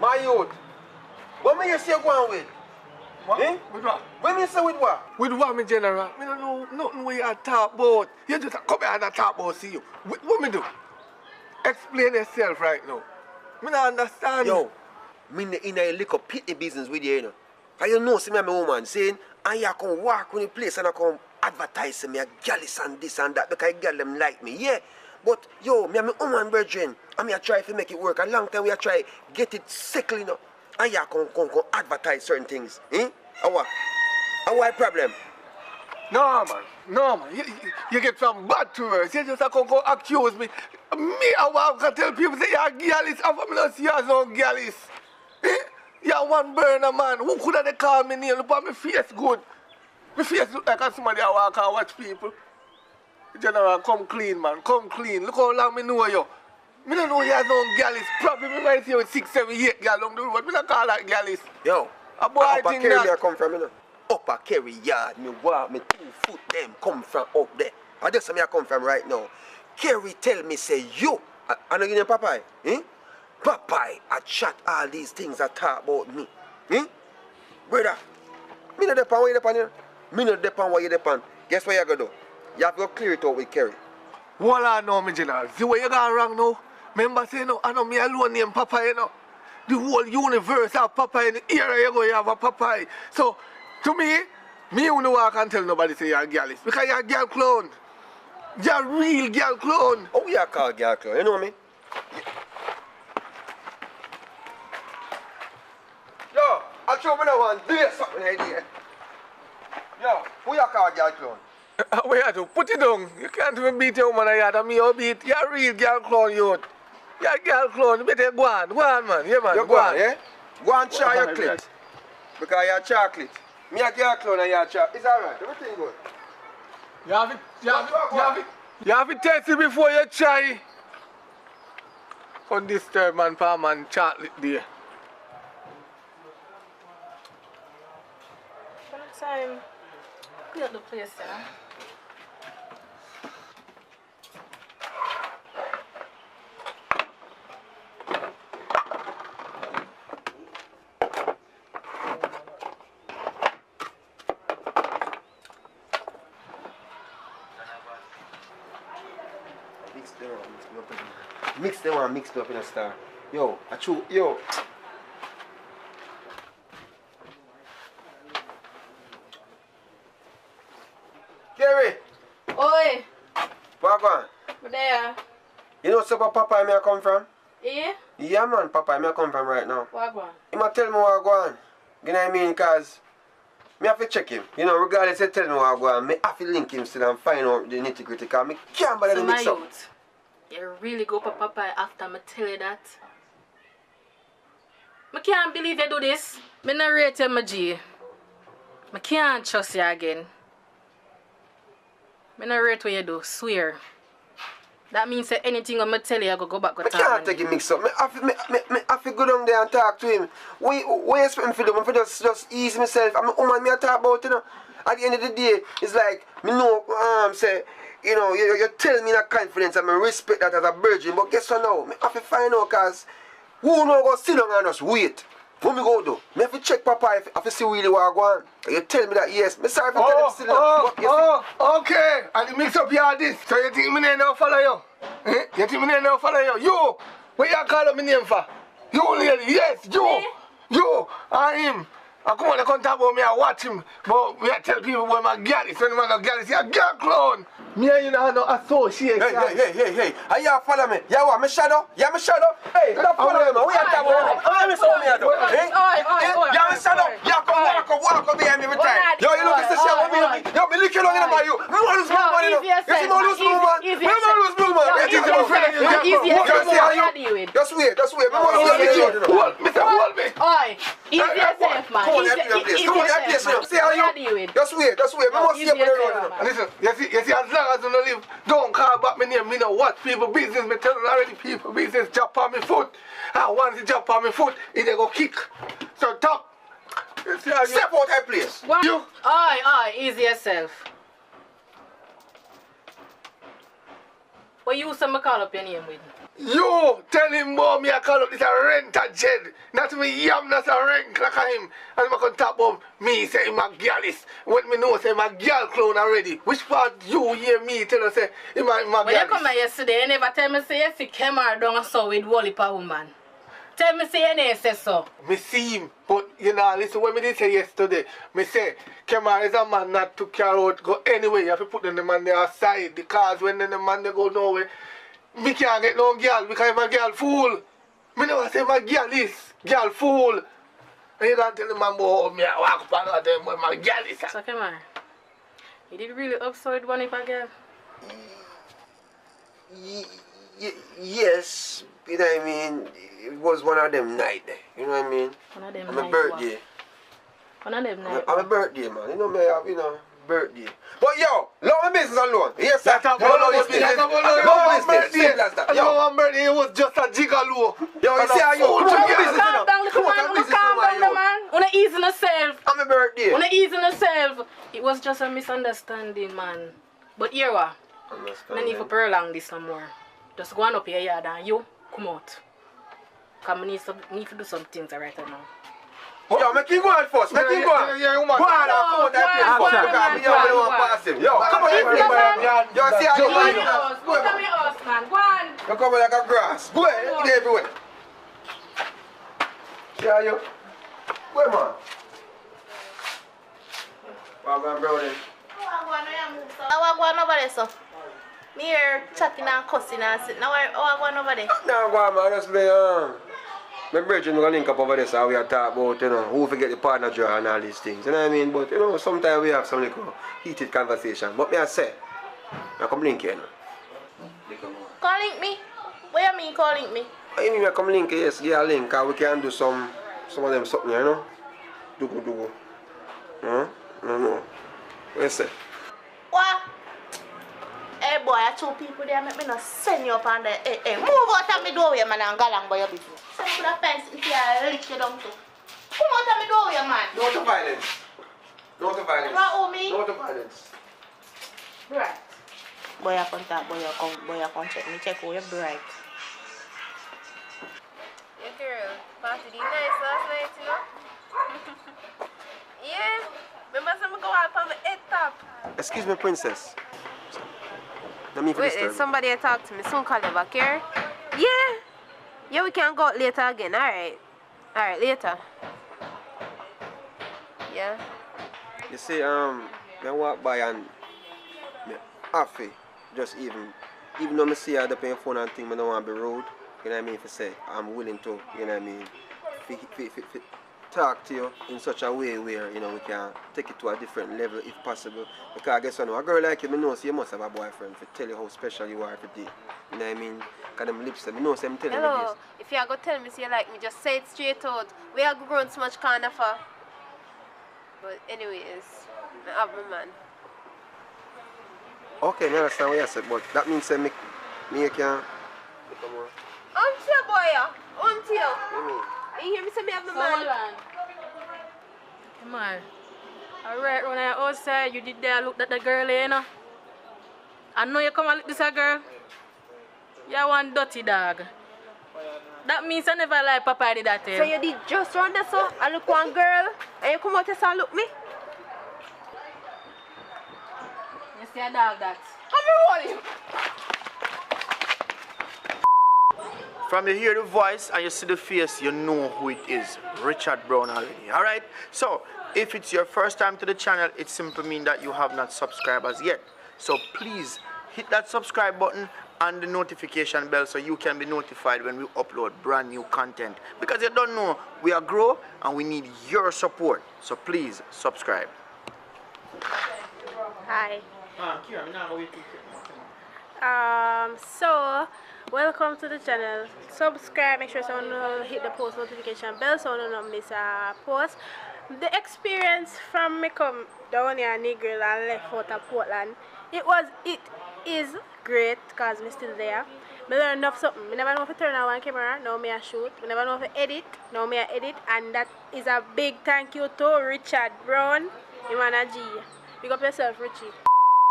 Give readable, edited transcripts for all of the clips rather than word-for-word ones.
My youth. What may you say go on with? What? Eh? With what? What may you say with what? With what, me general? Me don't know nothing what you talk about. You just come here and talk about see you. What me do? Explain yourself right now. Me not understand. Yo, me in a little pity business with you, you know. And you know, see me and my woman saying, and you come walk on the place and I come advertise me a gallus and this and that because girl them like me, yeah. But yo, me and my woman brethren, and me I try to make it work. A long time we a try get it settled, you know. And you come advertise certain things. Eh? What problem? No, man. You get some bad to us. You just come accuse me. Me, I can tell people say you're gallus. I'm from not see you as no gallus. Eh? You're one burner, man. Who could have they call me name? Look at my face good. My face look like somebody I walk and watch people. General, come clean, man. Come clean. Look how long me know you. Me don't know you as no gallus. Probably me might see you with 6, 7, 8 gal on the road. Me don't call that gallus. Yo, a boy I Upper think Kerry that. me I come from, you know. Upper Kerry yard, me walk, me 2 foot them come from up there. And that's where me I come from right now. Kerry tell me say you, I know you know Popeye, eh? Popeye, I chat all these things I talk about me. Eh? Brother, me no depend what you depend here. Me no depend what you depend. Guess what you gonna do? You have to go clear it out with Kerry. Well, I know, me general. See where you gone wrong now? Remember say no, I know me alone name Popeye, you know. The whole universe have Popeye in the area you go, you have a Popeye. So, to me you know I can't tell nobody say you're a gallus. Because you're a girl clone. You're a real girl clone. Oh, you call girl clone, you know me? Yo, I show me that one. Do something idea. Yo, who you call girl clone? Where you do? Put it down. You can't even beat your woman yard and me you beat. You're a real girl clone, youth. You're a girl clone. You better go on, man. Yeah, man. You go on, yeah? Go and try your clit. Because you're chocolate. Me a girl clone and you're chocolate. It's alright. Everything good. You have to test it before you try. On this third man, palm and chocolate there. By the time, clean up the place, yeah. Mix them up in a star. Yo, I chew, yo. Kerry! Oi! What on? But there. You know super Papa me I come from? Yeah? Yeah man, Papa me I come from right now. What on? He might tell me what go on. You know what I mean? Cause me have to check him. You know, regardless of telling me what go on, me have to link him still and find out the nitty gritty cause me can't bother to mix up. Youth, you really go for Papa after me tell you that? I can't believe you do this. I not rate you, my G. I can't trust you again. I not rate what you do, swear. That means that anything I'm tell you, I go back to I can't take it mix up. I have to go down there and talk to him. What you expect me to do? I'm just ease myself. I'm woman me I talk about, you know. At the end of the day, it's like, me know, say, you know, you tell me that confidence and I respect that as a virgin, but guess what now? I have to find out because who know go sit down and just wait. What me go do? Me have to check Papa if I see really what I go on. You tell me that yes. Me sorry for telling him sit down. Okay. And you mix up your this. So you think me name now follow you? Eh? You think me name now follow you? You! What you call up my name for? You lady, yes, you! Me? You! And him. I come on, they come talk about me, I watch him. But me I tell people when my girl is, when my girl is, you're a girl clone. Me and you know no association. Hey. Are you follow me? You want me shadow? You me shadow? Hey, stop follow me, man. We are talking about me. How me so me do? You me shadow? You come walk up behind me every time. Yo, you look at the shadow. Yo, me lick you long enough by you. Me want to lose blue man, you know. You see me lose blue man? Me want to lose blue man. You see my friend? Just wait. Me want to see you. Hold me. Oi, easy yourself, man. Come on, Come on, that place now. See how you? Just wait. Me want to see you on the road. Listen, you see, as long as you don't live, don't call back my name. Me know what people business. Me telling already people business jump on me foot. And once he jump on me foot, he they go kick. So talk. Step out that place. What? You. Oi, easy yourself. What you say me call up your name with? You tell him more me I call up this a rent a jed. Not me yam that's a rent like him. And I'm gonna talk about me say him a gyalis. When me know say him a gyal clown already. Which part you hear me tell us say him a gyalis? When you come here yesterday, you never tell me say you see Kemar down so with Wally pa woman. Tell me say you never say so. Me see him, but you know, listen what me did say yesterday. Me say, Kemar is a man not to carry out, go anywhere. You have to put the man there aside because when the man they go nowhere, me can't get no girl because I'm a girl fool. Me never say my girl is girl fool. And you can't tell the man about me I walk up and them when my girl is. So Kemar, you did really upside one if a girl? Yes, you know what I mean? It was one of them night there, you know what I mean? One of them on night. my birthday. One of them night. On my birthday, man. You know me, I have, you know, birthday. But yo, love my business alone. Yes, sir. That's about business. Simple as that. Yo, one birthday it was just a gigolo. Yo, you see how you Calm put your business, you know? down, little man. Calm down, man. Wanna ease in yourself. On my birthday. Wanna ease in yourself. It was just a misunderstanding, man. But here what? I need to prolong this some more. Just go on up your yard and you come out. Cause I need to do some things right now. Yo, make him go on first. Make him go on. Go on, come out that place first. Because me don't want to pass him. Yo, come on, yo, see how you Go going. to my house, man. Go on. You come like a grass. Go ahead, get everywhere. See how you? Go ahead, man. Welcome, brother. I want over there, so. Me here chatting and cussing and sitting. Now I want over there. No, go on, man. Just my brethren will link up over there so we are talk about, you know, who forget the partner draw and all these things. You know what I mean? But, you know, sometimes we have some little heated conversation. But me I say, I come link you, you know. Call link me? What you mean call link me? I mean, I come link you, yes, get a link, because we can do some of them something, you know? Dugu. No. What you say? What? Hey boy, I two people there make me not send you up on the hey, move out of my doorway, man, and go along by your business. Send you to the fence into your lick you down too. Come out of my doorway, man. No to violence. No to violence. What, oh me? No to violence. Right. Boy, I come talk, boy, I come check me, check who you're bright. Yeah, girl, party did nice last night, you know? Yeah, remember some go out on the head top. Excuse me, princess. Let me Wait, somebody talk to me. Soon call you back here. Yeah, we can go out later again. Alright, later. Yeah. You see, I walk by and me happy. Just even though I see her up on your phone and think I don't want to be rude, you know what I mean, if I say I'm willing to, you know what I mean, talk to you in such a way where, you know, we can take it to a different level if possible. Because I guess, you know, a girl like you, I know, so you must have a boyfriend to tell you how special you are every day. You know what I mean? Because them lips, I know, so I'm telling you Hello, this. if you are going to tell me so you like me, just say it straight out. We are grown so much kind of for. But anyways, I have my man. Okay, I understand what you said, but that means that me can... Come on. Until boy, until. You mean? You hear me say me have my man? Come on. Alright, when I outside, you did there look at the girl, you know? I know you come and look this a girl. You one dirty dog. That means I never like Papa did that. So you did just run there, so I look one girl, and you come out here and look me? You see a dog that? I'm rolling. From you hear the voice and you see the face, you know who it is. Richard Brown already. Alright? So, if it's your first time to the channel, it simply means that you have not subscribed as yet. So please hit that subscribe button and the notification bell so you can be notified when we upload brand new content. Because you don't know, we are grow and we need your support. So please subscribe. Hi. So welcome to the channel. Subscribe, make sure someone hit the post notification bell so you don't miss a post. The experience from me come down here Negril and left out of Portland, it is great because I'm still there. I learned enough something. I never know if to turn on one camera, now me I shoot. I never know if to edit, now me I edit, and that is a big thank you to Richard Brown, Imana G. Big up yourself, Richie.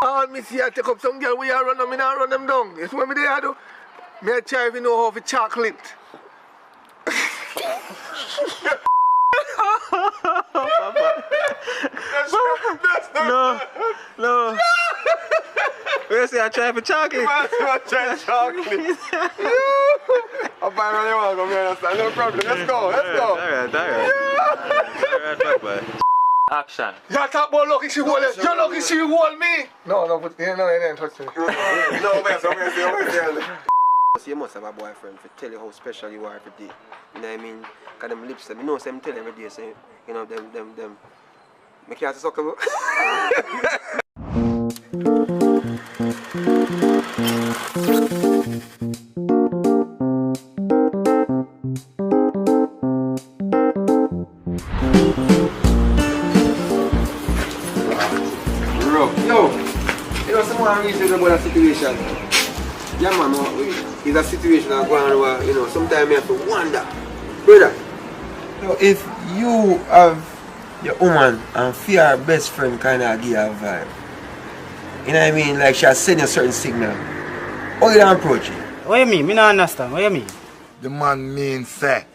All me see I take up some girl we are run them, I run them down. It's what me they do. Me I try if you know how to chocolate. No. Where say I try for chocolate? I try chocolate. I'll find where you want to go, man. No problem. Let's go. Alright. Alright, bye. Action. You talk about lucky she hold it. You're lucky she hold me. No, but you didn't touch me. No, You must have a boyfriend to tell you how special you are every day. You know what I mean? Because them lips, you know, them tell every day, so, you know, them. I can't suck about. You know, someone reason about a situation. Yeah, man, it's a situation that's going on where, you know, sometimes you have to wonder. Brother, you know, if you have your woman and feel her best friend kind of give her a vibe, you know what I mean? Like she has sent you a certain signal. How you don't approach it? What you mean? Me not understand. What you mean? The man means say,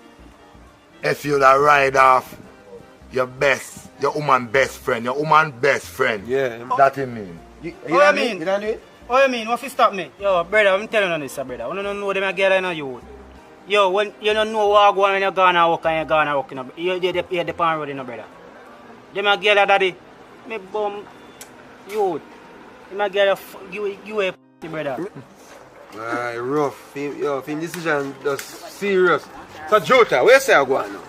if you da ride off your woman best friend, Yeah. that it mean. What you mean? You don't do it? What you mean? What you stop me? Yo, brother, I'm telling you this, brother. You don't know them a girl in a youth. Yo, when you don't know what go on when you're gonna walk and you're gonna walk, you're the pan road, brother. Them a girl daddy, me bum youth. Them a girl you a brother. Alright, rough. Yo, film decision just serious. So Jota, where say I go on now?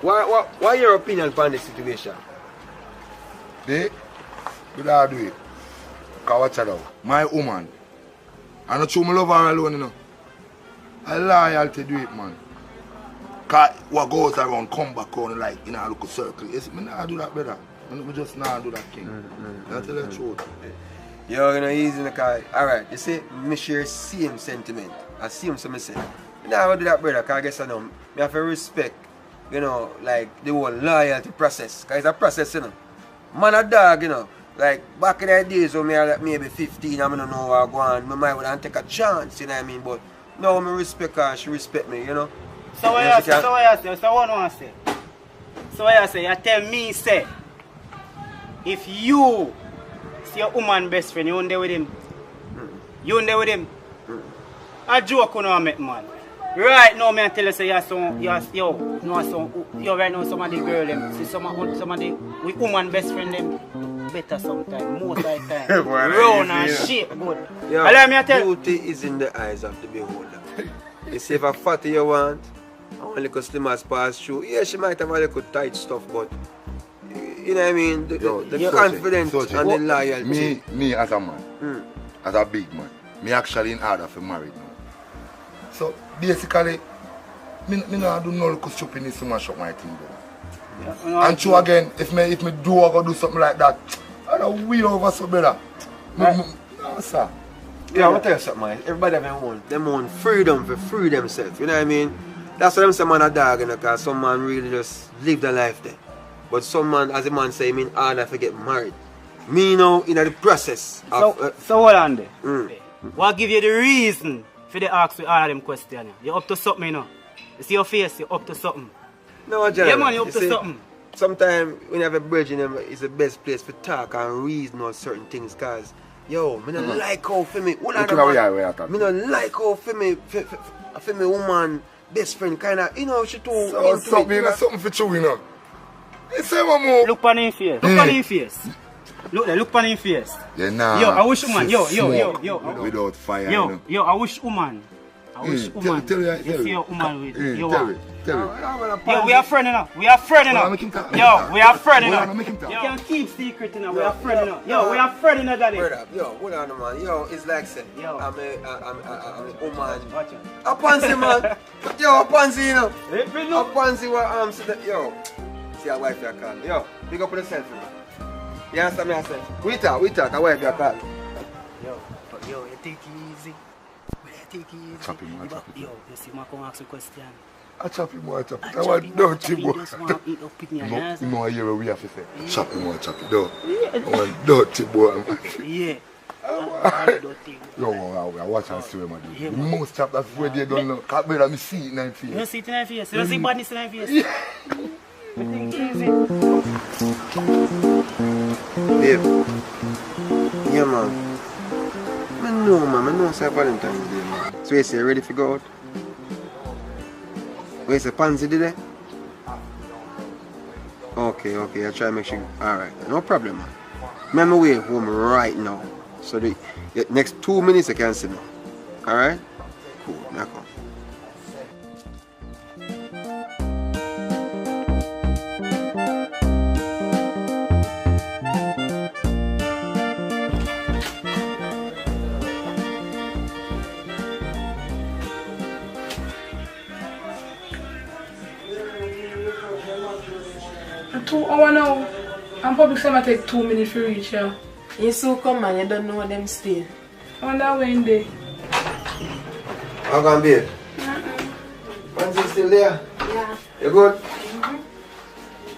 What your opinion on this situation? They don't do it. Because watch it out. My woman, I not true me love her alone, you know. I loyalty do it, man. Because what goes around come back on like in a little circle. You see, me not do that, brother. I just not do that thing. I tell you the truth. Yo, you know, easy in the car. Alright, you see, me share same sentiment. I see him, so me say. You know, I do that, brother, because I guess I know. I have to respect, you know, like the whole loyalty process. Because it's a process, you know. Man a dog, you know. Like back in the days when I was like maybe 15 and I don't know what I'm going, I might want to take a chance, you know what I mean? But now I respect her and she respect me, you know? So what you say? So what you say? So what I say? So what you say? You tell me, say, if you see your woman best friend, you on there with him. You on there with him. A joke you know make man. Right now, I tell you, say you right now some of the girl them, see some of the woman best friend them better sometimes, most of the time. Round and shape good. Yeah, allow me to tell you. Beauty is in the eyes of the beholder. You see if a fatty you want, I want a little slim as pass through. Yeah, she might have a little tight stuff, but you know what I mean? The confidence and the loyalty. Me as a man, as a big man, me actually in order for married now. So basically, me not do no little stupidness to mash up my thing though. Yeah, and true again, if me do I go do something like that, I don't wheel over so better. No, sir. Yeah, I want to tell you something, man. Everybody have their own freedom for free themselves. You know what I mean? That's what I'm saying, man, a dog, you know, because some man really just live their life there. But some man, as a man say, mean harder to get married. Me now in the process of... So hold on there. What give you the reason for the ask with all of them questions? You up to something, you know? You see your face, you up to something. No, John. Yeah, man, you up to something. Sometimes when you have a bridge in them, it's the best place to talk and reason on certain things, because, yo, me don't like how for me... Me don't like how for me woman, best friend, kind of, you know, she too... So something for you, you know? You say one more. Look on his face. Look on his face. Look there, look on his face. Yeah, nah. Yo, I wish woman. Yo. Without fire. Yo, I wish woman. You see your woman with your woman. Yo, we are friends enough. Yo, we are friends enough. You can keep secret enough. We are friends enough. Yo, we are friends enough, daddy. Yo, hold on, man. Yo, it's like saying, I'm a woman. A pansy, man. Yo, a pansy, you know. A pansy where yo. See a wife you call me. Yo, pick up on yourself, man. You understand me? I say, we talk, a wife you call me. Yo, you take it easy. Chop him, Yo, you see me come ask a question. I chop him, I want dirty boy. You know, I hear what we have to say. Chop him, I want dirty boy. Yeah. Yo, watch and see what I do. The most chap that's where they don't know. Can't bear me see it in my face. You don't see it in my face. You don't see badness in my face. Babe. Yeah, man. I know it's Valentine's Day, man. So you say, ready to go out? Where's the pansy today? Okay, I'll try to make sure. Alright, no problem, man. I'm on my way home right now. So the next 2 minutes I can see me. Alright? Cool, now come. A 2 hours now. And public summer take 2 minutes to reach here. You so come man, you don't know them still. I wonder when they. How come, babe? Pansy still there? Yeah. You good? Mm-hmm.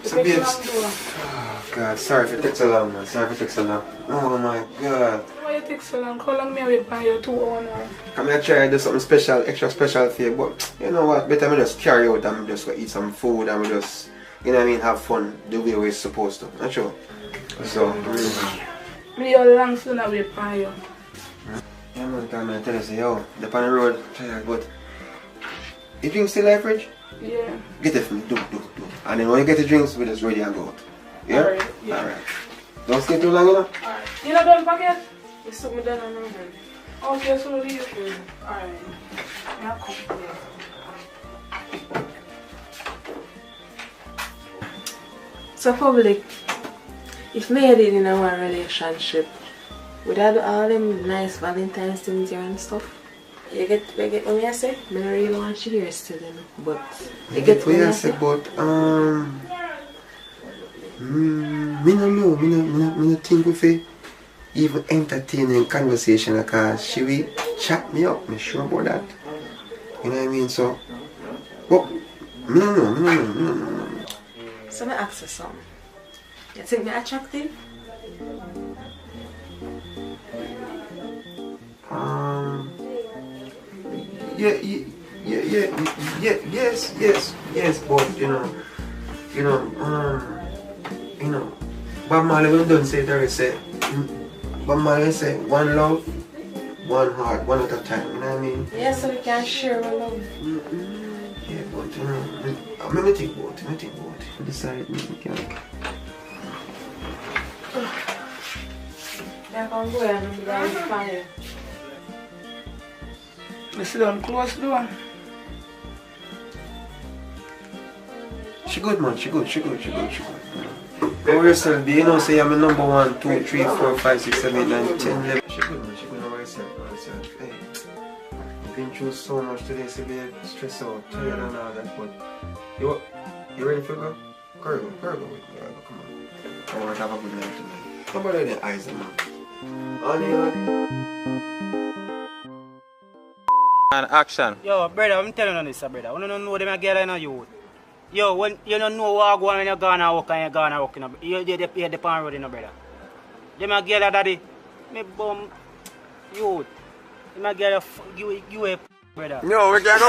So, babe. Oh, God, sorry if it takes so long, man. Sorry if it takes so long. Oh, my God. Why you take so long? How long me wait for you 2 hours now? I'm gonna try to do something special, extra special for you, but you know what? Better me just carry out and just go eat some food and we just, you know what I mean, have fun the way we're supposed to. Not sure. So, Me your long still not wait for you. yeah, man, come and tell us, yo, the on the road, but you drink still in the fridge? Yeah. Get it for me, do. And then when you get the drinks, we just ready and go out. Yeah? Alright, yeah. Alright. Don't stay too long, you know? Alright. You not done pack yet? You took me down on my hand. Okay, so leave. Alright. Yeah, come. So public, if me did in our relationship, would I do all them nice Valentine's things here and stuff? You get what I say? I don't really want to hear still, you know, but you get what I say? But, me no know, me no think of it even entertaining conversation because she will chat me up, me sure about that. You know what I mean? So, but, me no know. So I ask you something. You think me attractive? Yes, but Bob Marley when done say there is Bob Marley say one love, one heart, one at a time, you know what I mean? Yeah, so we can share our love. Yeah, but let me think about it. Decide me can. I can go and be down the fire. You sit down close the door. She good, man. She good. Don't worry yourself, you know, say I'm a number 1, 2, 3, 4, 5, 6, 7, 8, 9, 10, 11. She good, man. Don't worry yourself. Hey, I've been through so much today, so be stressed out, tired and all that, but you ready for go? Go with me. Come on. I want to have a good night tonight. How about the eyes, man? And action. Yo, brother, I'm telling you this, brother. You don't know them a girl in a youth. Yo, when you don't know what go on when you're gonna walk and you're gonna walk, you're the pan road, brother. Them a girl, daddy. Me bum youth. Them a girl, you a brother. No, we can't go.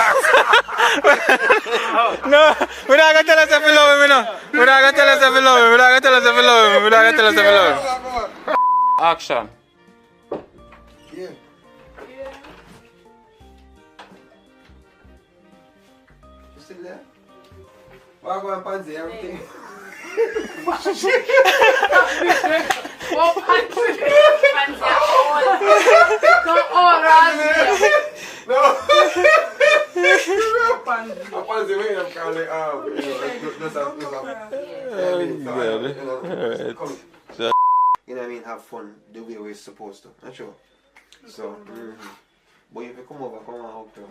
No, we're not gonna tell us if we love him, no. We're not gonna tell us if we love him. Action. Yeah. You still there? Walk on pansy, everything. What pansy? Come on, Razzie. No. Pansy. A pansy way I'm calling you know what I mean, have fun the way we're supposed to. Not sure. So, but if you come over, come on out to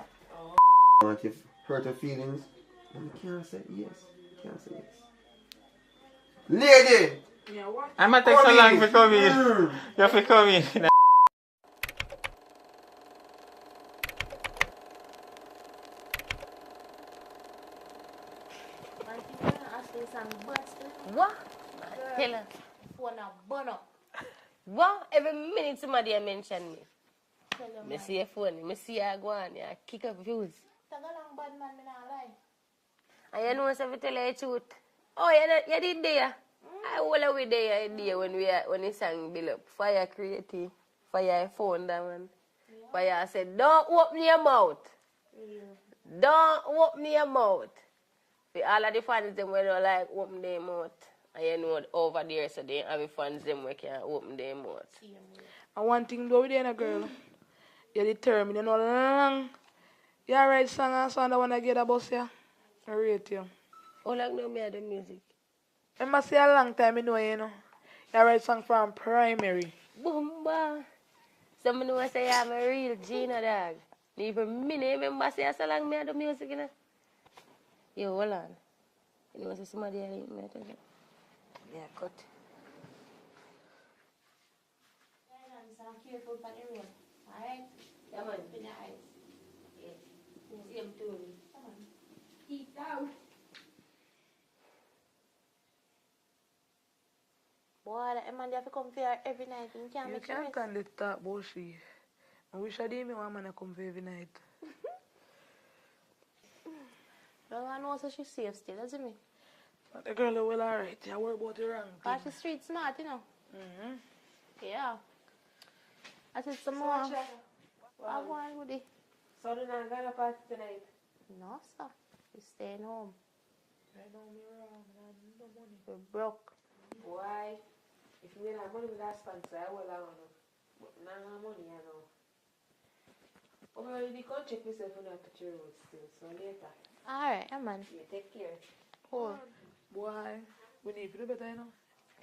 want you hurt her feelings, you can't say yes. Lady! Yeah, what? I'm gonna take so long for coming. You have to come in. What? Tell her. Phone a burn up. What? Every minute somebody mention me. Me see your phone, me see you go on, you kick up views. Taga lang bad man, me not lie. And you know if I tell you the truth. Oh, you did there. I will we there when the song build up. Fire creative. Fire phone that man. Fire said, don't open your mouth. Don't open your mouth. For all of the fans them when they like open their mouth. And you know over there so they have the fans them where can open their mouth. And one thing though with a girl, you're determined, you know long. You write song and song that when I get a bus here. I rate you. How long do me the music? I must say a long time you know. You write song from primary. Boomba. Someone who say I'm a real Gina dog. Even me remember say so long me the music you know. Yo, hold on. You know, somebody else me tell you. Yeah, cut. Careful for the road. Alright? Yeah, man. Be nice. Yeah. Same too. Come on. Keep down. Boy, that man have to come here every night. You can't You make can't stand the talk bullshit. I wish I did me one man to come for every night. Well, I know so she's safe still, doesn't me? But the girl is well alright. You worry about the wrong thing. Cause she's street smart, you know. Yeah. I said some more. I want with it. So do not go to party tonight? No, sir. We're staying home. I know me wrong. I need no money. We're broke. Why? If you have money with that sponsor, I will have money. But now money, I know. Oh, you can't check yourself on that picture road still, so later. Alright, man. Yeah, take care. Cool. Boy, we need to do better, you know.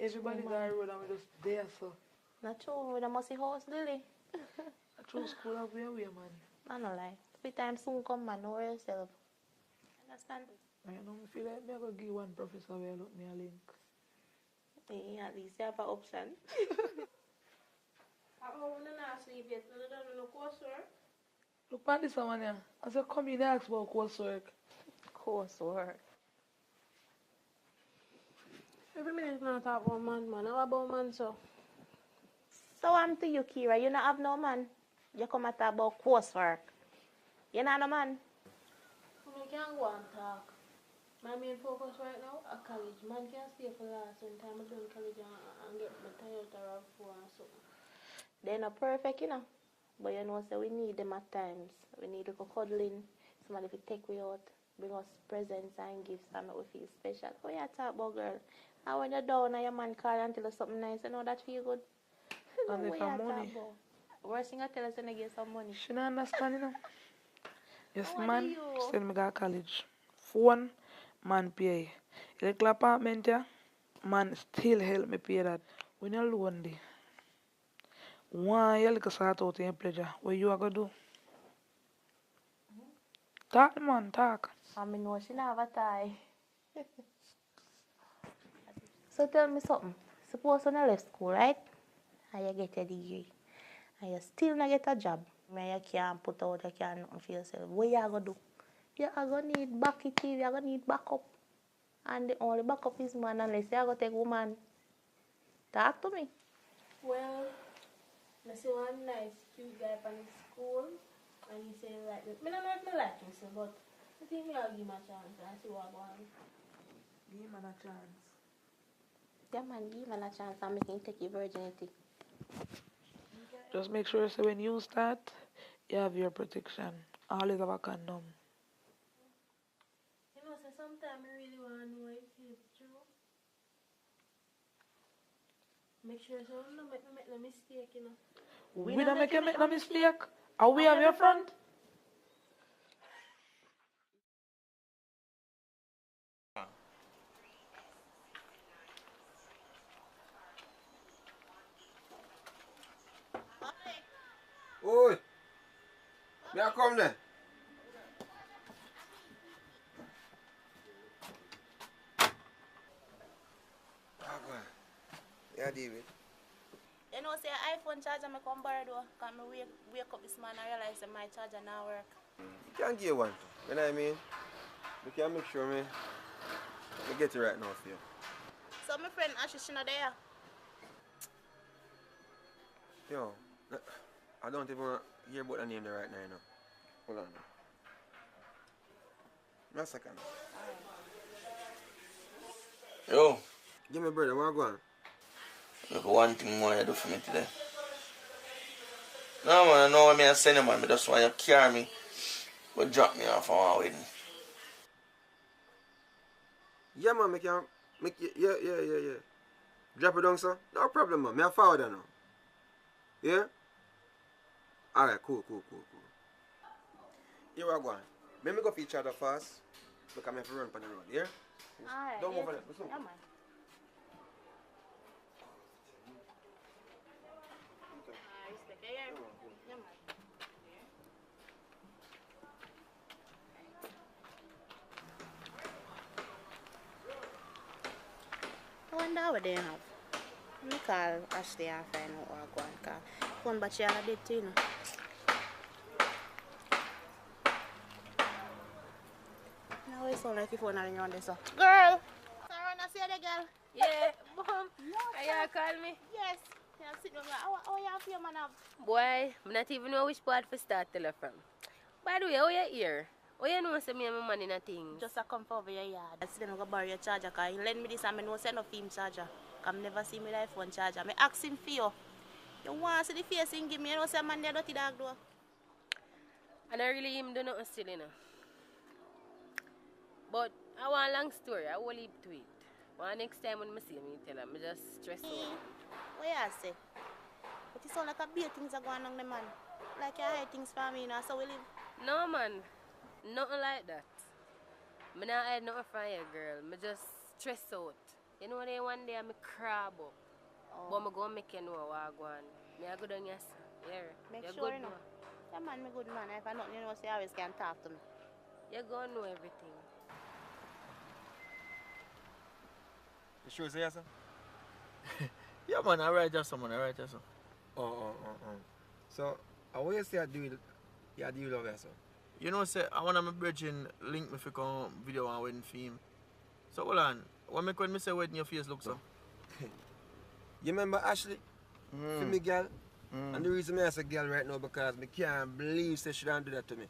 Everybody got a road and we just there, so. Not true. We don't must see house, Lily. I chose school of where we are, man. I don't lie. Every time soon come, man. Know yourself. Understand? I know, I feel like I'm going to give one professor where look me a link. Yeah, at least you have an option. I don't know sleep yet. I don't know coursework. Look at this one here. I said, come in and ask about coursework. Coursework. Every minute I talk about man. How about man, so? So I'm to you, Kira. You not have no man. You come and talk about coursework. You not no man. We can't go and talk. My main focus right now is college. Man can't stay for last when time I done college and get my Toyota RAV4 and something. They're not perfect, you know. But you know, so we need them at times. We need a cuddling. Somebody to take we out, bring us presents and gifts and make we feel special. Oh, yeah, talk about girl. And when you're down and your man call and tell us something nice, you know that feel good. And if I'm money. Worst thing I tell us when I get some money. She don't understand, you know. Yes, What man. do you? Send me to college. Phone, man pay. Electric apartment, yeah. Man still help me pay that. When you're lonely. Why you look start out in your pleasure? What you are going to do? Talk, man, talk. I mean, no, she don't have a tie. So tell me something. Suppose when you left school, right? And you get a degree. And you still not get a job. And you can't put out, you can't nothing for yourself. What you are going to do? You are going to need backup TV, you are going to need backup. And the only backup is man unless you are going to take woman. Talk to me. Well, I see one nice cute guy from the school and he say like this. I don't know if I like him, so, but I think I'll give him a chance and see what I want. Give him a chance. Yeah, man, give him a chance and make him take your virginity. Just make sure so when you start, you have your protection. Always have a condom. You know, so sometimes I really want to know if it's true. Make sure so I don't make no mistake, you know. We don't make no mistake. Are we have your front? Oi! May I come there? Yeah, David. You know, say iPhone charger me come borrow though. Cause me wake up this morning and realize that my charger now work. You can get one. You know what I mean? We can make sure me get it right now for you. So my friend Ashley, she not there. Yo, I don't even hear about the name there right now, you know. Hold on. One second. Yo. Give me brother, what go on? Look, one thing more you do for me today. No man, I know what I send you man, I just want you to carry me. But drop me off on my wedding. Yeah man, yeah. Drop it down, sir. No problem, man. Me a forward now. Yeah? Alright, cool. Here we go. Let me go for each other fast. Because I have to run on the road, yeah? Alright. Don't yeah. move on it. Yeah, man. I wonder what they have. Let me call Ashley and find out what go on. Cause phone battery all dead too, you know. Now it sound like your phone ring on this. Girl! Sorry, I see the girl. Yeah, Mom. Are you call me? Yes. Yeah, sit down. How you feel, man? Boy, I not even know which part to start tell her from. By the way, how you here? How you know say me and my man in a thing? Just a come for over your yard. I see them go borrow your charger, because he lend me this and I know send no film charger. Because I never see my iPhone charger. I ask him for you. You want to see the face he give me, you know say man there dirty dog though. And I really him do nothing still, you know. But I want a long story, I will leave to it. Well, next time when I see him, tell him, I just stress out. What you say? But it sound like a big things are going on the man. Like you hide things from me, you know, so we live. No man, nothing like that. I not hide nothing from you, girl. I just stress out. You know, one day I'm crab up. Oh. But I'm going to make you know what I go on. I go down yes. Yeah. Make you're sure good you know. now. Yeah man, me good man. If I not, you know, say always can talk to me. You're going to know everything. You sure say yes, sir? Yeah man, alright just man, Oh. So, what you say I do love you, sir? You know say I want my brethren link me for come video and wedding film. So hold on. When me say wedding your face look so? You remember Ashley? For me girl? And the reason I say girl right now because I can't believe she don't do that to me.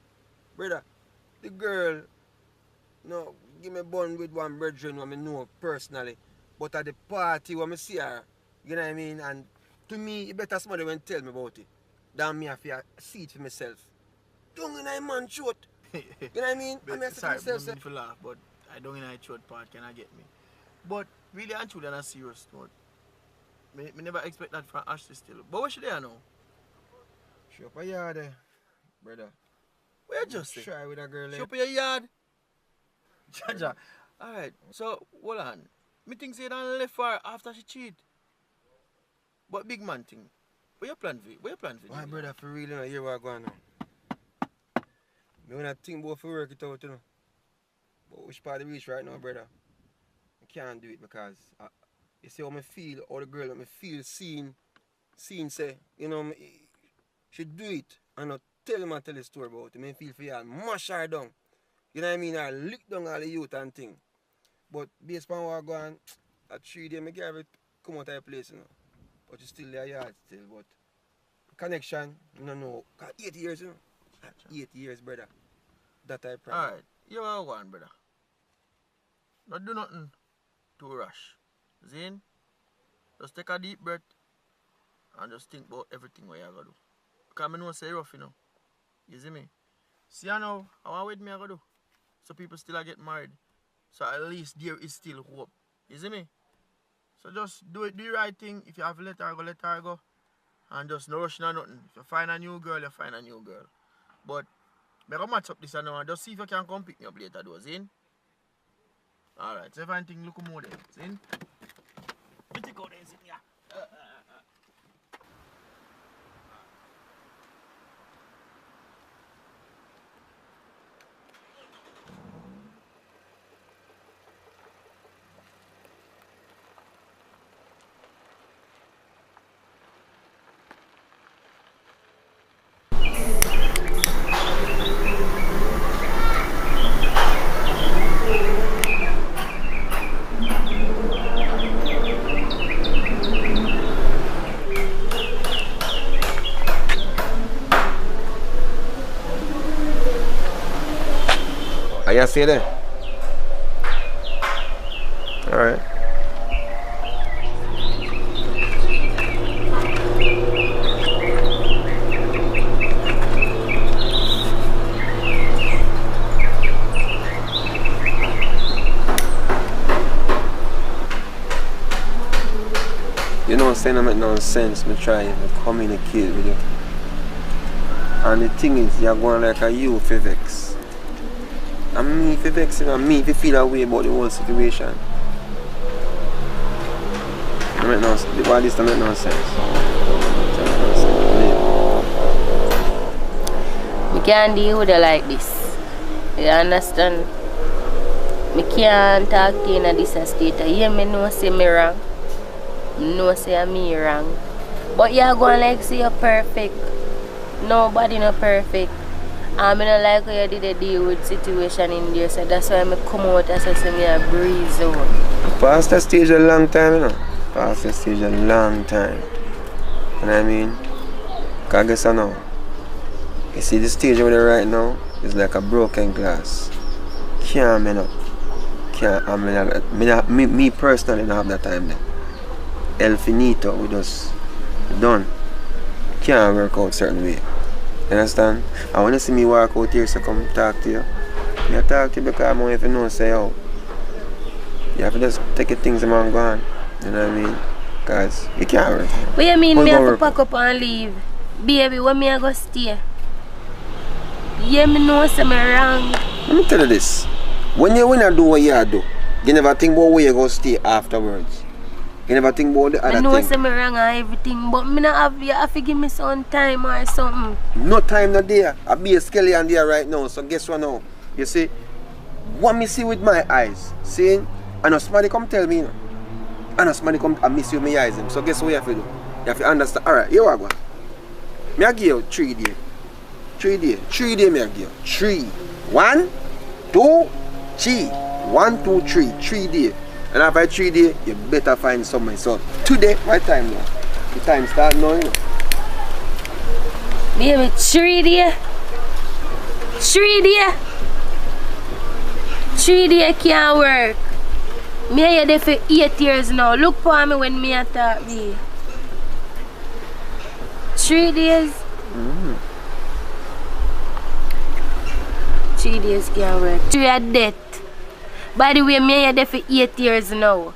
Brother, the girl, no, give me bun with one brethren who I know personally. But at the party when I see her, you know what I mean? And to me, it better somebody when tell me about it than me have to see it for myself. Don't in a man throat. You know what I mean? But, I mean, sorry, myself, I mean to laugh, but I don't in a throat part, can I get me? But really and truly on a serious note, me never expect that from Ashley still. But what should I know? Show up a yard there, brother. Where you just say? Try with a girl Show up your yard. Jaja. Alright, so hold on. Me think say done left for her after she cheat. But big man thing. What you plan for? Why brother, for real, you know, hear what going on. Me when I think about for work it out, you know. But which part of the reach right now, brother? I can't do it because you see how I feel, how the girl make me feel seen say, you know, she do it and not tell the story about it. I feel for you and mash her down. You know what I mean? I lick down all the youth and thing. But based on what I go on, at 3 days I give it come out of the place, you know. But it's still there yard still, but connection, no. 8 years, you know. 8 years, brother. That I promise. Alright, you are one, brother. Not do nothing too rush. Zane, just take a deep breath and just think about everything what you are going to do. Because I know say rough, you know. You see me? See you now, how with me I going to do? So people still are get married. So at least there is still hope. You see me? So just do the right thing. If you have to let her go. And just no rushing or nothing. If you find a new girl, you find a new girl. But make a match up this and now and just see if you can come pick me up later though, Zin? Alright, so if anything look more there, Zin? You take out there, Zin, yeah. you see there? Alright. You know what I'm saying? I make no sense. I try to communicate with you. And the thing is, you're going like a you for vex. And me for vex, and me to feel a way about the whole situation. I make no sense. Why this don't make no sense? We can't deal with it like this. You understand? I can't talk to you in this state. You know say me wrong. No say I'm me wrong. But you're going like say you're perfect. Nobody not perfect. And I don't like how you did a deal with situation in there. So that's why I come out and say me a breeze out. Past that stage a long time, you know. Past that stage a long time. You know what I mean? Because I guess I know. You see the stage over there right now is like a broken glass. Can't mend up. Can't me personally don't have that time there. El finito, we just done. Can't work out certain way. You understand? And when you see me walk out here, so come talk to you. I talk to you because I'm if you know say out. You have to just take your things and go on. You know what I mean? Because you can't work. What you mean me have to pack up and leave? Baby, when me I go stay? Yeah, me know say me wrong. Let me tell you this. When you do what you do, you never think about where you go stay afterwards. You never think about the other thing. I know I'm wrong and everything, but me not have, you have to give me some time or something. No time not there. I be a skelly on there right now, so guess what now? You see, what me see with my eyes, seeing, I know somebody come tell me, you know. I know somebody come and miss you with my eyes, so guess what you have to do? You have to understand. Alright, here we go. Me I give you 3 days. 3 days. 3 days me I give you. 3. 1, 2, 3. 1, 2, 3. 3 days. And after 3 days, you better find somebody. So today, my time now. The time start now, you know. Baby, 3 days. 3 days. 3 days can't work. Me are there for 8 years now. Look for me when me attack me. 3 days. 3 days can't work. 3 are dead. By the way, me are there for 8 years now.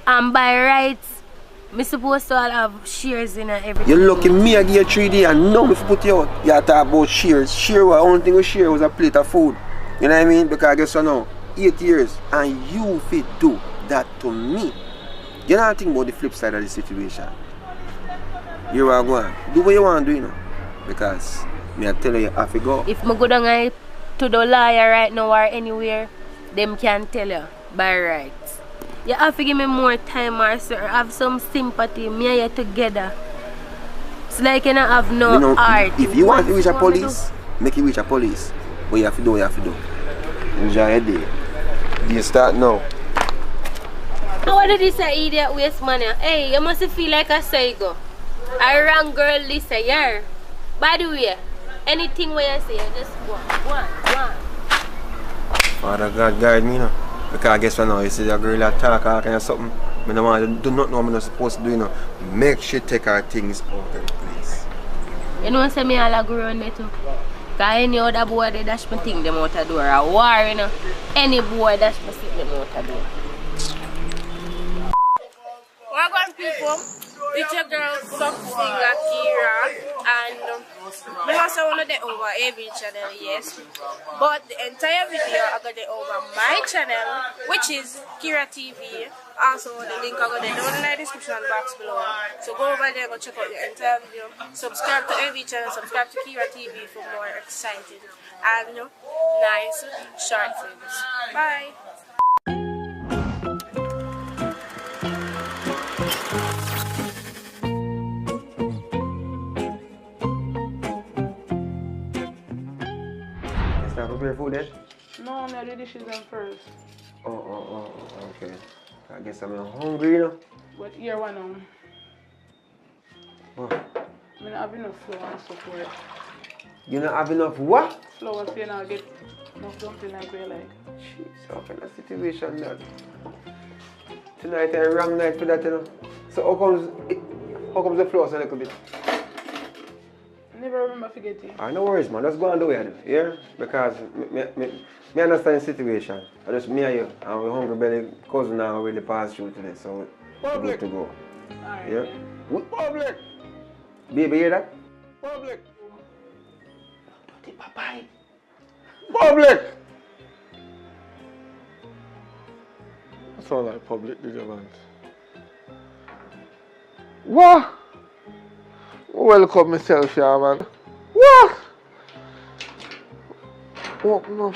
And by rights, me supposed to all have shares in everything. You're lucky me I give you 3 days and now me put you out. You talk about shares. Share what? Only thing we share was a plate of food. You know what I mean? Because I guess you know, 8 years and you fit do that to me. You don't think about the flip side of the situation. You are going. Do what you want to do, you know. Because me I tell you have to go. If me go down to the lawyer right now or anywhere, them can tell you by rights. You have to give me more time or have some sympathy. Me and you together. It's like you don't have no heart. If you want to reach a police, make you reach a police. What you have to do, you have to do. Enjoy your day. Do you start now? How did this idiot waste money? Hey, you must feel like a psycho. A wrong girl this year. By the way, anything where you say, you just go on. Father God guide me, you know. Because I guess now you see a girl attack or kind of something. I don't want to do not know what I'm not supposed to do, you know. Make sure take her things out of the place. You know say me all agree on me too. Because any other boy they dash me thing them out the door. A war, you know. Any boy dash me sit them out the door. Welcome people. It's your girl something Akira and we also want to get over every channel, yes. But the entire video I got it over my channel, which is Kira TV. Also the link I got it down in the description box below. So go over there, go check out the entire video. Subscribe to every channel, subscribe to Kira TV for more exciting and nice short films. Bye. Prepare food then? No, I do dishes them first. Oh, okay. I guess I'm hungry, you know. But here one Oh. I don't have enough flour and support. You don't have enough what? Flour so you know get Not something like we like. Jeez, how kind of situation that? Tonight a wrong night for that, you know. So how comes the floor a little bit? Never remember forgetting. No worries, man. Just go on the way, yeah? Because me understand the situation. I just me and you, and we hungry belly cousin now really pass through today, so we're good to go. Alright, Yeah? Public! Baby, hear that? Public! Dirty papai. Public! That sound like public, did you, man? What? Welcome myself here, man. What? Open up.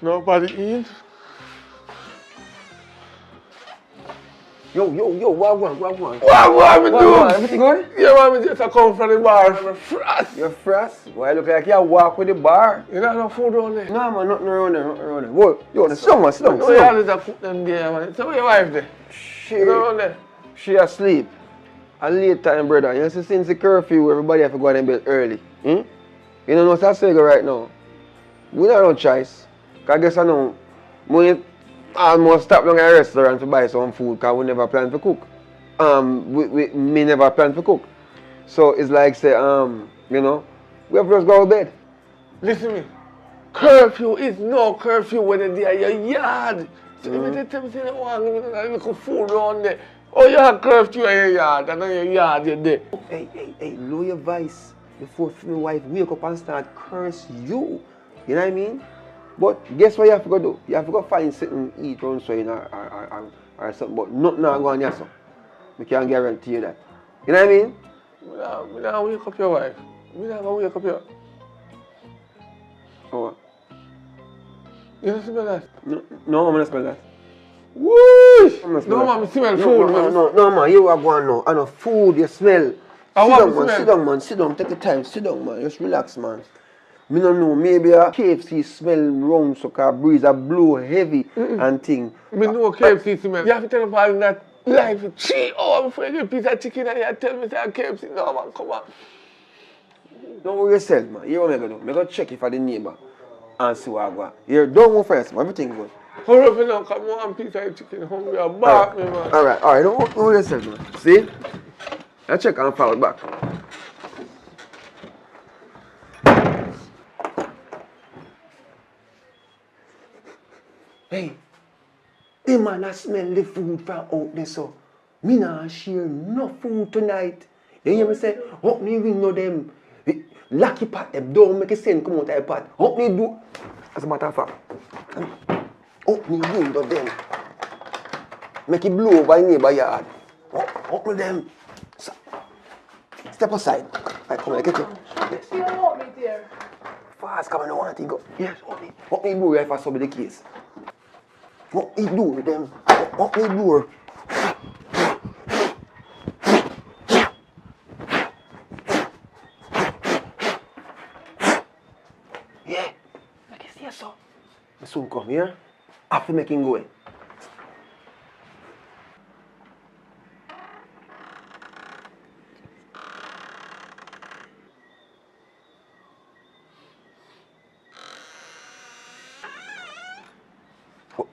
Nobody in? Yo, what one? What me do? Everything good? Yeah, man, me just come from the bar. I'm frost. You're frost? Why look like you walk with the bar? You don't have no food around there? No, man, nothing around there. Whoa, yo, sit down, man, sit down. No, you always cook them there, man. So where your wife there? You know around there? She asleep. A late time, brother. You see, since the curfew, everybody have to go to bed early. You know what's that saying right now? We don't have no choice. Because I guess I know, we almost stop down at a restaurant to buy some food because we never plan to cook. Me never plan to cook. So it's like, say, you know, we have to just go to bed. Listen to me. Curfew is no curfew when you're at your yard. So if you tell me you want to give me food around there, oh, you have curfew in your yard, and in your yard you're there. Hey, lower your voice before my wife wake up and start curse you. You know what I mean? But guess what you have to go do? You have to go find something to eat around so you know, or something, but nothing not going on so. I can't guarantee you that. You know what I mean? We don't wake up your wife. We don't wake up your... Oh, what? You don't smell that? No, I'm not smell that. Whoosh! No, man, I smell food, man. No, man, you are going now. I know food, you smell. Sit down, man. Sit down. Take your time. Sit down, man. Just relax, man. Me don't know. Maybe a KFC smell wrong, so car breeze a blow heavy and thing. Me know KFC smell. You have to tell them that life for 3 hours before you get a piece of chicken and you tell me that KFC. No, man, come on. Don't worry yourself, man. Hear what I'm going to do. I'm going to check if I the neighbor and see what I got. Here, don't go first, man. Everything good. Hurry up now, come on, piece of chicken hungry and bark me, man. Alright, don't worry yourself, man. See? I check and follow back. Hey, man, I smell the food from out there, so me not share no food tonight. You hear me say, help me window them, lucky pot them, don't make a sense come out of the pot. Help me do, as a matter of fact, help me window them, make it blow over neighbor yard. Help me them. So, step aside. Right, come on, get you. Yes. You don't want me there. Fast, come on, I don't want to go. Yes, help me do if I saw the case. What me do with them? What me do? Yeah. I can see so. I soon come here. After making go.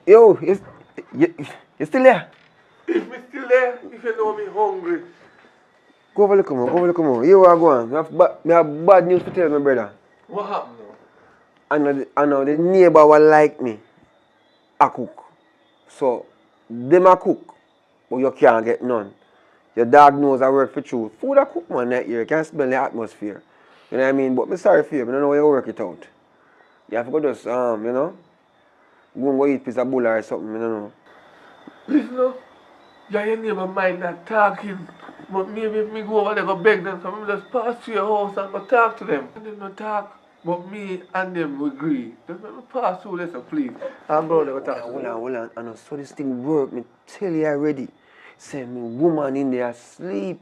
Yo, you still there? If me still there, if you know me hungry. Go over look more. You are going. I have bad news to tell my brother. What happened now? I know the neighbor will like me. I cook. So, them a cook, but you can't get none. Your dog knows I work for truth. Food I cook, man, that year. You can't smell the atmosphere. You know what I mean? But I'm sorry for you. I don't know how you work it out. You have to go just, you know, go and go eat piece of bull or something, you know. Listen now, your neighbor mind not talking, but maybe if me go over there go beg them, so I just pass through your house and go talk to them. And them not talk, but me and them agree. Just let me pass through this, please. I'm going to go talk to them. Hold on. I know so this thing work. Me tell you already. Say me woman in there sleep.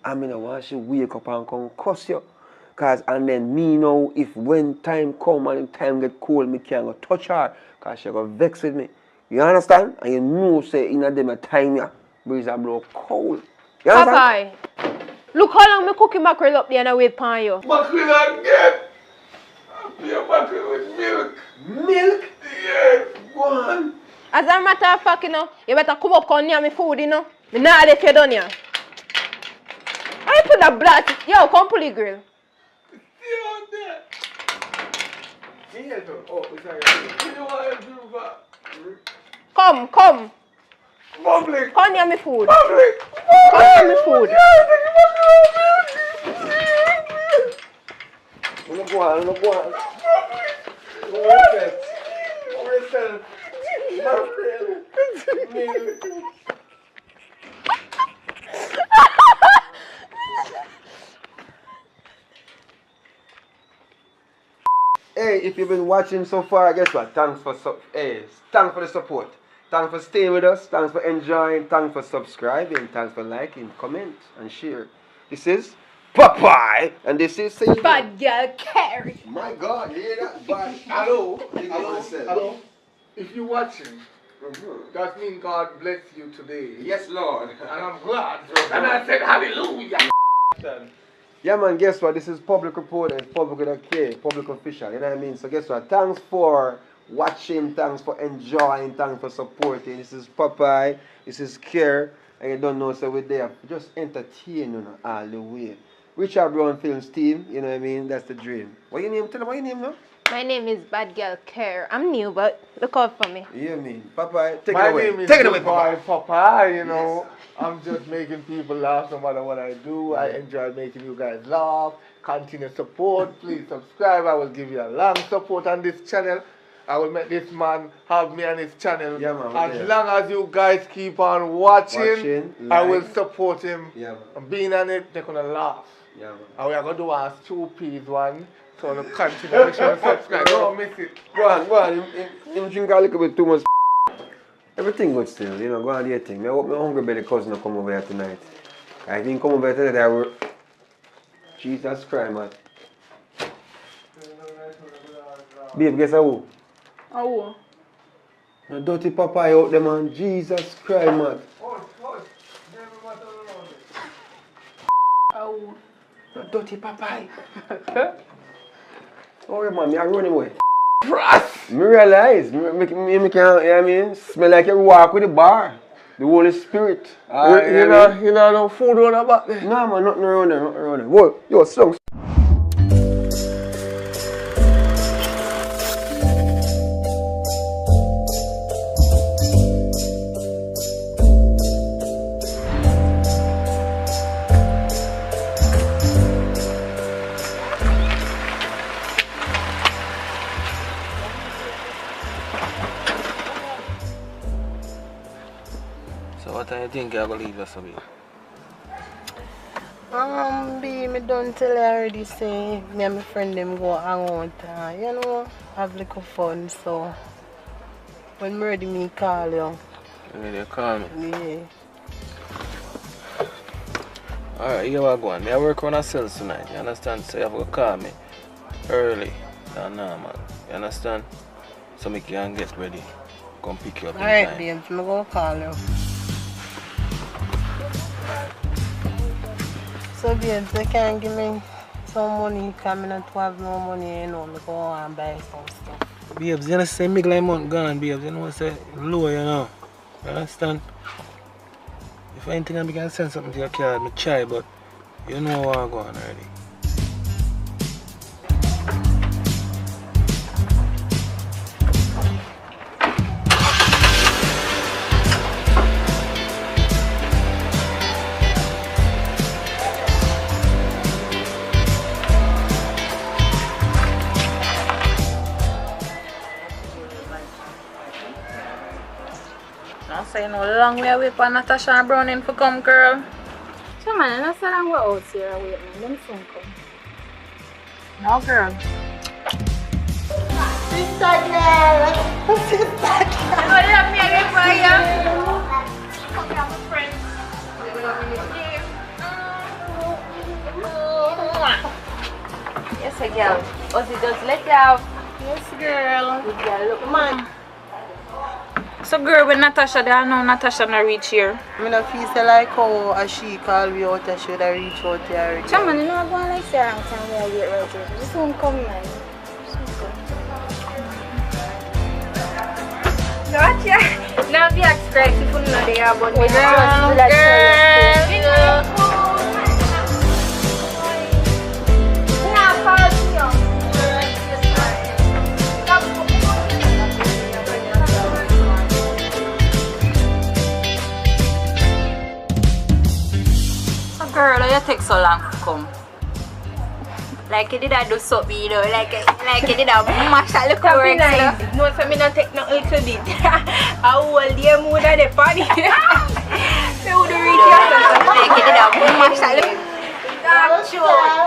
I mean I want she wake up and come cuss you. Cause and then me know if when time come and time get cold, me can't go touch her. Cause she go vex with me. You understand? And you know say in a them a time ya breeze a blow cold. You understand? Popeye, Look how long me cooking mackerel up there and I wait for you. Mackerel again. Your mackerel with milk. Milk? Yes. Go on. As a matter of fact, you know, you better come up on near me food, you know. Me not if you done here. I put the blood. Yo, come pull the grill. Stay out there. Oh, sorry. You know what I do, Come, come. Public. Come near me food. Public. Come near me food. Go on. Hey, if you've been watching so far, guess what? Thanks for the support. Thanks for staying with us. Thanks for enjoying. Thanks for subscribing. Thanks for liking, comment, and share. This is Popeye, and this is Bad girl Carrie. My God, you hear that? Bad. Hello. If you're watching, that means God bless you today. Yes, Lord. And I'm glad. And I said hallelujah. Yeah, man, guess what? This is public report and public with a K, public official, you know what I mean? So guess what? Thanks for watching, thanks for enjoying, thanks for supporting. This is Popeye, this is Care, and you don't know, so we're there. Just entertain, you know, all the way. Richard Brown Films team, you know what I mean? That's the dream. What your name? Tell them what your name now? My name is Bad Girl Care. I'm new, but look out for me. Yeah, mean. Popeye, take My it away. name is Take it away, Popeye. Popeye, you know. Yes. I'm just making people laugh no matter what I do. I enjoy making you guys laugh. Continue support. Please subscribe. I will give you a long support on this channel. I will make this man have me on his channel. Yeah, man, as long as you guys keep on watching I will support him. Yeah, man. And being on it, they're going to laugh. Yeah, man. And we are going to do a 2 P's one. So to continue. Make sure you subscribe. Don't miss it. Go on. Him drink a little bit too much. Everything good still, you know, go on do your thing. I hope my hungry belly cousin will come over here tonight. I think come over here today, I will... Jesus Christ, man. Babe, guess who? Oh. No dirty Popeye out there, man. Jesus Christ, man. Oh. No dirty Popeye. Oh, man, I run him away. Me realize, me can, you know what I mean? Smell like you walk with the bar. The Holy Spirit. You know no food on the back there? No, man, nothing around there, Whoa, yo, songs. So what do you think you're going to leave us, Abi? Me don't tell you already, say, me and my friend them go hang out, you know, have little fun, so when I'm ready, me call you. You call me? Yeah. Alright, you are going. I work on a sales tonight, you understand? So you have to call me early than normal, you understand? So me can get ready, come pick you up in Alright, time. babes, I'm going to call you. So babes, they can give me some money, because I don't have no money, you know, I go and buy some stuff. Babes, you understand me like month gone, babes, you know what I say? Low, you know. You understand? If anything I can send something to your card, I try, but you know what I'm going already. I say no long way away for Natasha and Browning for come, girl. So man, that's so long we're out here away, man. Them soon come. No, girl. Sister girl. Sister girl. You know you have me again for you. Come here, my friend. Yes, girl. Ozzy, just let you out. Yes, girl. Good girl, look, man. So girl, when Natasha there, I know Natasha not reach here. I don't feel so like how a she call me out, I should have reached out here already. Chairman, you know I'm going like say I'm time we are wait right here. You soon come, man. Gotcha. Now be express if you know they are, but we just do that. Girl. Girl, you take so long to come. Like you did I do something, you know, like you did I mash all the correct stuff. No, so me not take no little bit. I hold the mood of the party. Me would read yourself. Like you did I mash all the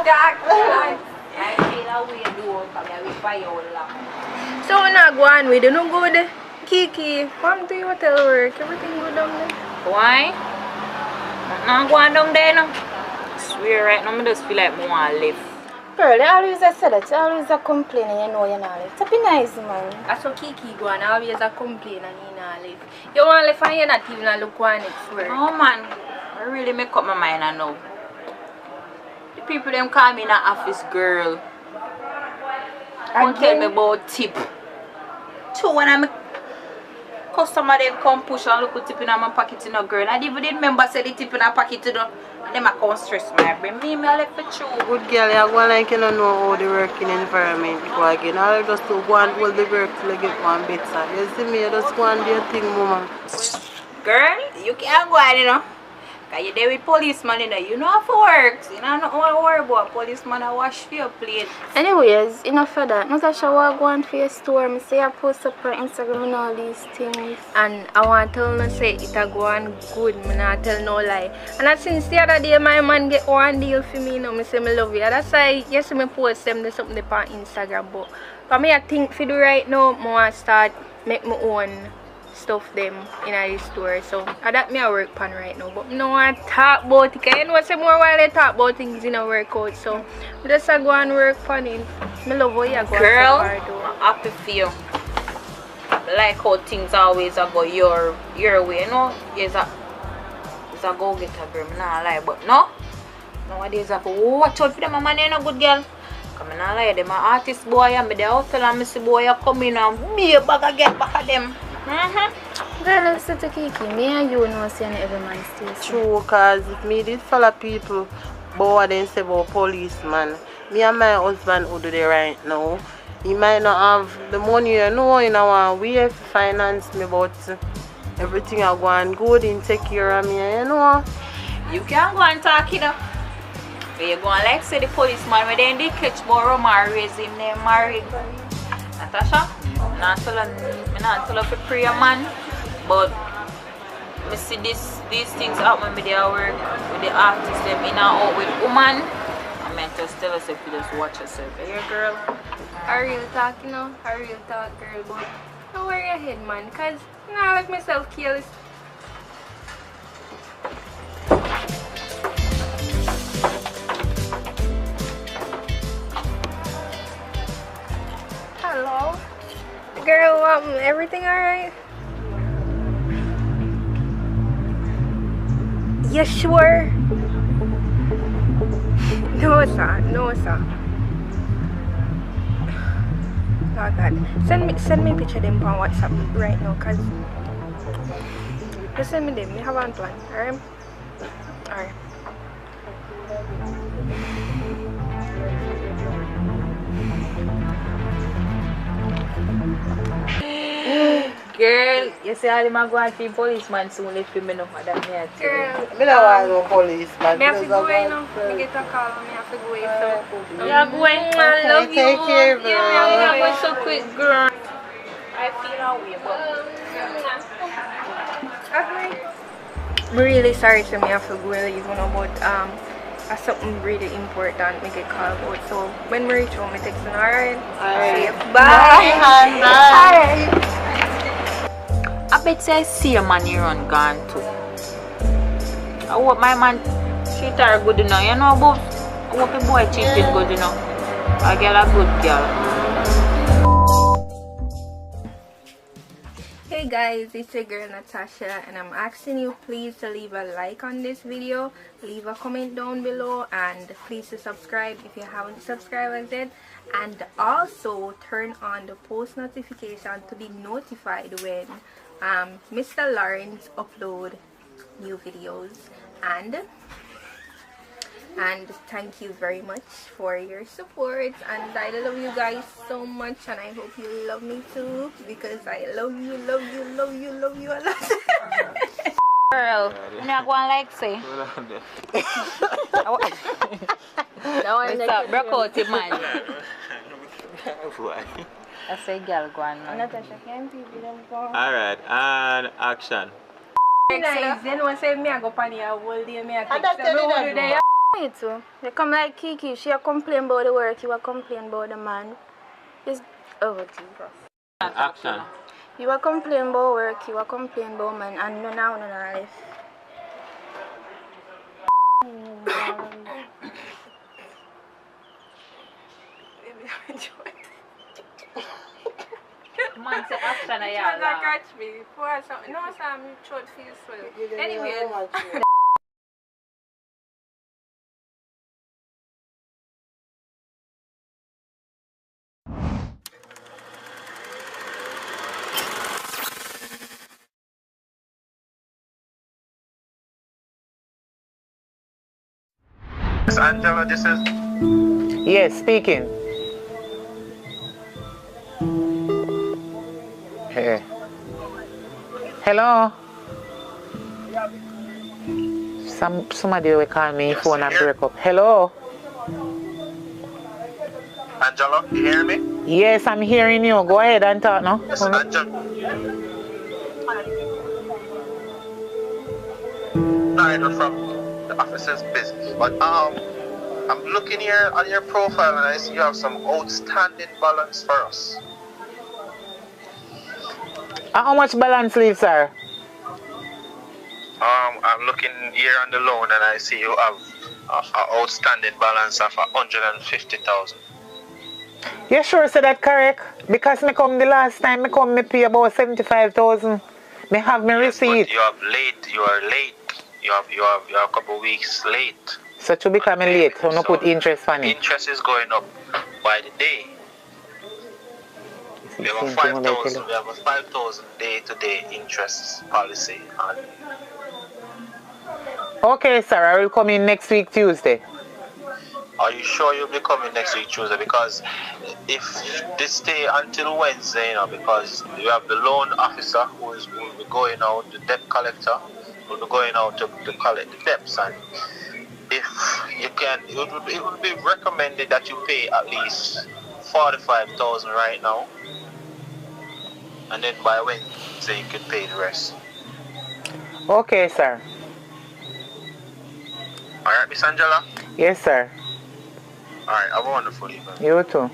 dark. I feel how we do because we fire all along. So we not go on with it, no good. Kiki, come to your hotel work. Everything good down there. Why? I'm going down there now. I swear right now, I just feel like I want to live. Girl, they always say that. You always a complain and you know you're not live. It's be nice, man. That's what Kiki go and always a complain and you not live. You want to live and you're not even look one next work. Oh man, I really make up my mind I know. The people them call me an office girl. Don't tell me about tip. So when I'm customer them come push and look at tip in my pocket in a girl. I even remember say the tip in a pocket to them. Them I can't stress my brain. Me I left for true. Good girl, you go like you don't know how the working environment go again. I just to go and hold the work till you get one better. You see me, you just go and do your thing, mama. Girl, you can't go on, you know. Because you're there with policeman, you know. You know how to work. So you don't know how to worry about policeman and wash for your plate. Anyways, enough of that. Natasha, I go on for your store. I say I post up on Instagram and all these things. And I want to tell you say it a go on good. I not tell no lie. And since the other day my man get one deal for me, you know, I say I love you. That's why you see me post them something on Instagram. But for me, I think for do right now, I want to start make my own stuff them in a store, so that me a work pan right now, but no I talk about it because you know say more while I talk about things in a workout, so I just go and work pan it. I love how you go. Girl, I'm happy for you. Like how things always go your way, you know. It's a go get a girl, I'm not lie, but no. Nowadays I have to watch out for them, man, you're no good girl. Come on, I lie, them are artist boy, and the hotel and Missy boy come in and me a bag of get back at them. Girl, listen to Kiki. Me and you know saying every man stays. True, cause if me did follow people bored and say about policeman, me and my husband who do the right now. He might not have the money, you know, in our way to finance me, but everything I go and good and take care of me, you know. You can go and talk it up. But you go and like say the policeman when they did catch Boroma raise him name married. Natasha? I'm not tell her to pray a man, but I see these things happen with their work, with the artists, them in and out with woman. I meant just tell us if you just watch yourself. Hey girl. I real talk, you know, I real talk, girl, but don't worry your head, man, cause you know I like myself careless. Hello? Girl, everything alright? You sure? No, sir. No, sir. Oh, God. Send me a picture of them on WhatsApp right now, cause just send me them. We have one plan, alright? Alright. Girl, you see all them are going to policeman soon let me know for that. Girl, I don't want no policeman. I have to go away now. I get a call and I have to go away. So yeah, go away. I love you. Take care, bro. Yeah, I'm so quick, girl. I feel that way, but I'm really sorry to me. I have to go away, you know, but something really important me get called about. So when we reach home, I text you. Alright? Alright. Bye. Bye. I bet say I see a man here on gone too. I hope my man treat her good enough. You know about I hope the boy treat him good enough. I get a good girl. Hey Hey guys, it's your girl Natasha and I'm asking you please to leave a like on this video, leave a comment down below, and please to subscribe if you haven't subscribed yet, and also turn on the post notification to be notified when Mr. Lawrence upload new videos. And thank you very much for your support, and I love you guys so much, and I hope you love me too, because I love you a lot. Girl, I'm not going like say. Mr. Broke out your man. I say girl go on. Natasha, can't people them go? Alright, and action. Nice, then one say me I go pan here whole day, me I text them. Me too. They come like Kiki, she a complain about the work, you a complain about the man. It's over Jesus. Action. You a complain about work, you a complain about man, and no now, no life. Man say action I have. Catch me. Pour something. No, Sam, your throat feels swell. Anyway. Miss Angela, this is... Yes, speaking. Hey. Hello? Somebody will call me phone and break up. Hello? Angela, you hear me? Yes, I'm hearing you. Go ahead and talk now. Yes, Angela. Neither from the officer's business, but I'm looking here on your profile and I see you have some outstanding balance for us. How much balance leave, sir? I'm looking here on the loan and I see you have an outstanding balance of 150,000. You sure say that correct? Because me come the last time me pay about 75,000. Me have my receipt. But you have late. You are late. You are a couple of weeks late. So to become late, so no put interest on it. Interest is going up by the day. We have a 5,000 day-to-day interest policy. Okay, sir. I will come in next week Tuesday. Are you sure you'll be coming next week Tuesday? Because if this stay until Wednesday, because you have the loan officer who will be going out, the debt collector will be going out to collect the debts, and if you can, it would be recommended that you pay at least 45,000 right now, and then by Wednesday you can pay the rest. Okay, sir. Alright, Miss Angela? Yes, sir. Alright, have a wonderful evening. You too.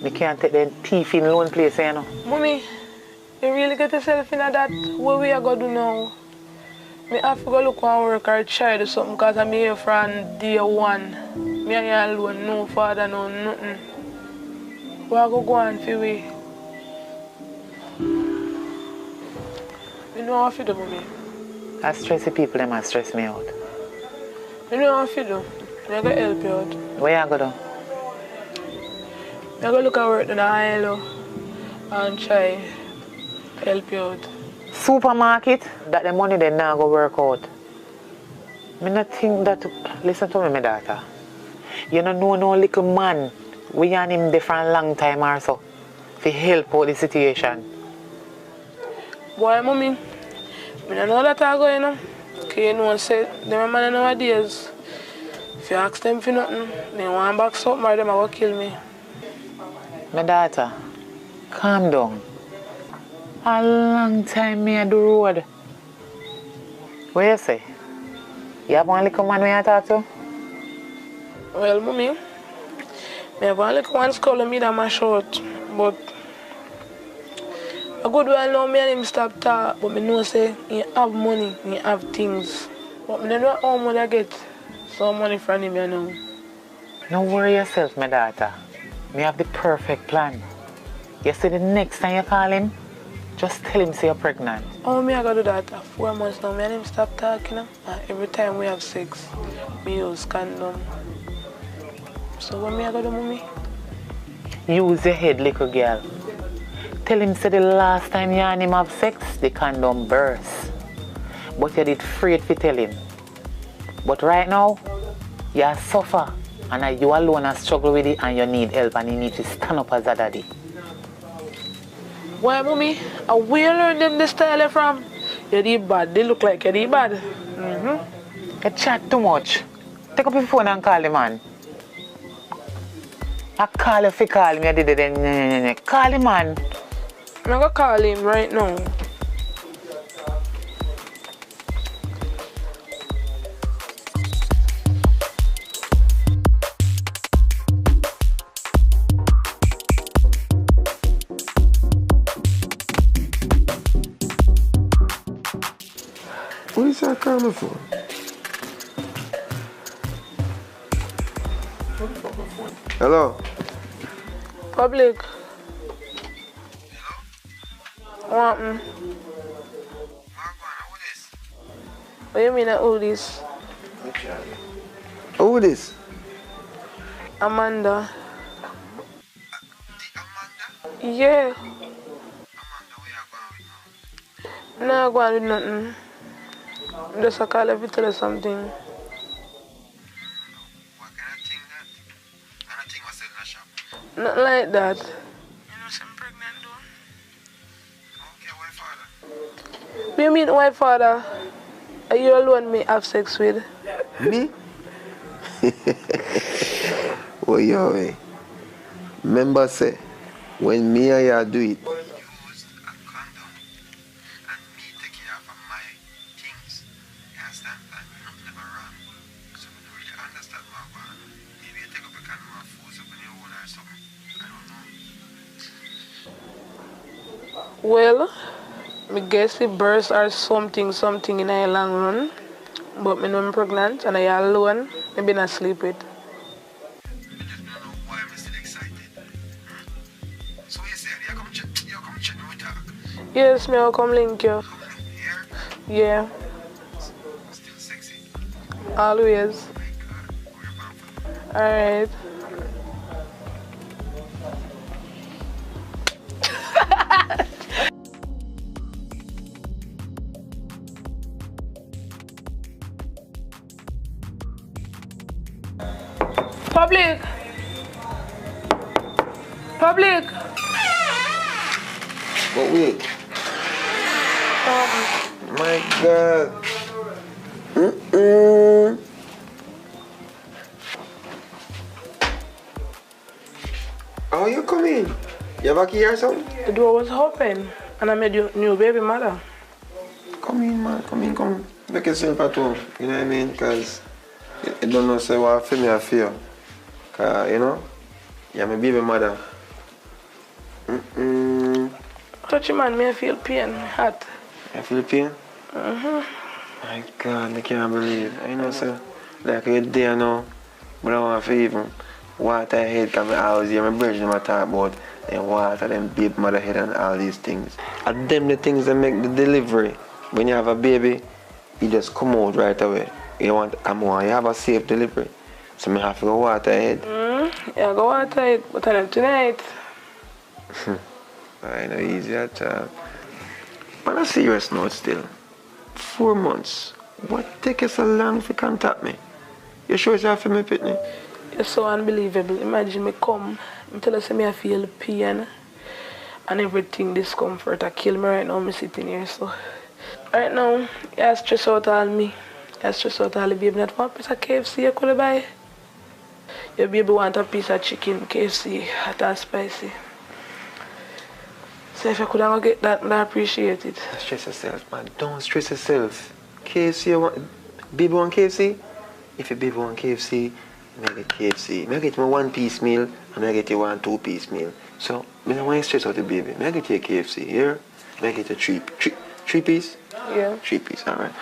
Me can't take the thief in loan place, you know. Mommy, you really get yourself in that? What we are going to do now? Me have to go look and work or try to do something because I'm here from day one. Me and you alone, no father, no nothing. We are going to go on for we. You know what to do, Mommy? I stress the people, them stress me out. You know what to do? I'm going to help you out. Where you going to do? I'm going to look at work in the ILO and try to help you out. Supermarket, that the money they now go work out. I not think that, listen to me, my daughter. You don't know no little man. We and him there for a long time or so. To help out the situation. Boy, Mommy, I don't know that I go, you know. Because you know, say, them man nowadays, if you ask them for nothing, they want back something or them are going to kill me. My daughter, calm down. A long time me at the road. What you say? You have one little man we I talk to? Well, Mommy, I have one little one skull me that my short, but a good while now me and him stop talk, but me know say he have money, he have things. But I don't know how much I get some money from him, you know. Don't worry yourself, my daughter. Me have the perfect plan. You see the next time you call him, Just tell him say you're pregnant. Oh, me I gotta do that 4 months now. Me and him stop talking. Every time we have sex, me use condom. So what me I gotta do, mommy? Use your head, little girl. Tell him say the last time you and him have sex, the condom burst. But you did afraid to tell him. But right now, you suffer. And you alone are struggle with it and you need help and you need to stand up as a daddy. Why, mommy? Where learn them this style from? You did bad. They look like you did bad. You chat too much. Take up your phone and call the man. I call you if you call me. I did it. Call the man. I'm gonna call him right now. What is that coming for? Hello? Public. What happened? What do you mean who this? Who this? Amanda. Yeah. No, go on with nothing. Just a call if you tell you something. What kind of thing that? I don't think I said in the shop. Nothing like that. You know I'm pregnant though? Okay, why father? What do you mean, why father? Are you alone me have sex with? Me? Oh, yo, eh. Remember say, when me and you do it, use a condom and me take care of my things. You understand? And nothing never wrong. So I don't really understand what I want. Maybe you take up a condom and force up on your own or something. I don't know. Well, I guess the birth or something in a long run. But me know I'm pregnant and I alone. Maybe not sleep with. I just don't know why I'm still excited. So you said you come check me talk. Yes, me will come link you. Here? Yeah. Still sexy. Always. Alright. Public. Public. But wait. My God. How you coming? You have a key or something? The door was open and I made your new baby mother. Come in, man. Come. Make yourself at home. You know what I mean? Because you don't know say what for me I feel. Because, you know, you're my baby mother. Touch him, man. Me I feel pain. Hot. You feel pain? My God, I can't believe. I know, sir. Like you're there now, but I want to even water your head because I always hear my brethren talk about and water them baby mother head and all these things. And them the things that make the delivery. When you have a baby, you just come out right away. You want to come on, you have a safe delivery. So I have to go water your head. Yeah, go water it, but I'm tonight. I know easy at all. But on a serious note still, 4 months. What take you so long to contact me? You sure it's for me, Pitney? It's so unbelievable. Imagine me come and tell us me I feel pain and everything discomfort. I kill me right now, me sitting here so. Right now, you stress out all me. You stress out all the baby. Not one piece of KFC you could buy. Your baby want a piece of chicken, KFC, hot and spicy. So if you could have get that, I appreciate it. Don't stress yourself, man. Don't stress yourself. KFC, you want, baby want KFC? If your baby want KFC, I get KFC. I get my 1-piece meal and I get you 1 2-piece meal. So, I don't want you stress out the baby. I get you a KFC here. I get you 3 piece? Yeah. 3 piece, alright.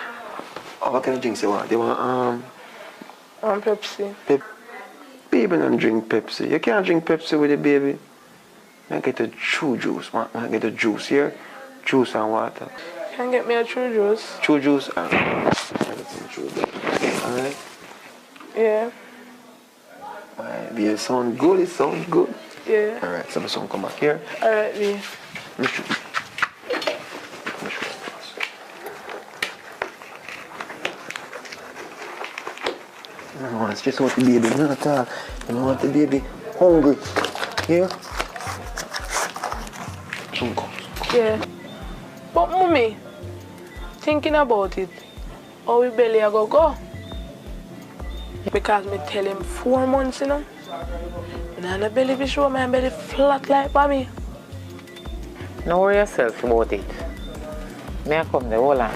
Oh, what kind of drinks you want? They want Pepsi. Baby don't drink Pepsi. You can't drink Pepsi with the baby. I get a true juice. I get a juice here. Juice and water. Can get me a true juice? True juice and everything true juice. Alright? Yeah. Alright, yeah, it sounds good, it sounds good. Yeah. Alright, so the son come back here. Alright, B. No, it's just what the baby not at all. You know what the baby hungry. Yeah? Chunko. Yeah. But mommy, thinking about it, how we belly a go? Because me tell him 4 months, you know. And I don't belly be sure my belly flat like for me. Don't worry yourself about it. May I come there, hold on.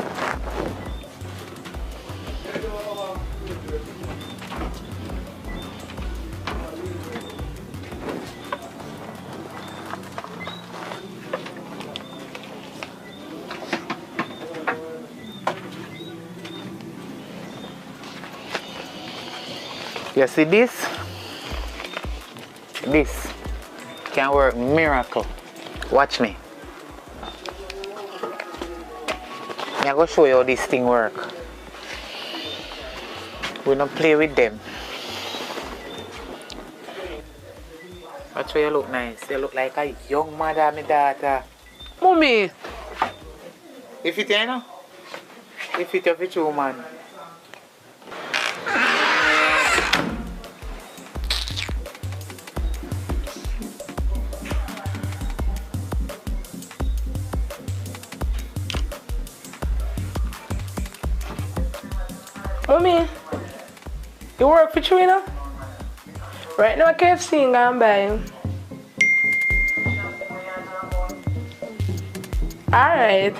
You see this? This can work miracle. Watch me. I'm going to show you how this thing work. We don't play with them. Watch how you look nice. You look like a young mother, my daughter. Mommy! If it ain't, if it of it, man. Mommy, you work for you, you know? Right now, KFC and go buy. Alright.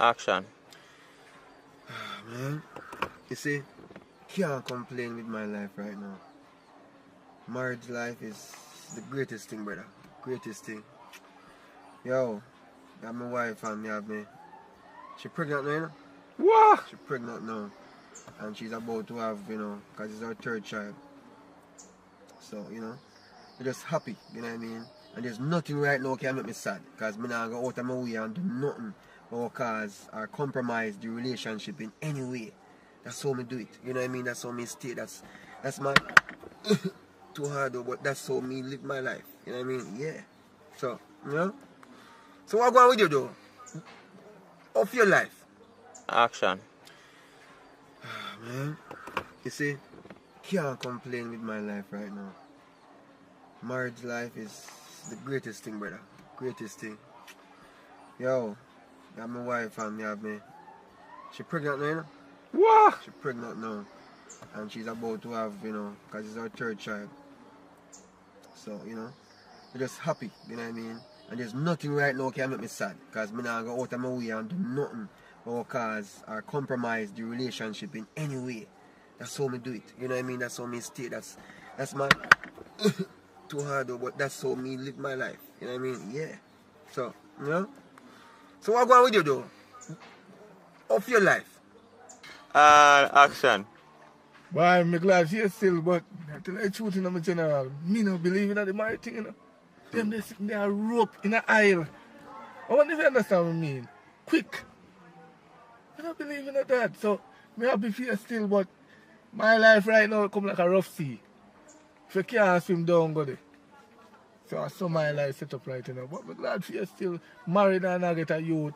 Action. Man, you see, can't complain with my life right now. Marriage life is the greatest thing, brother. Greatest thing. Yo, got my wife and me have me. She pregnant now, you know? What? She pregnant now. And she's about to have, you know, because it's her 3rd child. So, you know, I'm just happy, you know what I mean? And there's nothing right now can make me sad. Because I'm not going to go out of my way and do nothing. Or cause or compromise the relationship in any way. That's how me do it. You know what I mean? That's how me stay. That's my too hard though, but that's how me live my life. You know what I mean? Yeah. So, you know? So what going with you though? Of your life? Action. Man, you see, can't complain with my life right now. Marriage life is the greatest thing, brother. Greatest thing. Yo, got my wife and me have me. She pregnant now, you know? What? She pregnant now. And she's about to have, you know, because it's her 3rd child. So, you know, I'm just happy, you know what I mean? And there's nothing right now can make me sad. Because I'm not going to go out of my way and do nothing. Or cause or compromise the relationship in any way. That's how me do it. You know what I mean? That's how me stay. That's my too hard though, but that's how me live my life. You know what I mean? Yeah. So, you know? So what going with you though? Of your life? Action. Boy, I'm glad she's still, but I tell you the truth in my general. Me no believe in the married thing, you know. Them they sitting there rope in an aisle. I wonder if you understand what I mean. Quick. I don't believe in that. So, me happy for you still, but my life right now come like a rough sea. If you can't swim down, go there. So, I saw my life set up right now. But I'm glad for you still married and I get a youth.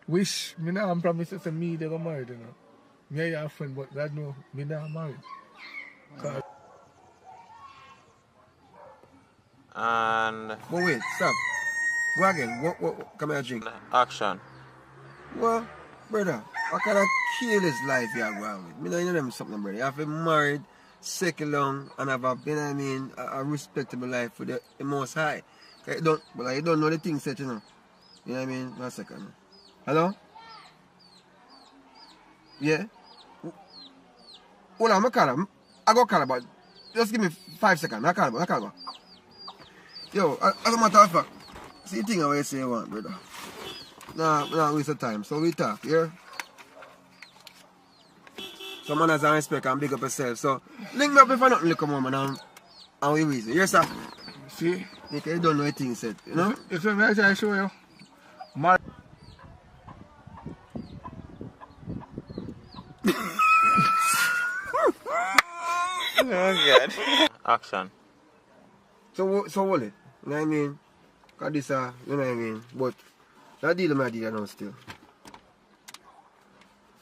Wish, me now promise to say me they go married, you know. Me and your friend, but God know, me not married. So, And... But wait, stop. Go again. What come here, drink. Action. Well, brother, what kind of careless life you are going with? Me know you know them something, brother. You have to be married, second long, and have a, you know what I mean, a respectable life for the most high. You don't know the things that you know. You know what I mean? 1 second. Hello? Yeah? Hold on, I go call her, but just give me 5 seconds. I call her. Yo, as a matter of fact, see the thing I always say you want, brother. Nah, waste of time. So we talk, yeah? So man has a respect and big up yourself. So link me up if I nothing come on, man, and we reason. Yes, sir? See? You don't know a thing said, you know? It's what I try to show you. My Oh God. Action. So hold it. You know what I mean? Cause this you know what I mean? But that deal my deal now still.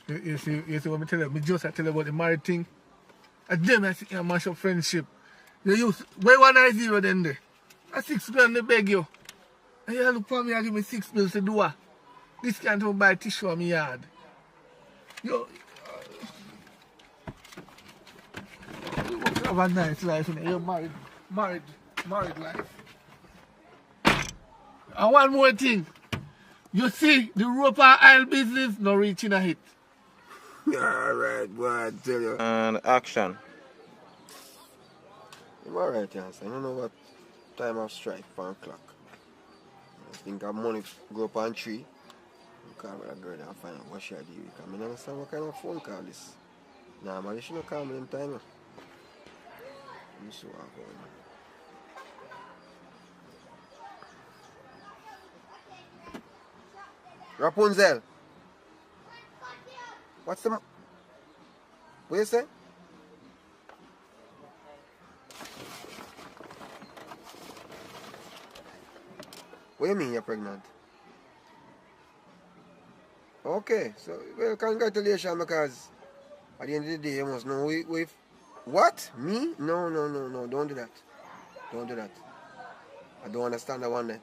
you see what I tell you? Me just tell you about the married thing. And them I see mash up friendship. You use where 190 then there? A 6 grand they beg you. And you look for me and give me 6 bills to do what? This can't even buy tissue on my yard. You have a nice life, you know. You're married life. And one more thing. You see, the rope and aisle business not reaching a hit. Alright, boy, I tell you. And action. I'm alright, yes. I don't know what time of strike, 5 o'clock. I think I money go up on tree. Because I girl and find out what she do. Because I don't understand what kind of phone call this. Nah, man, you shouldn't call me them time. I'm so awkward. Rapunzel. What's the... What you say? What do you mean you're pregnant? Okay, so, well, congratulations, because at the end of the day, you must know with... What? Me? No, don't do that. Don't do that. I don't understand that one then.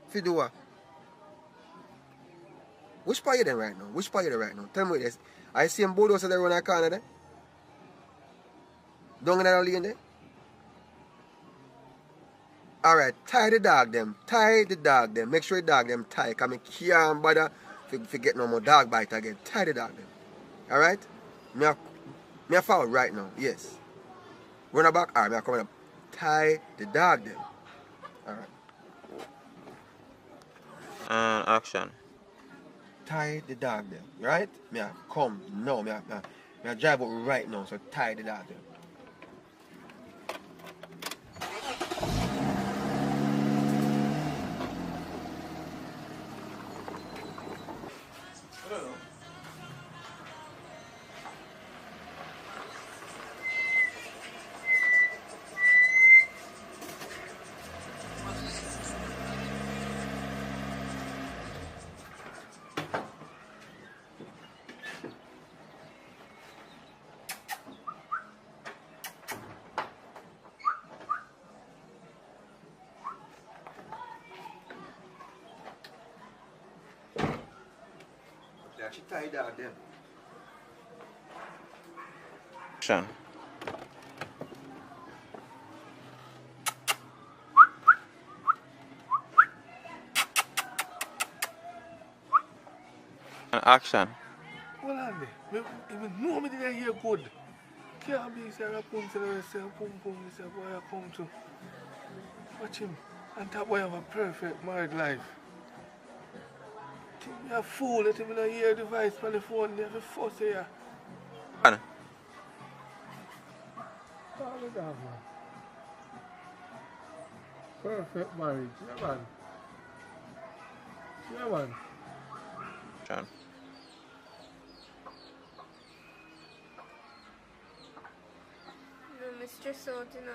If you do what? Which part you there right now? Which part you there right now? Tell me this. I see him bulldozer there around that corner there. Down in that lane there. Alright, tie the dog them. Tie the dog them. Make sure the dog them tie. Because I can't bother if get no more dog bite again. Tie the dog them. Alright? Me a forward right now. Yes. Run a back. Alright, me a coming up. Tie the dog them. Alright. And action. Tie the dog them. Right? Me a come. No, me a drive out right now. So tie the dog them. She tied out them. Action. And action. Hold on there. Even know me didn't hear good. Can't be say Rapunzel or say Pum Pum, say boy I come to. Watch him. And that boy have a perfect married life. Think me a fool, let him not hear the voice on the phone, they have a fuss here. And Oh, look at that, man. Perfect marriage, yeah man. Yeah man. action. No, Mr. Salt, you know.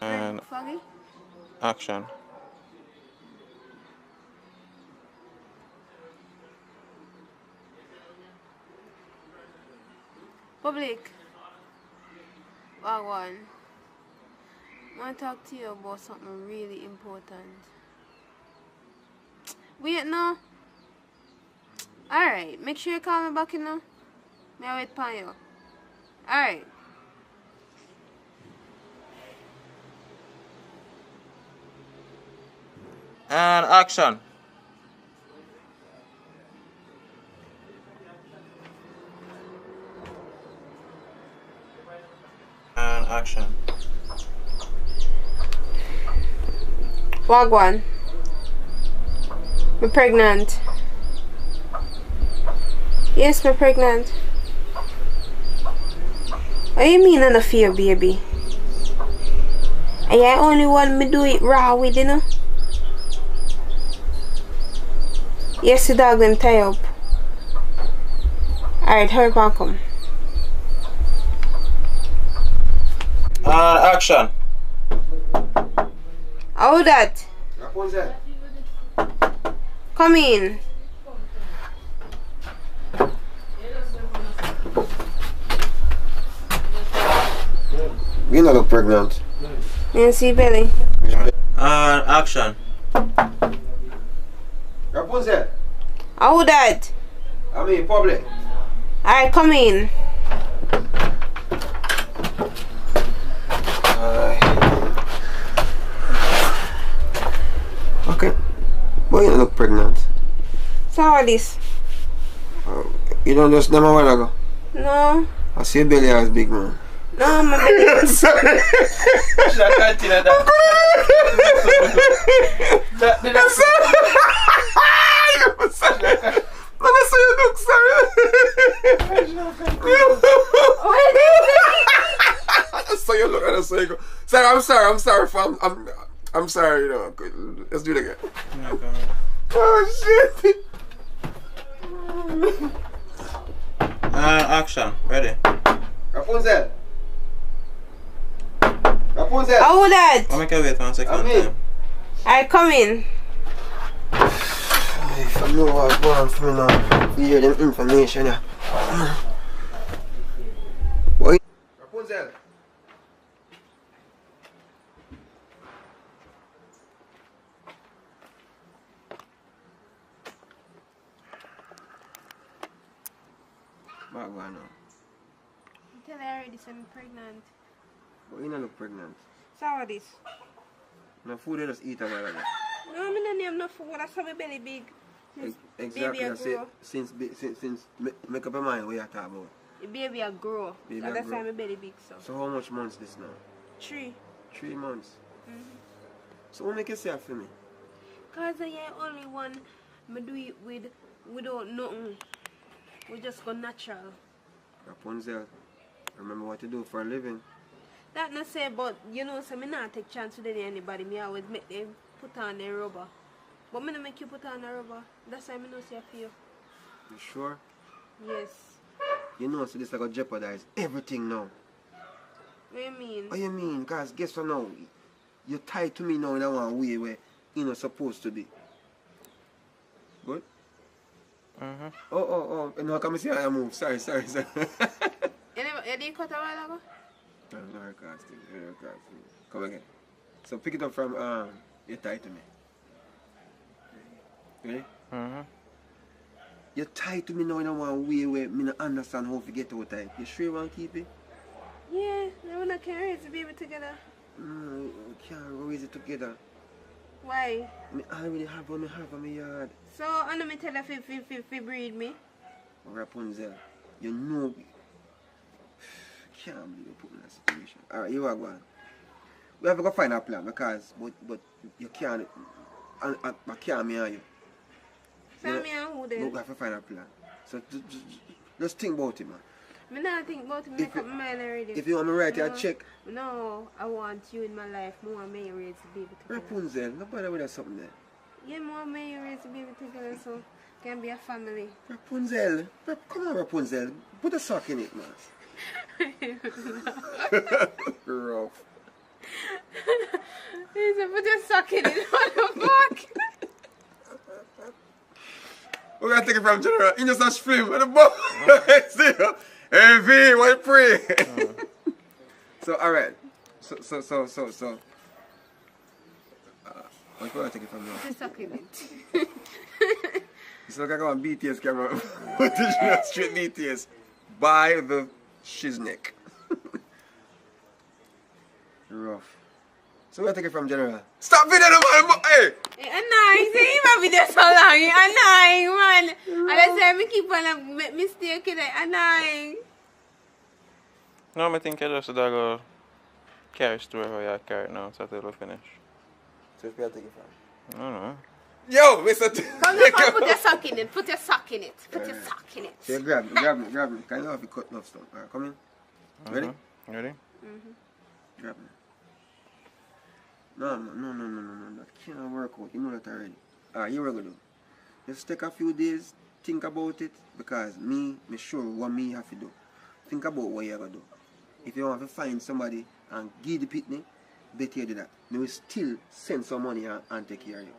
And Foggy? action. Public. Wagwan. I want to talk to you about something really important. Wait, no. Alright, make sure you call me back, you know. May I wait for you? Alright. And action. Action. Wagwan. I'm pregnant. Yes, I'm pregnant. What you mean on a fear, baby? And I only want me do it raw with, you know? Yes, the dog them tie up. Alright, hurry up and come. Action. How that? Come in. You not look pregnant. You see belly? Action. Rapunzel. How that? I mean, public. Alright, come in. Okay. Boy, you don't look pregnant. So how this? You don't just know a while ago? No. I see your belly is big, man. No, my belly. Sorry. Sorry, I'm sorry, fam. I'm sorry, you know. Let's do it again. Oh shit. Action. Ready. Rapunzel. Rapunzel. How that? I'll make you wait 1 second. Time. Alright, come in. If I know what's going on for me now, you hear them information, yeah. Boy. Rapunzel. What going on? Tell her already I'm pregnant. But you don't look pregnant. So how this? No food you just eat a while ago. No, I don't have no food. That's how my belly big. Exactly. I say, since make up your mind what you talk about. The baby a grow. Baby So a that's grow. why my belly big so. So how much months this now? 3. 3 months. So what make you say that for me? Cause I ain't only one me do it without nothing. We just go natural. Rapunzel, remember what you do for a living. That not say, but you know, so me not take chance with anybody. Me always make them put on their rubber. But me not make you put on a rubber. That's why me not say for you. You sure? Yes. You know, so this is going to jeopardize everything now. What you mean? What you mean? Because guess what now? You're tied to me now in a one way where you're not supposed to be. Good? Oh. No, come see how I move. Sorry. You didn't cut a while ago? No, recasting. Come again. So pick it up from, you're tied to me. Ready? You're tied to me now in a one way where me not understand how to get out of it. You sure you want to keep it? Yeah, I wanna carry the baby together. No, we can't raise it together. Why? I already have what I have in my yard. So, I know me tell her if breed me. Rapunzel, you know, can't believe you put me in that situation. Alright, you are going. We have to go find a plan because, but you can't, I can't me and you. So, me and who then? We have to find a plan. So, just think about it, man. Me not think about it, make up my mind already. If you want me to write you a check. No, I want you in my life. I want me raise the baby together. Rapunzel, nobody with something there. Yeah, I want me raise the baby together so can be a family. Rapunzel, come on Rapunzel, put a sock in it, man. Rough. He said, put your sock in it, what the fuck? We're going to take it from General. In just a stream with the ball. See you. Hey, V, what you pray? So, alright. So. What you want to take it from now? Put your sock in it. It's like I got on BTS camera. Straight BTS. By the shizneck. Rough. So we're taking from General. Stop video the man! Hey! Annoying, see him video so long. Annoying, man. And I say me keep on a mistake in it. Annoying. No, I think I just go Carry store how you carry it now, so it'll finish. So if you take it from? I don't know. Yo, Mr. Come here, come put your sock in it. Put your sock in it. Put your sock in it. So you grab me. Can you have to cut enough stuff? Alright, come in. Ready? Ready? Grab me. No. That can't work out. You know that already. Alright, you what we're gonna do? Just take a few days, think about it, because me sure what me have to do. Think about what you're gonna do. If you want to find somebody and give the pitney, better you do that. Me will still send some money and take care of you.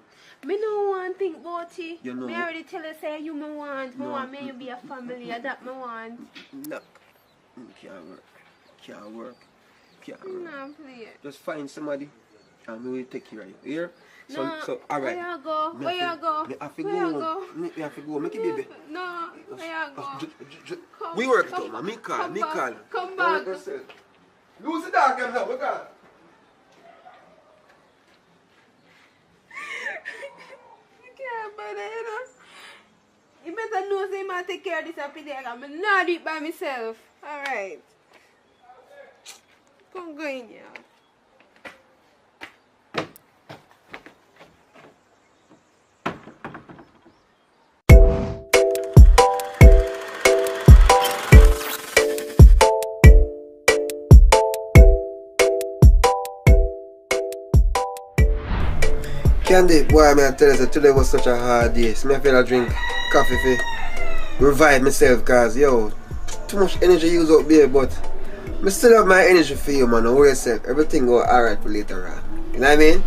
Me no want think about it. You know, me already tell you say you me want. Me want me be a family. That me want. No. Can't work. No, please. Just find somebody and we will take care of you. Here? So Where alright. you go? Where you go? Me have to Where you go. go? Me have to go. Make it baby. No, where you go? We work it out, man. Me call. Come back. Lose the dog them now. We call. You better know say I take care of this up there. I'm not do it by myself. Alright. Come go in here. Candy, boy, I tell you, today was such a hard day. So I feel I drink coffee to revive myself, cause yo, too much energy used up there, but I still have my energy for you, man. Don't worry yourself. Everything go alright for later on. You know what I mean?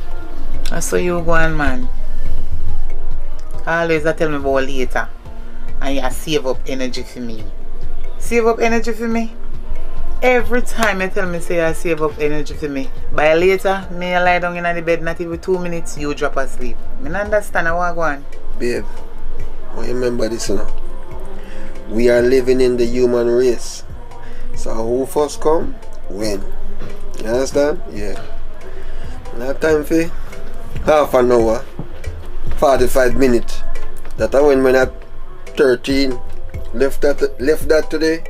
I saw you go on, man. Always tell me about later. And you save up energy for me. Save up energy for me? Every time you tell me say I save up energy for me, by later, me lie down in the bed, not even 2 minutes, you drop asleep. I don't understand how I go on. Babe, remember this now. We are living in the human race. So who first come, win. You understand? Yeah. Not time for half an hour, 45 minutes. That I when at 13, left that today.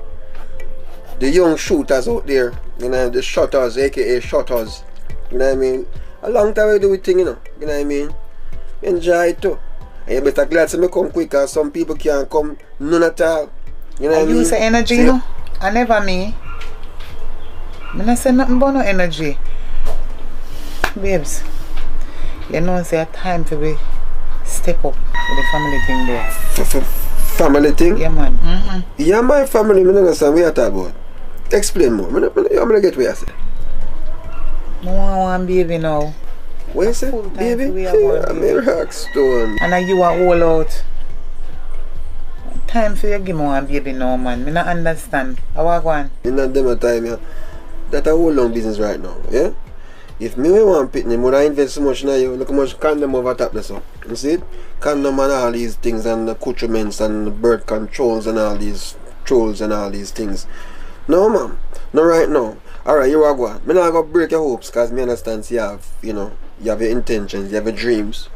The young shooters out there, you know, the shotters, aka shotters, you know what I mean? A long time we do it thing, you know what I mean? Enjoy it too. And you better glad to me come quicker, some people can't come none at all. You know what I mean? You say energy, you know? I never me. I don't say nothing about no energy. Babes, you know say a time for we step up with the family thing there. Family thing? Yeah, man. Yeah, my family, I don't understand what you're talking about. Explain more. I'm gonna get what you say. I want one baby now. What you say? Baby? I'm a rock stone. And you are all out. Time for you give me one baby now, man. I don't understand. How I go on? In that demo time, yeah. That's a whole long business right now, yeah? If me want pitney, I would invest so much in you. Look how much condom over top there, so. You see it? Condom and all these things and accoutrements and birth controls and all these trolls and all these things. No, man. No, right now. Alright, you are going. I'm not going to break your hopes because I understand you have, you know, you have your intentions, you have your dreams.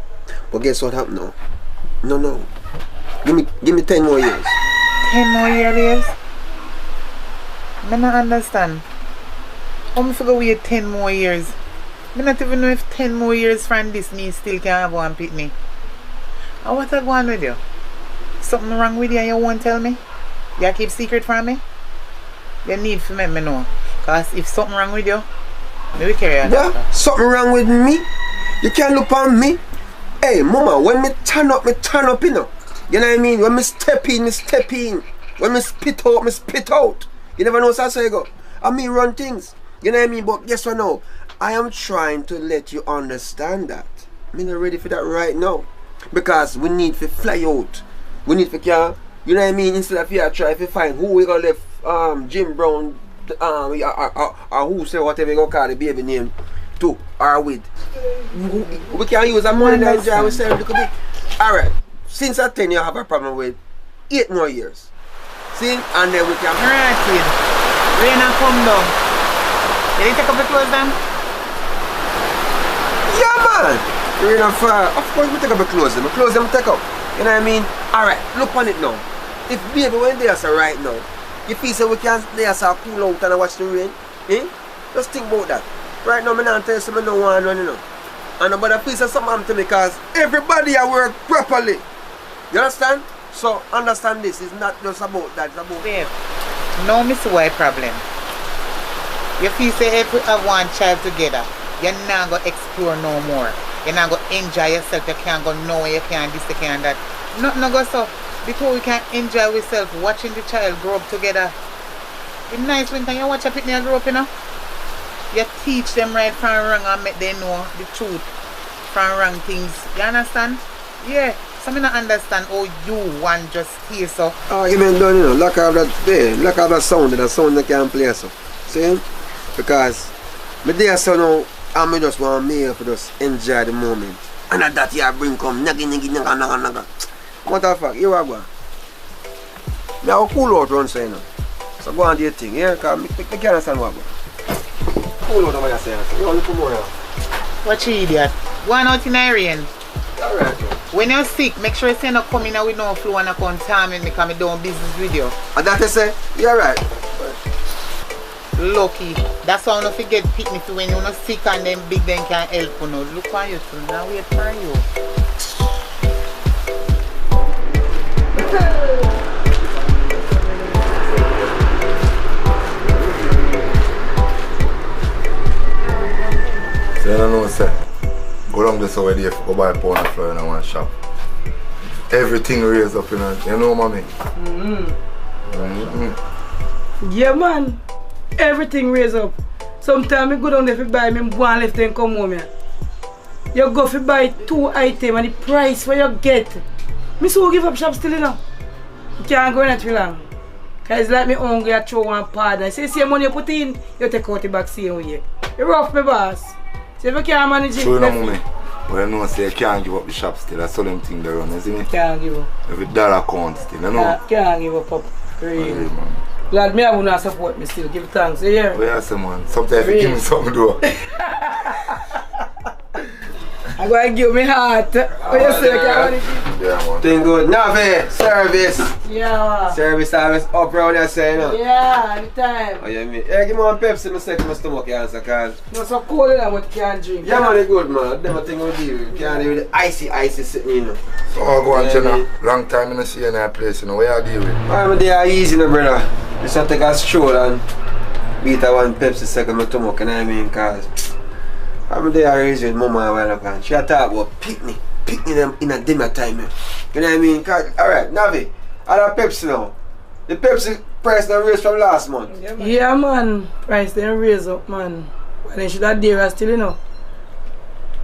But guess what happened now? No. Give me 10 more years. 10 more years? I don't understand. How am I going to wait 10 more years? I don't even know if 10 more years from this me still can have one pitney. And what's going on with you? Something wrong with you and you won't tell me? You keep secret from me? You need to let me know. Because if something wrong with you, maybe carry on. Yeah, something wrong with me? You can't look on me. Hey, mama, when me turn up, you know. You know what I mean? When me step in, When me spit out, You never know how I go. I mean run things. You know what I mean? But guess what now? I am trying to let you understand that. I'm not ready for that right now. Because we need to fly out. We need to you know what I mean? Instead of you try to find who we gonna left Jim Brown or who say whatever you gonna call the baby name to or with. We can use a money that enjoy ourselves a little bit. Alright. Since at 10 you have a problem with 8 more years. See? And then we can Alright, kid. Rain and come down. You didn't take up the clothes then? Yeah, man. Rain and fire. Of course we take up the clothes. The clothes them take up. You know what I mean? Alright, look on it now. If baby when they are right now, you feel so we can they are cool out and watch the rain, eh? Just think about that. Right now, I don't tell you something I don't want to know. And nobody please say something happen to me because everybody I work properly. You understand? So understand this, it's not just about that, it's about... Babe, now me see why problem. You feel say if we have one child together, you're not going to explore no more. You're not going to enjoy yourself, you can't go nowhere, you can't this, you can't that. Nothing go so. Because we can enjoy ourselves watching the child grow up together. It's nice when you watch a picnic grow up, you know. You teach them right from wrong and make them know the truth from wrong things. You understand? Yeah. So I don't understand how you want just hear so. Argument done, you know, lack of that sound that can play so. See? Because me there so now I just want me to just enjoy the moment. And at that you bring come naga. What the fuck, you are going. Me have a cool out run so you know. So go and do your thing, yeah? Because I can't understand what I'm cool out what you're saying. You want to look more now. What you idiot? Going out in the rain. Alright. When you're sick, make sure you say not come in with no flu and not contaminate me because I'm doing business with you. And that you say? You're right. Lucky. That's why I don't forget picnic when you're not sick and then big then can help you know. Look on you too. Now wait for you. So you don't know say. Go down this over there, go buy a pound of flour in one shop. Everything raised up, you know, mommy? Yeah, man. Everything raised up. Sometimes I go down there to buy me one left and come home here. You go to buy 2 items and the price what you get. Me so give up shop still, you know. You can't go in it too long. Because it's like me hungry, I throw one pad. I say, see money you put in, you take out the back same way. You rough me, boss. So if you can't manage it, true, no, mommy. But you know, say you can't give up the shop still. That's all them thing they run, you see me? Can't give up. Every dollar count still, you know? Can't give up, Pop. Really. Glad me I will not support me still. Give thanks, you hear? Oh, yes, man. Sometimes you give me something though. I'm going to give me heart. What you say? Yeah, man. Thing good. Navi, service. Yeah. Service always up around there, say, you know? Yeah, anytime. Oh, yeah, me. Hey, give me one Pepsi, I say to my stomach, you answer, cause... No, so cold in what you can't drink. Yeah, man, it's good, man. Them a thing we deal with. Can't deal with the icy sitting, you know. So I'll go on to now. Long time I don't see you in that place, you know. Where you deal with? I'm there easy, no, brother. Just have to take a stroll and beat a one Pepsi second my stomach, you know what I mean? Cause I'm there raised with mama a while ago. She talk about picnic them in a dinner time. You know what I mean? Alright, Navi, I have Pepsi now. The Pepsi price now raised from last month. Yeah, man. Price then raise up, man. But then should have there still, you know.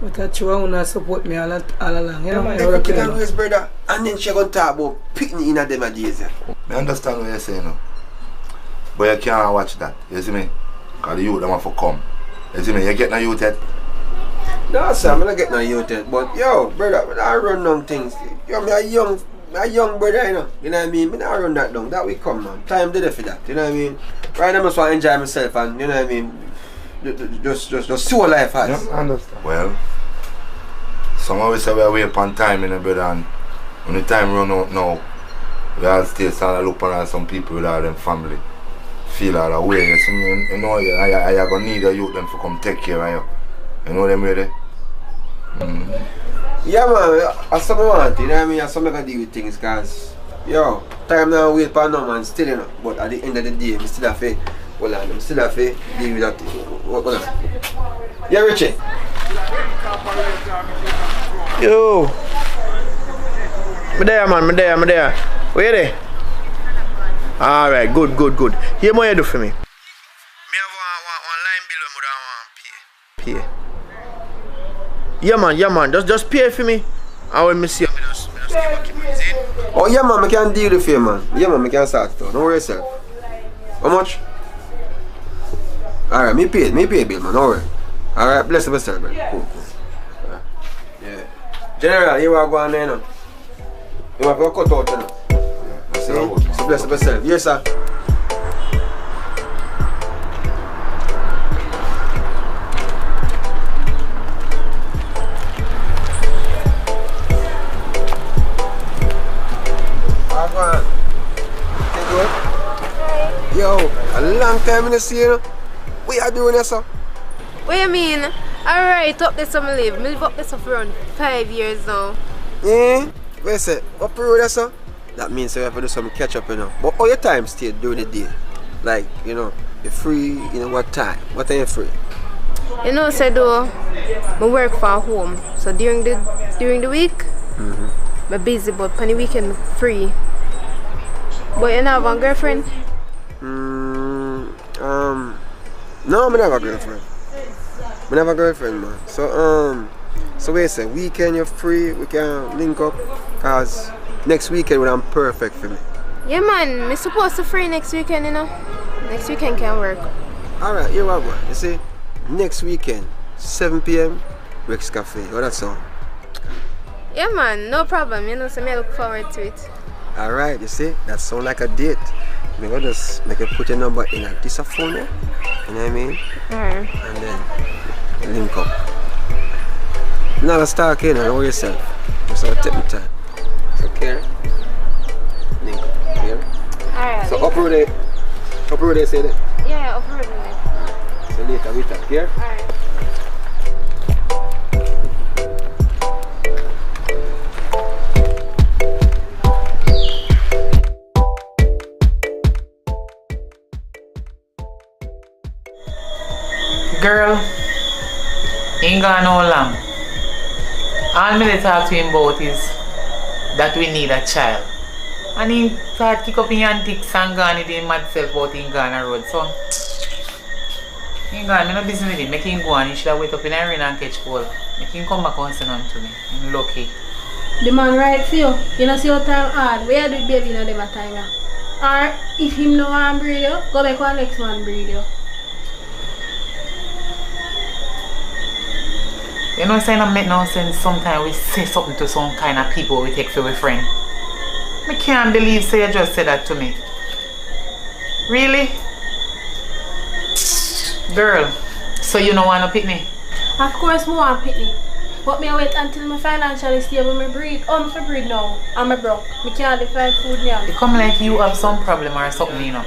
But I try to support me all along, you know. Everything I raise, brother. And then she gonna talk about picnic in a dinner days. I understand what you're saying now. But you can't watch that, you see me? Because the youth them have to come. You see me? You get no youth yet? No, sir, I'm not getting no youth yet. But yo, brother, I run down things. Yo, me a young brother, you know. You know what I mean? I run that down. That will come, man. Time did it for that. You know what I mean? Right now I just want to enjoy myself and you know what I mean? Just see what life has. Yeah, I understand. Well, some of us say we are way upon time, you know, brother, and when the time run out now, we all still start to look around some people with all them family. Feel all the way, you know, I gonna need a youth them to come take care of you. You know them ready? Yeah, man, that's something I want, you know what I mean? That's something I can deal with things, cause yo, time now wait for no man still, you know. But at the end of the day, I still have to, well, I still have to deal with that. What on? Yeah, Richie. Yo. Me there, man, me there. Where you there? Alright, good. Here what you do for me? Me have one line bill when I want pay. Yeah man, just pay for me. And when me see you, just give me in. Oh yeah man, I can deal with you, man. Yeah man, I can start it out. Don't worry yourself. How much? Alright, me pay bill, man, don't worry. Alright, bless yourself, man. Cool. Right. Yeah. General, you are going there now. You have to cut out, you know. See? So bless yourself. Yes, sir. Yo, a long time in the see you. What you doing here, sir? What you mean? Alright, up there some live. I live up there for around 5 years now. Yeah? What you say? Up the road, sir? That means you have to do some catch up, you know. But all your time stay during the day. Like, you know, you're free, you know, what time? What are you free? You know, say though, I work from home. So during the week, I'm busy, but on the weekend I'm free. But you not have a girlfriend? No, I never have a girlfriend. I never have a girlfriend, man. So wait a second, weekend you're free, we can link up, cause next weekend would be perfect for me. Yeah man, I'm supposed to free next weekend, you know. Next weekend can work. Alright, you what, you see, next weekend, 7 p.m, Rex Cafe, what that sound? Yeah man, no problem, you know, so I look forward to it. Alright, you see, that sound like a date. I'm gonna just make you put your number in a this phone, you know what I mean? Alright. And then link up. Now let's talk in and know yourself. Just have to take my time. So care. Link up. Here. Alright. So upload it, say that. Yeah, upload it. So later we talk here. Alright. Girl, ain't gone no long. All me talk to him about is that we need a child. And he start kick up in antics and gone with him mad self out in Ghana road. So, he gone, me no business with him. Make him go and he should have wait up in the rain and catch cold. Make him come back and say nothing to me. I'm lucky. The man right for you. You know see how time hard. Where you do baby in them time ya? Or if him no want breed you, go back one next man breed you. You know, saying I make no sense. Sometimes we say something to some kind of people we take for a friend. I can't believe say you just said that to me. Really? Girl, so you don't want to pick me? Of course I want pick me. But me wait until I financially stable me breed. I'm for breed now. I'm a broke. I can't find food now. It come like you have some problem or something, you know.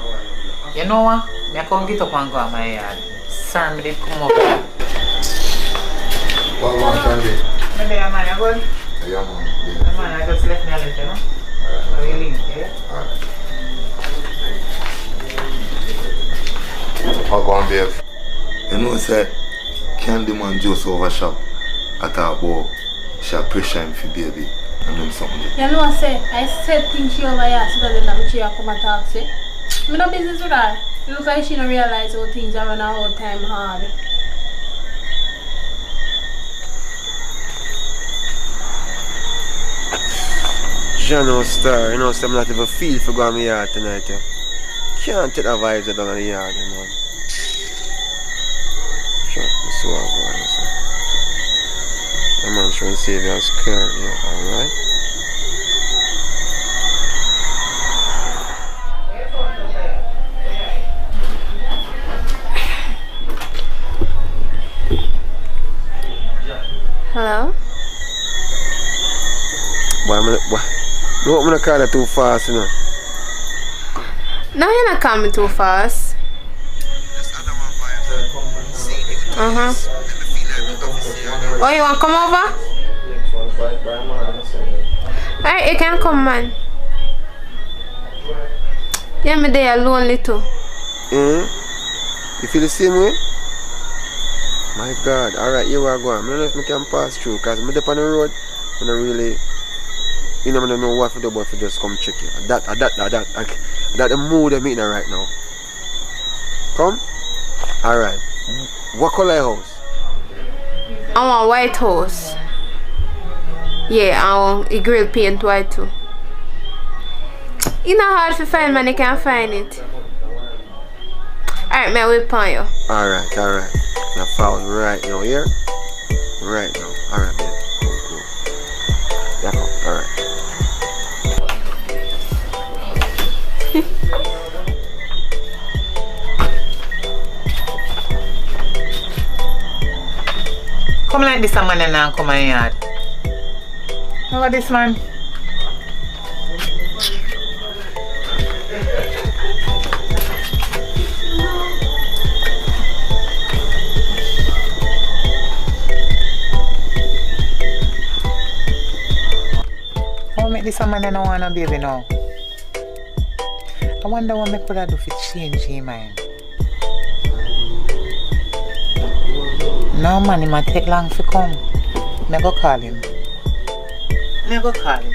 You know what? I come get up and go to my yard. Sorry, me did come up here. What one can be? I'm there, man. You good? Yeah, man. Yeah, man, I just left me a little, you know. So you link, yeah? What go on, babe? You know, say, Candy man just overshot. I thought about she pressure him for baby and then something. You know what I say? I said things she over here so that she come and talk, say. I'm no business with her. It looks like she don't realize how things are running all time hard. Jano Star, you know, so I'm not even feel for going to my yard tonight, yeah. Can't take the vibes down in the yard, you know. Sure, let's see what I'm going to say. The man trying to save your skirt, yeah, alright. Hello? No, I'm not calling too fast, you know. No, you're not coming too fast. Oh, you want to come over? Alright, you can come, man. Yeah, me there lonely too. You feel the same way? My God, alright, here we are going. I don't know if I can pass through, because I'm up on the road, I don't really, you know, I don't know what to do, but to just come check you. That the mood I'm in right now. Come? Alright. What color house? I want white house. Yeah, I want a grill paint white too. It's not hard to find, man, you can find it. Alright, man, we'll pay you. Alright. I found right now here. Right now. Alright, man. Cool. Yeah, come. Alright. Come like this, man, and now come in yard. Look at this, man. Like this a man and I want a baby now. I wonder what I could have do to change his mind. No man, it might take long to come. I go call him. I go call him.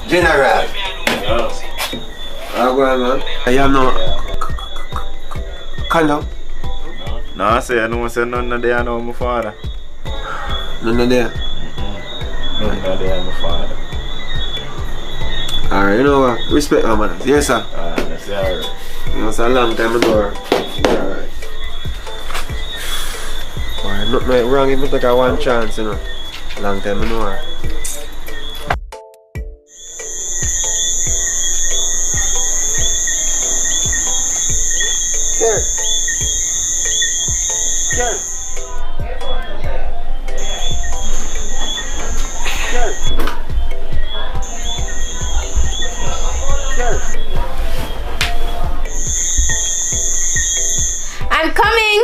General. How go on, man? I am no condom. No, I say I don't say none of there now, my father. None of there? None of there, my father. Alright, you know what? Respect my manners. Yes, sir. That's alright. You know, it's a long time ago. Alright. Alright, nothing wrong if you take a one chance, you know. Long time ago. I'm coming.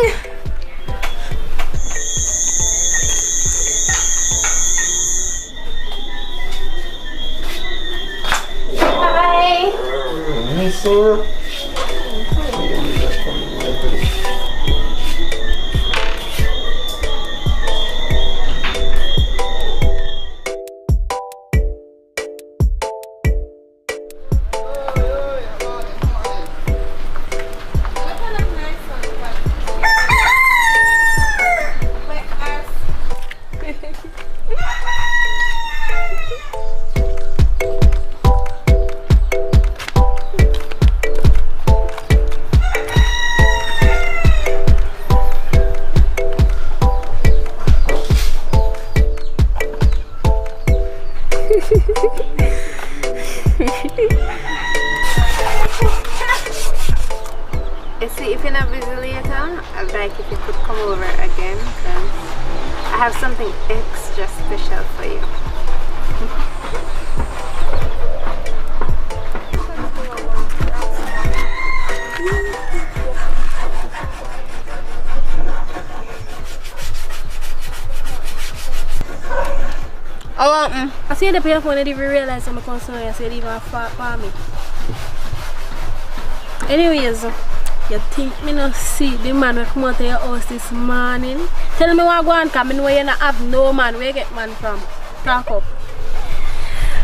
Hi. Missing. You see, if you're not busy later, I'd like if you could come over again, because I have something extra special for you. I see the paper phone, I didn't realize I'm concerned. I said, even far for me. Anyways, you think me not see the man who come out to your house this morning? Tell me what go on, because I know you not have no man. Where you get man from? Talk up.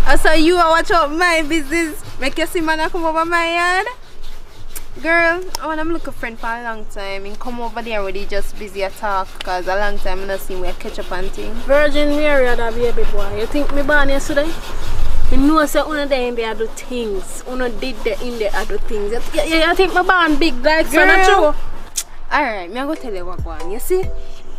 I saw you watch out my business. Make you see man come over my yard. Girl, I want to look a friend for a long time. And come over there where they just busy at talk, because a long time I don't see where catch up and things. Virgin Mary that baby boy. You think me born yesterday? I know say una there in there do things. Una did there in there do things. You think my born big like so not true? Alright, me I go tell you what go on. You see?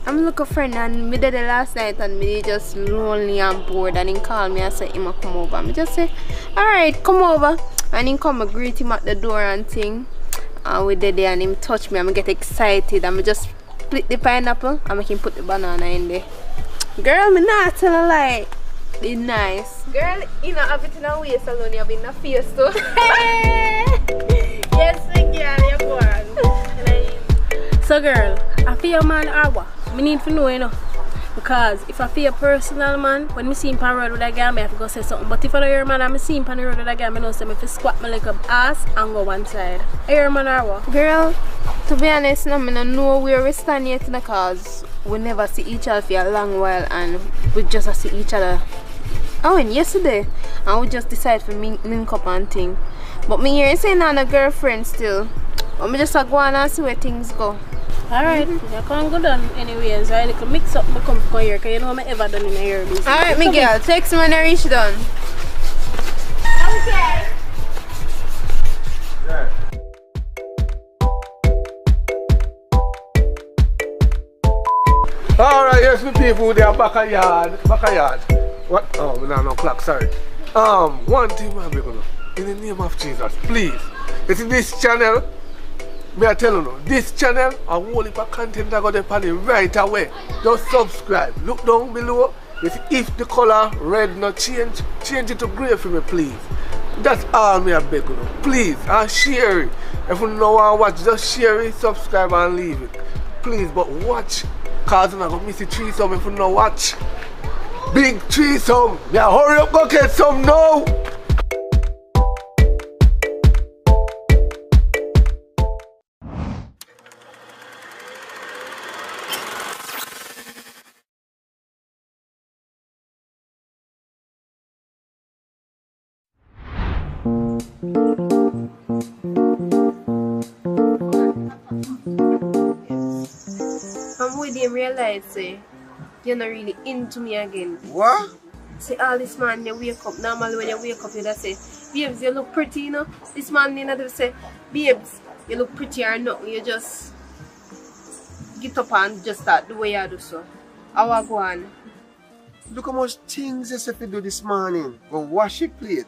I'm look a friend and me did the last night and me just lonely and bored and he called me and said him come over. Me just say, alright, come over. And he come and greet him at the door and thing. And we did there and him touch me and I get excited and I just split the pineapple and make him put the banana in there. Girl, me not tell a lie. It's nice. Girl, you know have it in a waist alone, you have in a face too. Yes, girl, you go on. So girl, I feel your man or what? I need to know, you know. Because if I feel a personal man, when I see him on the road with a girl, I have to go say something. But if I don't hear a man and I see him on the road with a girl, I know I have to squat my like a ass and go one side. I hear a man or what? Girl, to be honest, I don't know where we stand yet because we never see each other for a long while and we just see each other. I went yesterday and we just decided to link up and thing. But me here saying I'm a girlfriend still. But me just go on and see where things go. Alright, you can't go down anyways. I can mix up my come here because you know I'm ever done in a year. Alright, me girl, text me when I reach done. Okay. Yeah. Alright, yes, the people they are back a yard. What? Oh, no clock, sorry. One thing I'm gonna in the name of Jesus, please. It's in this channel. Me I tell you, this channel a whole heap of content I got to put it right away. Just subscribe. Look down below. If the color red not change it to grey for me, please. That's all me I beg you. Please, and share it. If you don't want to watch, just share it, subscribe and leave it. Please, but watch. Cause you're not going to miss the threesome if you don't watch. Big threesome. Yeah, hurry up, go get some now. I'm with him realize, say, you're not really into me again. What? See, all this man, you wake up. Normally, when you wake up, you just say, babes, you look pretty, you know? This man, you know, just say, babes, you look pretty or nothing. You just get up and just start the way you do so. How I go on? Look how much things you have to do this morning. Go wash your plate.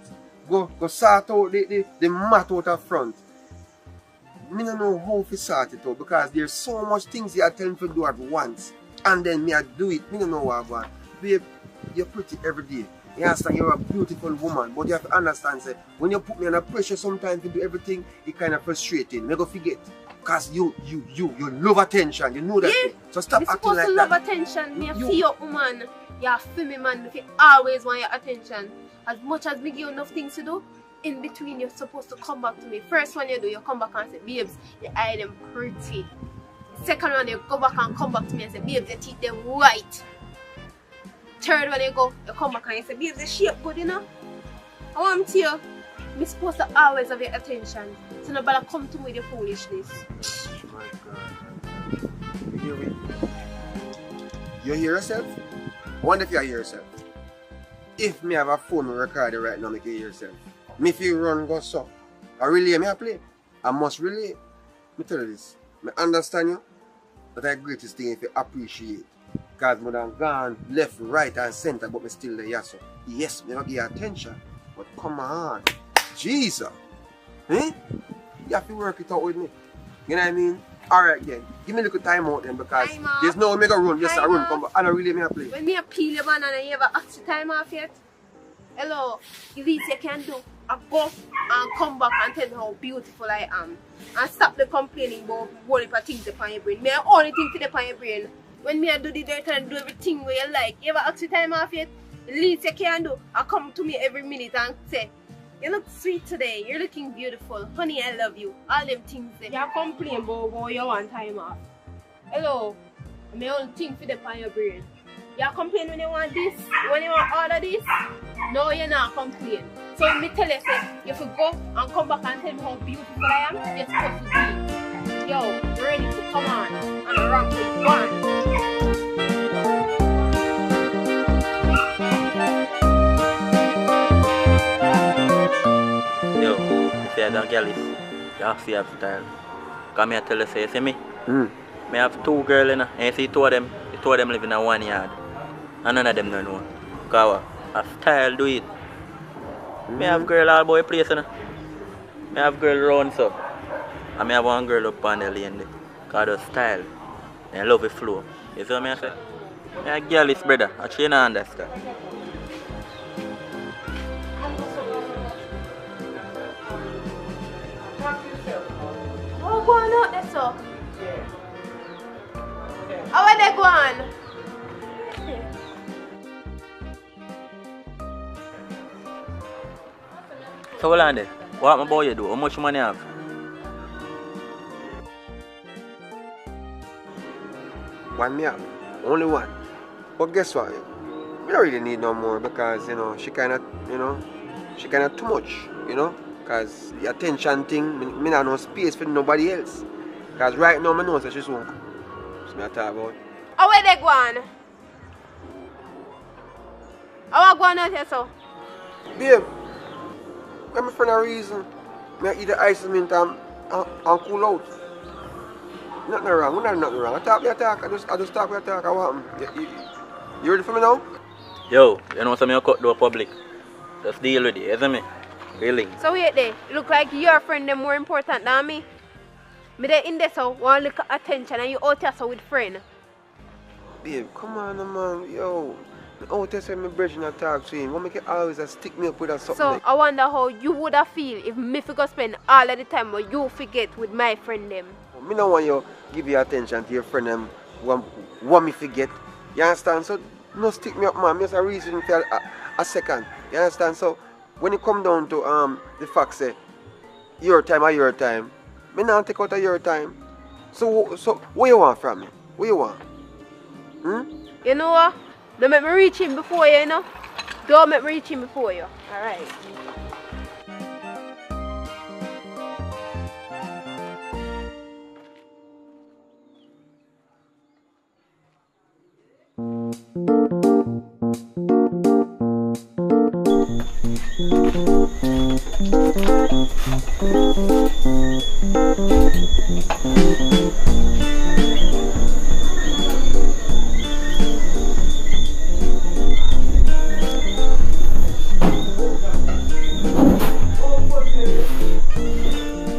Go sort out the mat out of front. I don't know how to sort it out because there's so much things you are telling me to do at once. And then me I do it. I don't know what I want. Babe, you're pretty every day. You understand? You're a beautiful woman. But you have to understand, say, when you put me under pressure sometimes to do everything, it's kind of frustrating. I go forget. Because you love attention. You know that. Yeah. So stop acting supposed like to that. love attention. Me feel your woman. You're a female man. If you always want your attention. As much as we give you enough things to do, in between you're supposed to come back to me. First one you do, you come back and say, babes, your eye them pretty. Second one you go back and come back to me and say, babes, your teeth them white. Third one you go, you come back and you say, babes, the shape good, you know? I want to you, I'm supposed to always have your attention. So nobody come to me with your foolishness. Oh my God. You hear me? You hear yourself? I wonder if you hear yourself. If me have a phone recording right now, make you hear yourself. Me if you run go so. I relay me I play. I must relay. Me tell you this. I understand you. But the greatest thing if you appreciate. Because I done gone left, right and center, but me still there. Yes, so. Yes, me not give you attention. But come on. Jesus. Eh? You have to work it out with me. You know what I mean? Alright then. Give me a little time out then because there's no way I run. Yes, I run. Come back. I don't really me I play. When me a peel your banana, you ever ask the time off yet? Hello, the least you can do, I go and come back and tell me how beautiful I am. And stop the complaining about what if I think upon your brain. Me I only think to the upon your brain. When me I do the dirt and do everything where you like, you ever ask the time off yet? The least you can do, I come to me every minute and say, you look sweet today, you're looking beautiful, honey I love you, all them things there. You complain about what you want time off. Hello, I only think for the upon your brain. You complain when you want this, when you want order this? No, you're not complaining. So when me tell you, say, you should go and come back and tell me how beautiful I am, you're supposed to be. Yo, ready to come on and rock with one. Yo, you say that girl is, you have to have style. Come here tell you, say, you see me? Me have two girls in, and you see two of them live in a 1 yard. And none of them don't know. Because a style do it. Me have girl all boy place, you know. Me have girl round so. And me have one girl up on the lane there. Because the style. And love the flow. You see what I say? Me a girl is brother. Actually you don't understand. How go on out there, so? How are they going? So hold on there. What my boy you do? How much money you have? One me have. Only one. But guess what? We don't really need no more because, you know, she kinda too much, you know? Because the attention thing, me not no space for nobody else. Because right now I know that she's home. That's what I talk about. How are they going? How are going out here, so? Babe, I'm for no reason. I eat the ice mint and cool out. Nothing wrong. We not nothing wrong. I talk. I just talk. I want you ready for me now? Yo, you know something you cut to public. Just deal with it, isn't me? Really? So wait there. You look like your friend them more important than me. Me there in there so want look attention and you out here so with friend. Babe, come on man. Yo. Oh, tell say my brethren I talk to him. What make you always stick me up with that something? So like? I wonder how you would have feel if me go spend all of the time where you forget with my friend them. Me don't want you give your attention to your friend them what me forget. You understand? So no stick me up, man. Me just a reason for a second. You understand? So when it come down to the fact say your time or your time, me not take out of your time. So what you want from me? What you want? You know what? Don't make me reach him before you, you know? Don't make me reach him before you. Alright.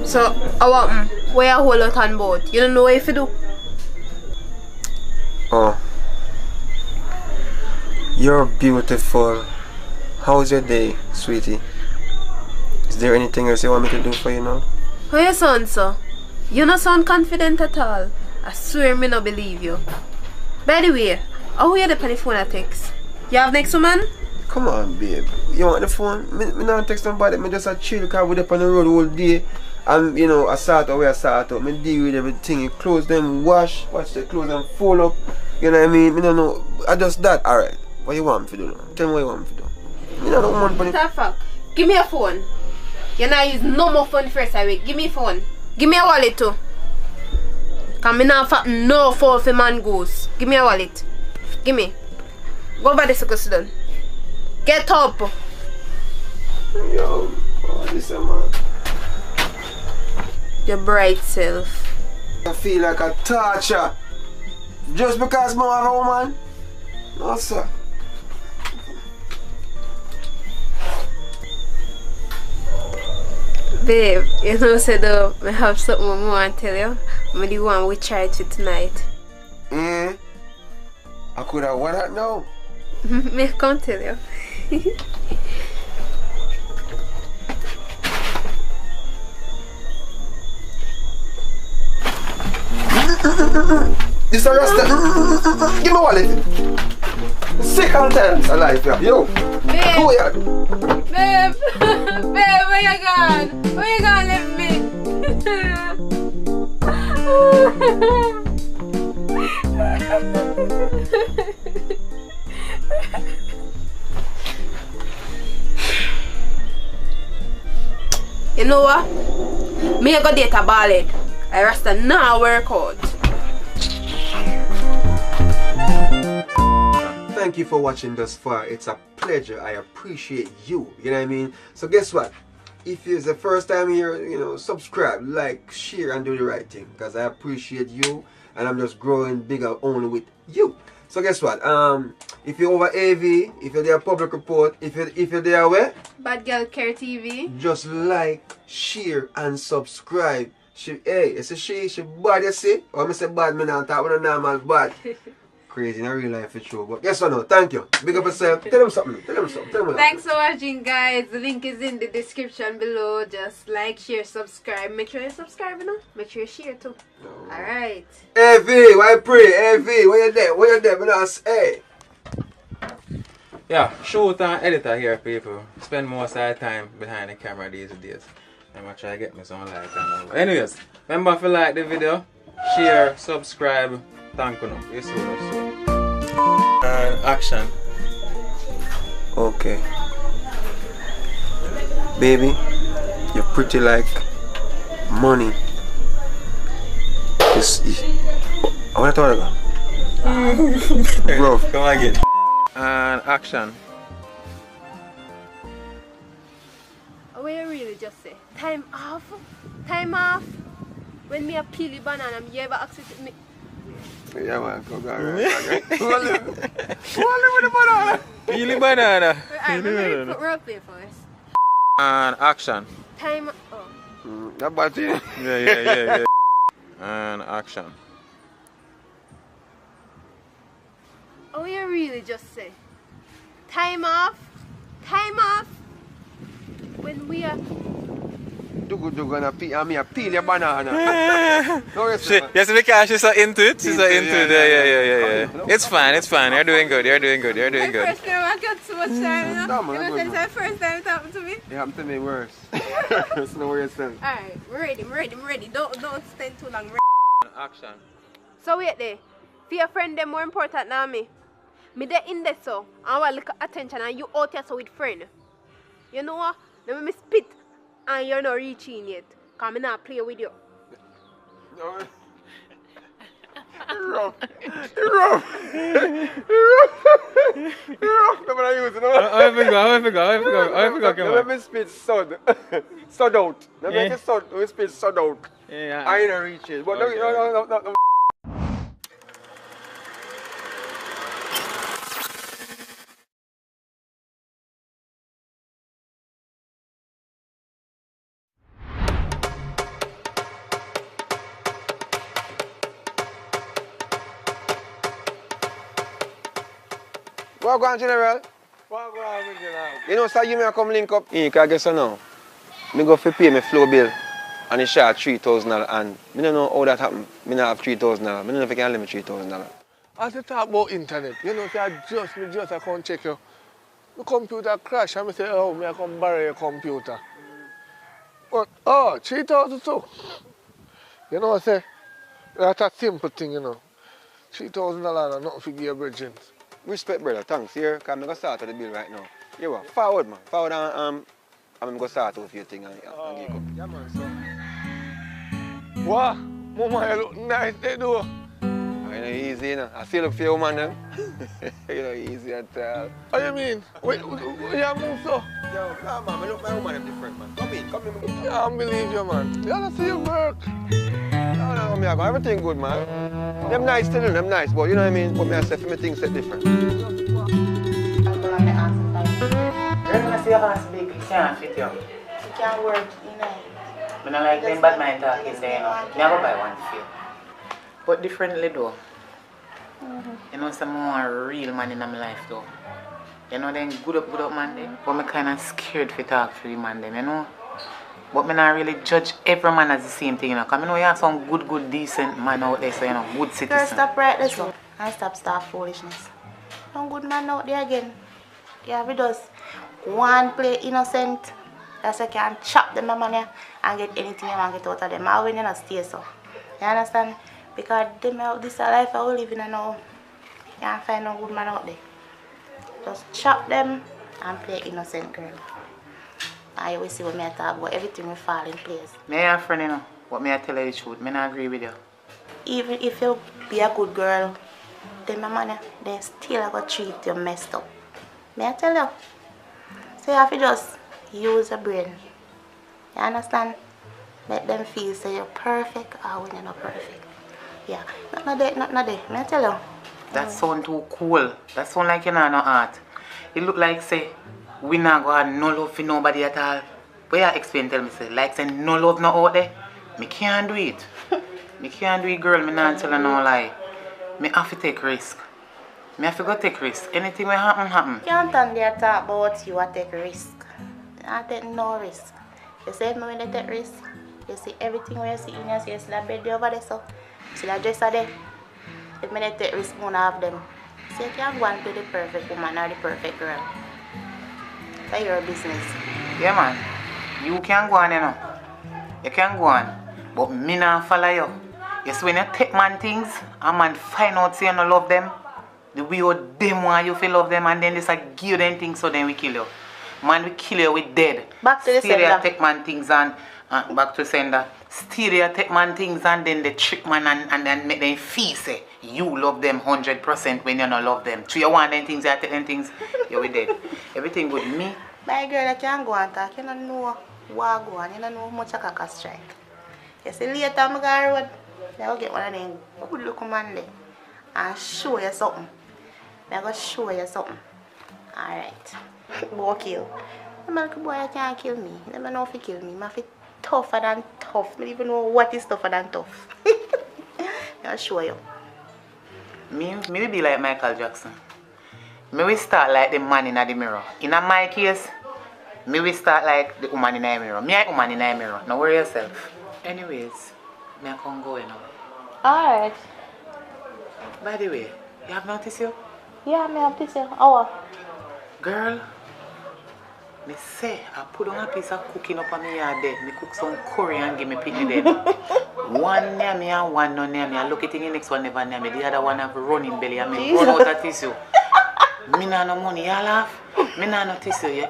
So, I want where I hold out on board. You don't know what if you do? Oh. You're beautiful. How's your day, sweetie? Is there anything else you want me to do for you now? How you sound, sir? You don't sound confident at all. I swear me not believe you. By the way, how you the on the phone I text? You have next woman? Come on, babe. You want the phone? Me not text nobody. Me just a chill because we up on the road all day. And you know, I start out where I start out. Me deal with everything. You close them, wash the clothes and fold up. You know what I mean? Me don't know. I just that. Alright. What you want me to do now? Tell me what you want me to do. Me don't want money. Fuck. Give me a phone. You not use no more phone first I wait. Give me a phone. Give me a wallet too. Cause me not fuck no phone for man goes. Give me a wallet. Give me. Go over this sit down. Get up. Yo, oh, this man. Your bright self. I feel like a torture. Just because I have a woman? No, sir. Babe, you know, said I have something I want to tell you. I'm the one we tried to tonight. I could have what that now? Me can't tell you. This a rasta. Give me wallet. Second time alive, yeah. Yo. Babe. Go here. Babe. Babe, where you gone? Where you gone leave me? You know what? Me I go date a ballad. I rasta now work out. Thank you for watching thus far. It's a pleasure. I appreciate you. You know what I mean? So guess what? If it's the first time here, you know, subscribe, like, share, and do the right thing. Because I appreciate you. And I'm just growing bigger only with you. So guess what? If you're over AV, if you're there public report, if you're there where? Bad Girl Care TV. Just like, share, and subscribe. Hey, it's a she bad, you see? Or I say bad, me not talk with a normal bad. Crazy in a real life for sure. But guess what now? Thank you. Big up yourself. Tell them something. Tell them something. Tell them Thanks for watching, guys. The link is in the description below. Just like, share, subscribe. Make sure you subscribe, you know. Make sure you share too. Alright. Hey V, why pray? Hey V, where you there? Where you there? Hey. Yeah, shoot and editor here, people. Spend most of the time behind the camera these days. I'm gonna try to get me some like and all. Anyways, remember to like the video, share, subscribe. Thank you. You see what and action. Okay. Baby, you're pretty like money. I want to talk about. Bro, come again. And action. What you really just say? Time off? Time off? When me a peel the banana, you ever ask it to me? Yeah man, go Hold it with the banana. Peel the banana. Alright, we'll put roleplay first. And action. Time. Oh. That bad thing. Yeah. And action. Oh, you really just say? Time off. Time off. When we are. Dugu and I peel your banana. No, Yes, because she's so into it. She's so into it. Yeah. It's fine. You're doing good. You're doing good. First time I got so much time, you know? It's the first time it happened to me. It happened to me worse. It's no worse than. Alright, I'm ready. Don't spend too long. Action. So wait there. For your friend, they're more important than me. Me they in there so. I want little attention and you out here so with friend. You know what? Let me spit and you're not reaching yet. Cause me not play with you. No. Rough. No, but I use it. How forgot. Let me spit sod. Sod out. Let me sod. We spit sod out. Yeah. I ain't reach it. But Okay. no. What go on, General? You know, sir, you may come link up. You can guess now. Me go for pay my flow bill and it shot $3,000 and I don't know how that happened. I don't have $3,000. I don't know if I can lend me $3,000. As you talk about internet, you know, I can't check your computer crash and I say, oh, I come borrow your computer. But, 3,000 too. You know, I say, that's a simple thing, you know. $3,000 and nothing to give your bridging. Respect, brother. Thanks. Here, because I'm going to start with the bill right now. You what? Forward, man. Forward and I'm going to start with your thing and give up. Yeah, man, so. What? Mama, you look nice, they do. You know, easy, you know. I still look for you, man, them. You know, easy at all. What do you mean? Where you move so? Yo, nah, man. I look my woman different, man. Come in. I don't believe you, man. You don't see your work. No, me I go. Everything good, man. Them nice still, them nice, but you know what I mean? But me I say for me things set different. Girl, I see your ass big, it can't fit you. It can't work, you know. I don't like them bad mind talking there, you know. Never buy one for you. But differently though. You know, some more real man in my life though. You know, them good up man there. But me kind of scared to talk to you man them, you know. But me not really judge every man as the same thing, you know. Because I know you have some good, decent man out there, so you know, good citizen. Girl, stop right there, so. And stop foolishness. Some good man out there again. Yeah, we just one play innocent. That's why you can chop them money and get anything you want to get out of them. I will not stay so. You understand? Because this life I will live in now. You can't find no good man out there. Just chop them and play innocent, girl. I always see what me talk about. Everything will fall in place. Me and a friend, you know, what me I tell you the truth. Me not agree with you. Even if you be a good girl, then my money, they still going to treat you messed up. May I tell you? So you have to just use your brain. You understand? Let them feel say you're perfect or when you're not perfect. Yeah. Not there. May I tell you? That sound too cool. That sound like you know no art. It look like say we not go have no love for nobody at all. But you explain tell me say like say no love no out there. Me can't do it. Me can't do it, girl. Me not tell you no lie. Me have to take risk. Me have to go take risk. Anything will happen. You can't stand there talk about you and take risk. I take no risk. You see me when they take risk, you see everything where you see in your see that bed over there so. See that dresser there. If me take risk, I'm gonna have them. So you can't go and play the perfect woman or the perfect girl. That's your business. Yeah man. You can go on, you know. You can go on. But me not follow you. You see when you take man things, a man find out say you don't love them. The way you them want you feel love them and then they say give you them things so then we kill you. Man we kill you with dead. Back to the Still sender. you take man things and back to sender. Still you take man things and then they trick man and then make them feel say you love them 100% when you don't love them. So you want them things, you take them things, you with dead. Everything good. Me. My girl, you can't go and talk. You don't know what go on. You don't know how much I can strike. You see later I go on road, I will get one of them good looking man there and show you something. I'm going to show you something. Alright. Go kill. The little boy can't kill me. I don't know if he kill me. I feel tougher than tough. I don't even know what is tougher than tough. I'll show you. Me be like Michael Jackson. Me will start like the man in the mirror. In my case, me will start like the woman in the mirror. Me a woman in the mirror. Now worry yourself. Anyways, me I can go now. Alright. By the way, you have noticed you? Yeah, me have this here. Hour. Girl, me say I put on a piece of cooking up on me yard there. Me cook some curry and give me picnic them. One near me and one not near me. I look at the next one never near me. The other one have running belly and me run out of tissue. Me nah no money, you laugh. Me nah no tissue. You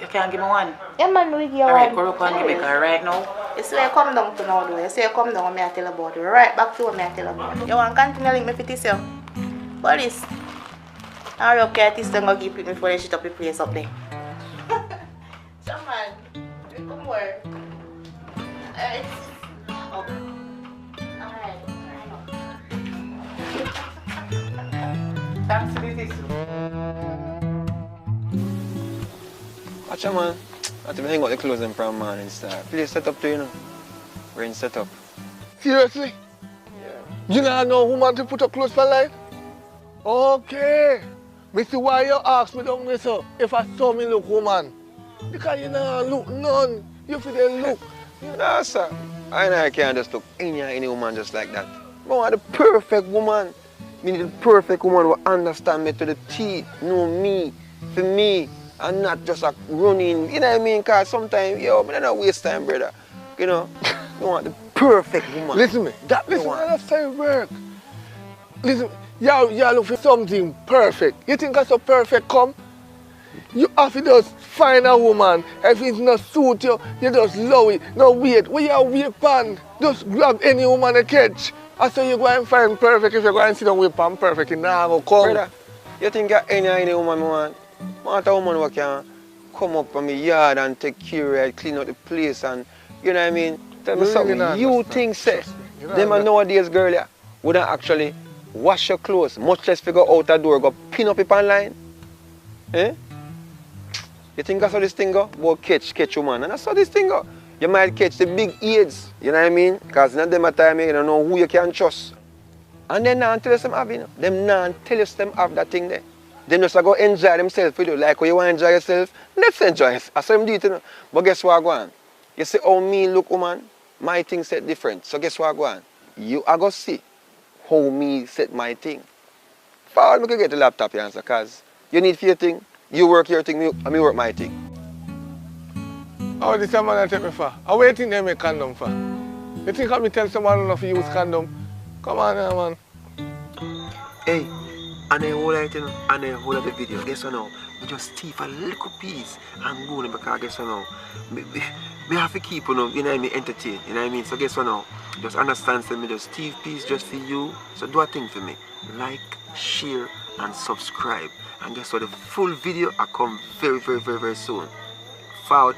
can't give me one. Yeah, man, we give you one. Alright, go up and give me car right now. You see, I come down to now, though. You see, I come down and I tell about it. Right back to what I tell about it. You want to continue link me for tissue? What is? Hurry up, care tissue and go keep it before they shut up the place up there. So, man, you come work. Alright. Oh. Alright. Thanks for the tissue. Watch out, man. I have to hang out the clothes and from man and start. Please set up to you know. We're in setup. Seriously? Yeah. You know woman to put up clothes for life? Okay. Me see why you ask me down there, so if I saw me look woman. Because you know look none. You feel they look. No, sir. I can't just look any woman just like that. I want the perfect woman. Me need the perfect woman who understand me to the T, know me, for me, and not just like running. You know what I mean? Because sometimes, yo, I don't waste time, brother. You know? I want the perfect woman. Listen me. Listen, that's how it work. Listen, y'all look for something perfect. You think that's so perfect come? You have to just find a woman. If it's not suit you, you just love it. No wait, where you wait pan? Just grab any woman you catch. I say you go and find perfect. If you go and sit down with pan perfect, it now go come. Brother, you think any woman want? I want a woman who can come up from my yard and take care of it, clean out the place and, you know what I mean? Tell me something. You think, say, them nowadays, girl, yeah, wouldn't actually wash your clothes, much less figure out the door, go pin up it online? Eh? You think that's how this thing go? About catch woman. And that's how this thing go. You might catch the big AIDS, you know what I mean? Because in them time, you don't know who you can trust. And then now tell us them have, you know. Them now tell us them have that thing there. Them just go enjoy themselves with you. Like when you want to enjoy yourself, let's enjoy it. I saw them do it, you know. But guess what go on? You see how me look, woman, my thing set different. So guess what go on? You are going to see how me set my thing. Forward, I can get the laptop here, because you need for your thing, you work your thing, and me work my thing. How this man I take me for? I waiting they make condom for. You think I me tell someone not to use condom? Come on now, man. Hey, and I hold it, you know, and I hold the video. Guess what now? We just thief a little piece and go in because guess what now? Me have to keep you know what I mean, entertained, you know what I mean? So guess what now? Just understand say me just thief piece just for you. So do a thing for me. Like, share and subscribe. And guess what? The full video will come very soon. Forward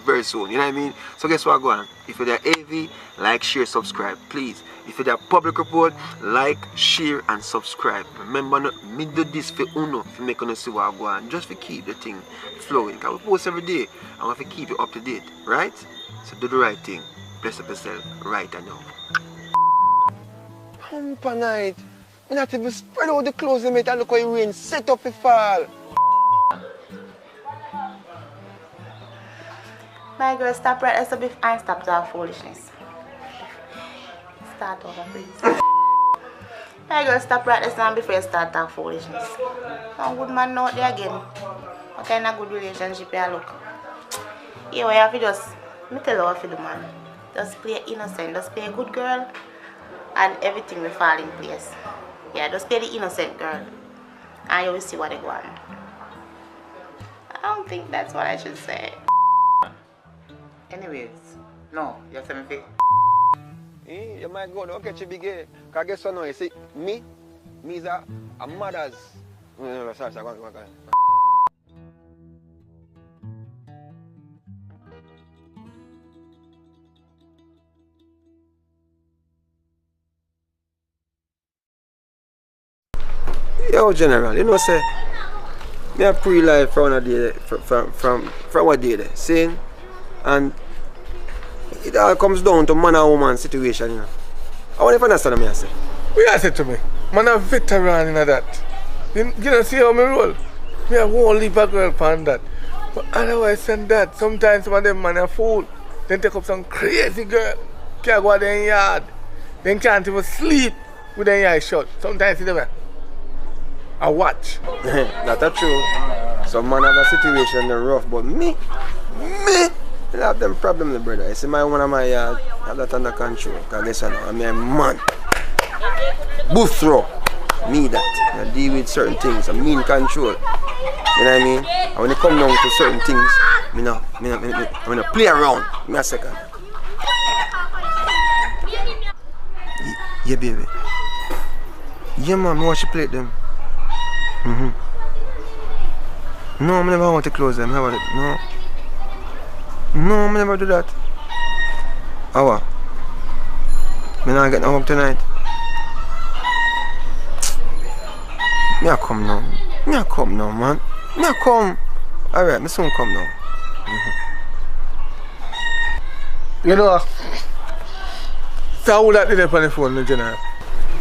very soon, you know what I mean? So guess what go on? If you're AV, like, share, subscribe, please. If you're public report, like, share and subscribe. Remember, me do this for uno, to make you see what go on. Just to keep the thing flowing. Because we post every day, and we have to keep you up to date, right? So do the right thing. Bless up yourself right now. Humper night. Me not even spread out the clothes and look how it rain set up the fall. My girl, stop right as a bit and stop that foolishness. Start over, please. My girl, stop right as now before you start that foolishness. Some good man out there again. What kind of good relationship you look? Yeah, well, you have to just, me tell you what to do, man. Just play innocent, just play a good girl, and everything will fall in place. Yeah, just play the innocent girl, and you will see what they go on. I don't think that's what I should say. Anyways, no, you say me fit. You might go, don't catch a big gay. Because guess what now, you see, me is a mother's. No, sorry, go on. Yo, General, you know, say, me a pre-life from a day, from what day there, seeing? And it all comes down to man and woman situation, you know. I want to understand what I say. What you say to me? Man a veteran in that. You know, see how me roll? Me I won't leave a girl upon that. But otherwise than that, sometimes some of them man are fool. Then take up some crazy girl. Can't go out there in yard. Then can't even sleep with their eyes shut. Sometimes you know, I watch. That's true. Some man have a situation they're rough, but me, I have them problems, brother. You see my one of my yard, I have that under control. Because listen, I'm a man. Booth throw. Me that. I deal with certain things. I'm in control. You know what I mean? And when it come down to certain things, I'm gonna play around. Give me a second. Yeah, baby. Yeah, man, I watch you play them. No, I never want to close them. How about it? No, I never do that. How? I'm not getting home tonight. Me I come now. Man. Me I come. Alright, me soon come now. You know, so who that did it on the phone, General?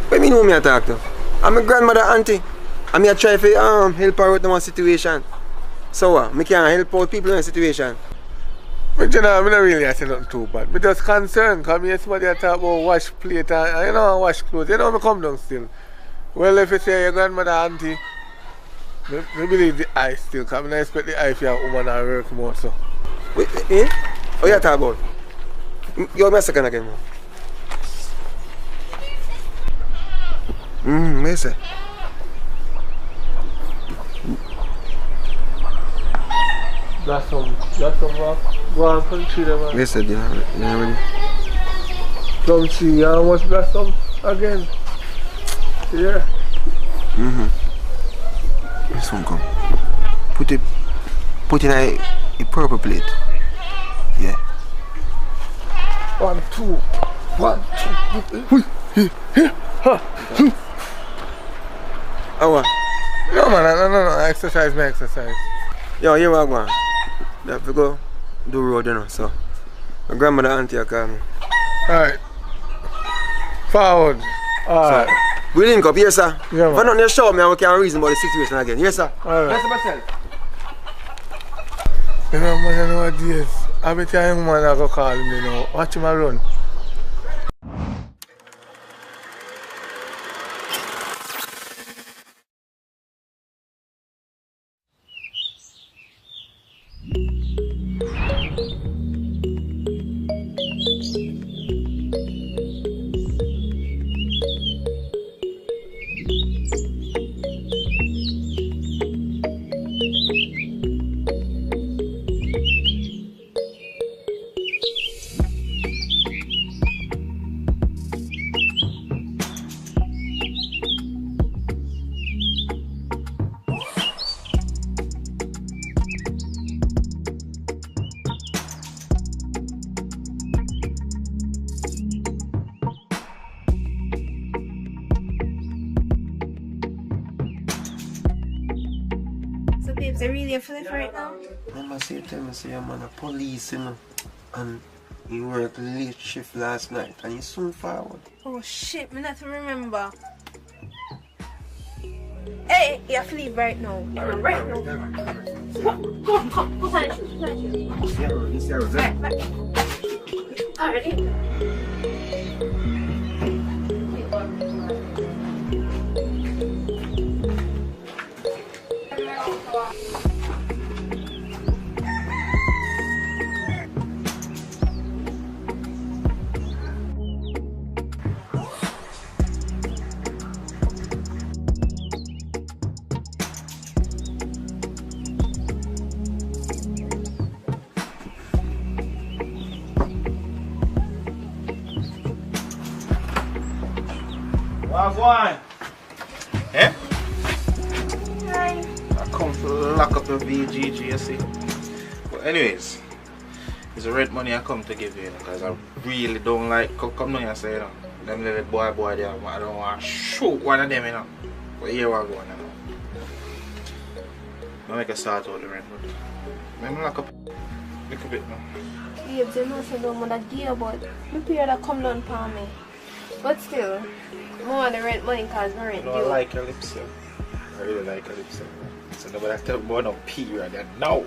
What me know me I talk to? I'm my grandmother auntie. And me I try to help her out in one situation. So what? Me can't help out people in a situation. But you know, I'm not really saying nothing too bad. I'm just concerned because me somebody talk about wash plate and you know wash clothes. You know me come down still. Well, if you say your grandmother auntie, I believe the eye still, because I expect the eye for your woman to work more so. Wait, eh? What you talking about? Give me a second again, man. What you say? That's some rock. Go on, country there, man. What you say, you ready? Come see, you almost blast some again. Yeah. This one come. Put it in a purple plate. Yeah. 1, 2. 1, 2. How? No man, no. Exercise. Yo, here we go. I have to go do road, you know. So my grandmother auntie call me. Alright. Forward. Alright. So, we link up, yes sir. Yeah, if I don't show me, I can reason about the situation again. Yes sir. Alright. Yes myself. You know man, nowadays, I bet you a young man go call me, you know. Watch him run. Babes, I really feel it right now. Remember say tell me say I'm on a police, you know, and you work late shift last night and you soon forward. Oh shit, me not remember. Hey, you have to leave right now. Right now. Come on, put on the shoes. Right. Already? Wagwan. Eh? Hi. I come to lock up your VGG, you see. But anyways, it's a red money I come to give you, because I really don't like come down here say, you know, them little boy there, I don't want to shoot one of them, you know. But here we go, you know. I make a start out the rent, but let me lock up a little bit now. Babes, you know, so don't want to deal, but the period that come down for me. But still, I want the rent money because my rent due. I like your lips, yeah. I really like Calypso. So nobody tell me about no period. And now,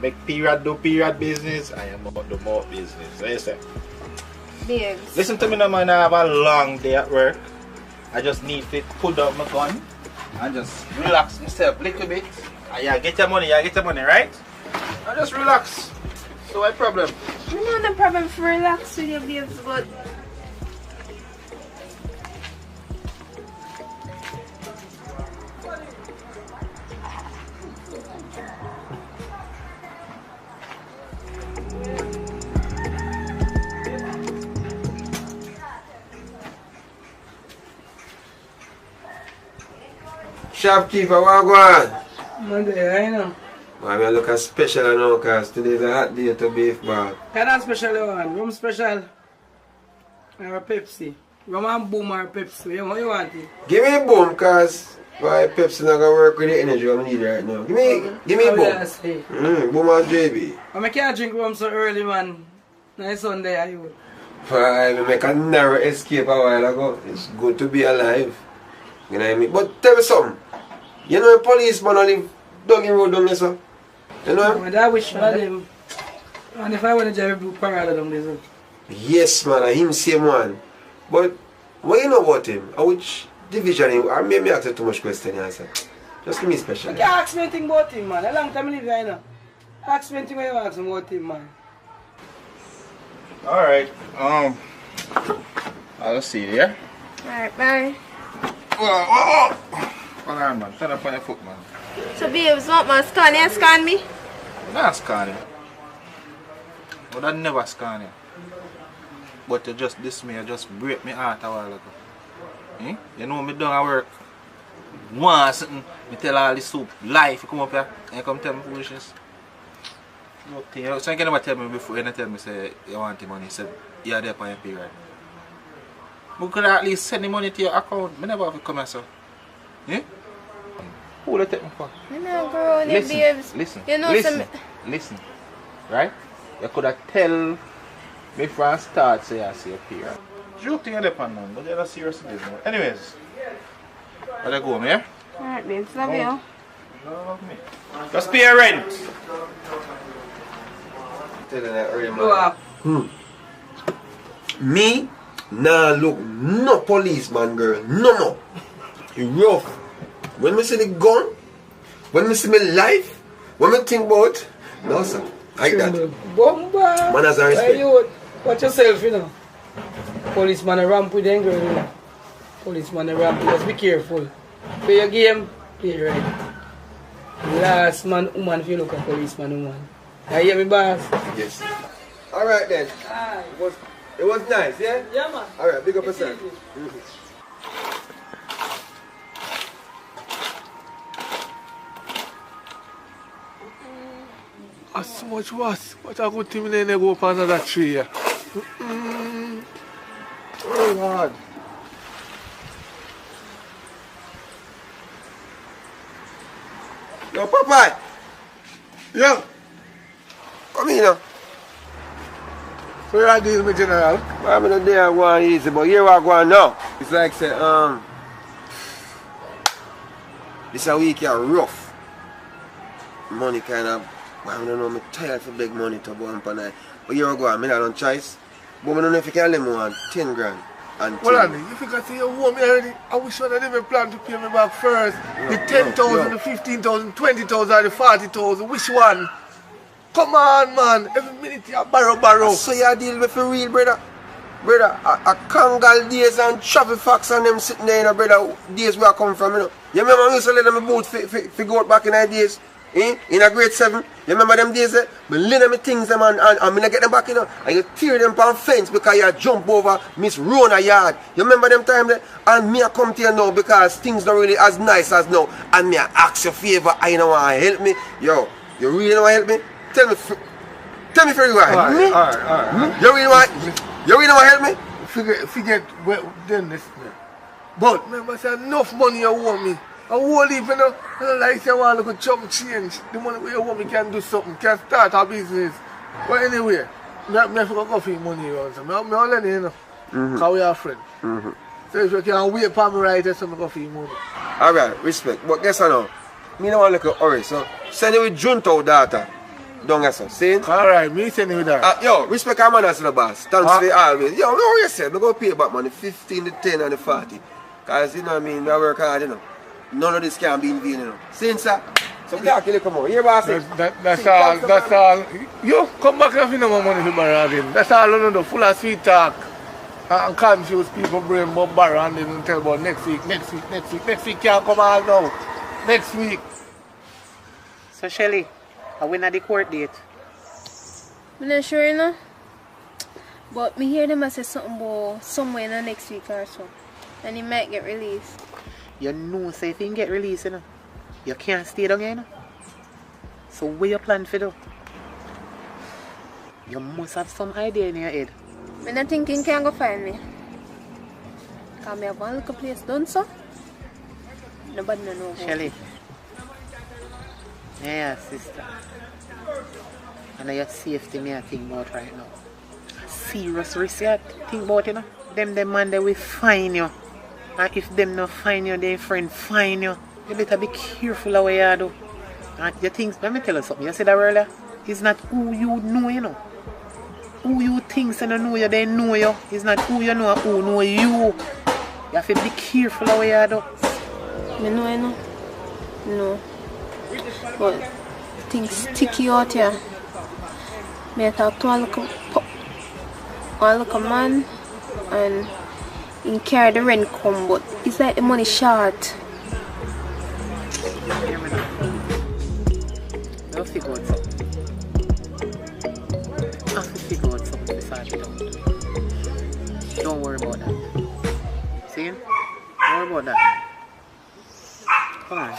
make period do period business, I am about the more business. So you say? Babes. Listen to me now, man. I have a long day at work. I just need to put down my gun and just relax myself a little bit. And you get your money, right? And just relax. So what problem? You know the problem for relax with your babes, but Shopkeeper, what go on? Monday, I know. Man, I look special now because today's a hot day to beef bar. Can I special one? Rum special? Or a Pepsi? Rum and boom or Pepsi? What you want it? Give me boom because why Pepsi not gonna work with the energy I need right now. Give me boom. Boom and JB. I can't drink rum so early, man. Nice Sunday, are you? I make a narrow escape a while ago. It's good to be alive. You know what I mean? But tell me something. You know a policeman only live down the road down there, so? You know? Man, I wish for them. And if I want to drive blue parada down there, so. Yes, man, him same one. But what you know about him? Which division him? I may ask you too much question, answer. Just give me special. You can't ask me anything about him, man. A long time I live here, you know. Ask me anything when you ask me about him, man. Alright, I'll see you, yeah? alright, bye. Hold on, man. Turn up on your foot, man. So babes, what man, scan you? Scan me? Not scan you. But I never scan you. But you just diss me, you just break me heart a while ago. Eh? You know me done at work. One something, me tell all this soup life, you come up here and you come tell me foolishness. Okay. So you can never tell me before, you never tell me say you want the money, you said you're there for your period. We could at least send the money to your account. I never have to come here, so. Yeah? Who will you take me for? I'm not growing your babes. Listen, you know listen. Right? You could have tell me from start say I see a period. Joke thing you depend on, but you're not serious business. Anyways, let I go, yeah? Alright, babes, love you. Love me. Just pay your rent. Tell you that early, man. Me? Nah, look, no policeman, girl. No. You rough. When me see the gun, when me see my life, when me think about, no, sir. Like that. Bomba! Manners and respect. Hey, you, watch yourself, you know. Policeman a ramp with them, girl, you know. Policeman a ramp, just be careful. Play your game, play right. Last man, woman, if you look at policeman, woman. You hear me, boss? Yes. Alright then. It was nice, yeah? Yeah, man. Alright, big up yourself. So much worse. What a good thing they go up another tree here. Oh, God. Yo, Papa. Yeah. Come here. So you are dealing with General? I'm not there going easy, but here I go now. It's like say, this a week here rough. Money kind of, I don't know, I'm tired for big money to go on per night. But here I go, I'm not on choice. But I don't know if you can let me on 10 grand. And well, Andy, if you can see you owe me already, I wish you had even planned to pay me back first. The 10,000, the 15,000, 20,000, the 40,000, which one? Come on, man. Every minute you borrow. So you deal with for real, brother. Brother, a Kangal days and traffic facts and them sitting there, you know, brother, days where I come from, you know. You remember I used to let them boat figure out back in the days? In a grade 7, you remember them days? I lend them things them and I get them back, you know. And you tear them on fence because you jump over Miss Rona yard. You remember them time there? And me I come to you now because things not really as nice as now. And me I ask you a favor, I you know want to help me. Yo, you really know want to help me? Tell me for you want to help me? Alright. You really want to help me? Forget well, then this man. But remember, say enough money you owe me. I won't leave, you know. I don't like say I want to go chop change. The money you owe me can do something, can start a business. But anyway, I have to go for money around. So I will let you know. Because we are friends. So if you can wait for me right there, so I go for your money. Alright, respect. But guess what now? Me don't want to look at hurry, so send it with Junto data. Don't get so. See? Alright, me send it with that. Yo, respect our manners to the boss. Thanks for always. Yo, what you say? I'm going to pay back money 15, the 10 and the 40. Because, you know what I mean, I work hard, you know. None of this can be in vain, you know. See, sir? So we actually come on. Here, boss. That's all. You come back and you know my money for borrow again. That's all you know, full of sweet talk. And confuse people brain about borrow and then tell about next week. Next week can't come out now. Next week. So Shelly, are we at the court date? I'm not sure, you know. But me hear them say something about somewhere in the next week or so. And he might get released. You know, say if you get released, you know, you can't stay down here, you know. So what you plan for do? You must have some idea in your head. I'm not thinking can go find me. Because I have one little place done so. Nobody know about Shelly. Yeah, sister. And your safety me I think about right now. Serious risk you think about, you know. Them man they will find you. And if them not find you, their friend find you. You better be careful of what you do. And you think, let me tell you something. You said that earlier. It's not who you know, you know. Who you think they don't know you, they know you. It's not who you know, who know you. You have to be careful of what you do. I know, you know. No. But things sticky out here. I talk to one little man and he carry the rent come, but it's like the money short. I'll figure out something. I'll figure out something to sort it out. Don't worry about that. See? Don't worry about that. Come on.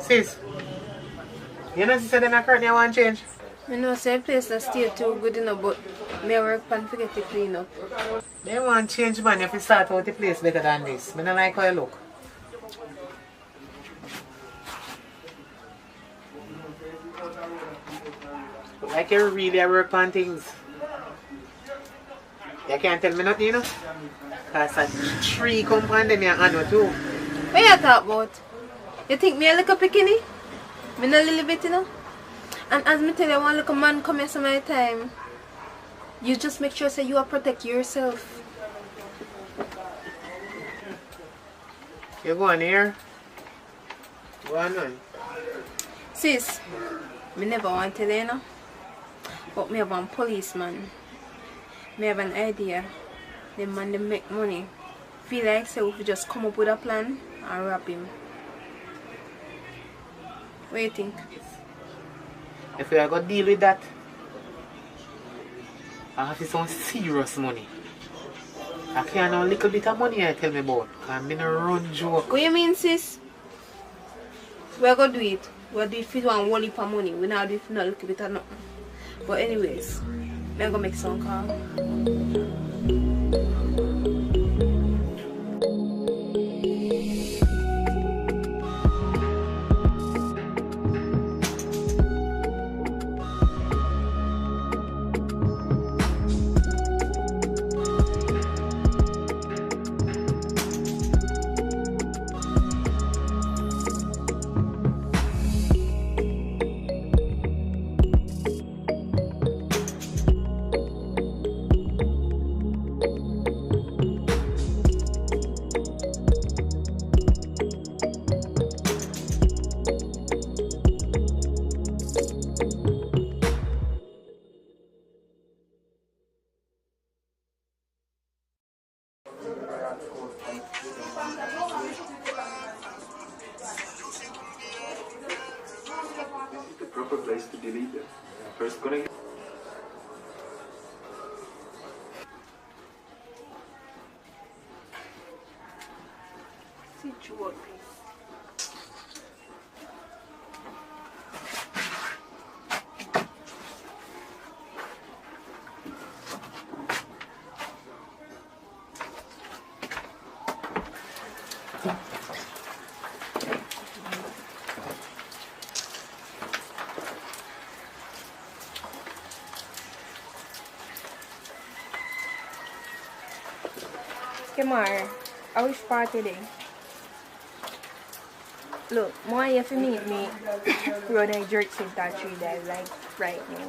Sis, you know sister them currently want change? I know say place that still too good enough, but me work pan to get it clean up. They want change man if you start out the place better than this. I don't like how you look. Like you really work on things. You can't tell me nothing, you know? Because a tree come on them your hand too. What you talk about? You think me a little bikini? Me not a little bit, you know? And as me tell you, one little man come here some my time. You just make sure say you are protect yourself. You go on here. Go on. Sis, me never want to tell you, know? But me have one policeman. Me have an idea. The man they make money. Feel like say if we just come up with a plan and rob him. What do you think? If we are going to deal with that, I have some serious money. I can't have a little bit of money I tell me about. I'm in a run joke. What you mean, sis? We're going to do it. We'll do it for one whole heap of money. We're not do it for a little bit of nothing. But anyways, I'm going to make some call. Place to delete it. First connect. Kemar, I wish party day. Look, more you have meet me run a jerk that 3 days like right now.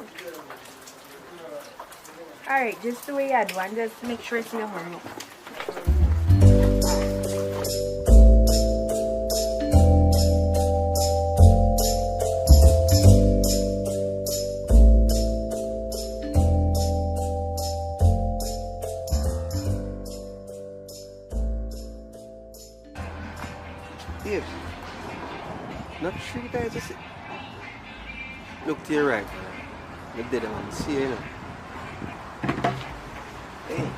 Alright, just the way I do and just make sure it's your hurry up. Babe, not 3 times a sit. Look to your right, man. You're dead man. See you know. Hey.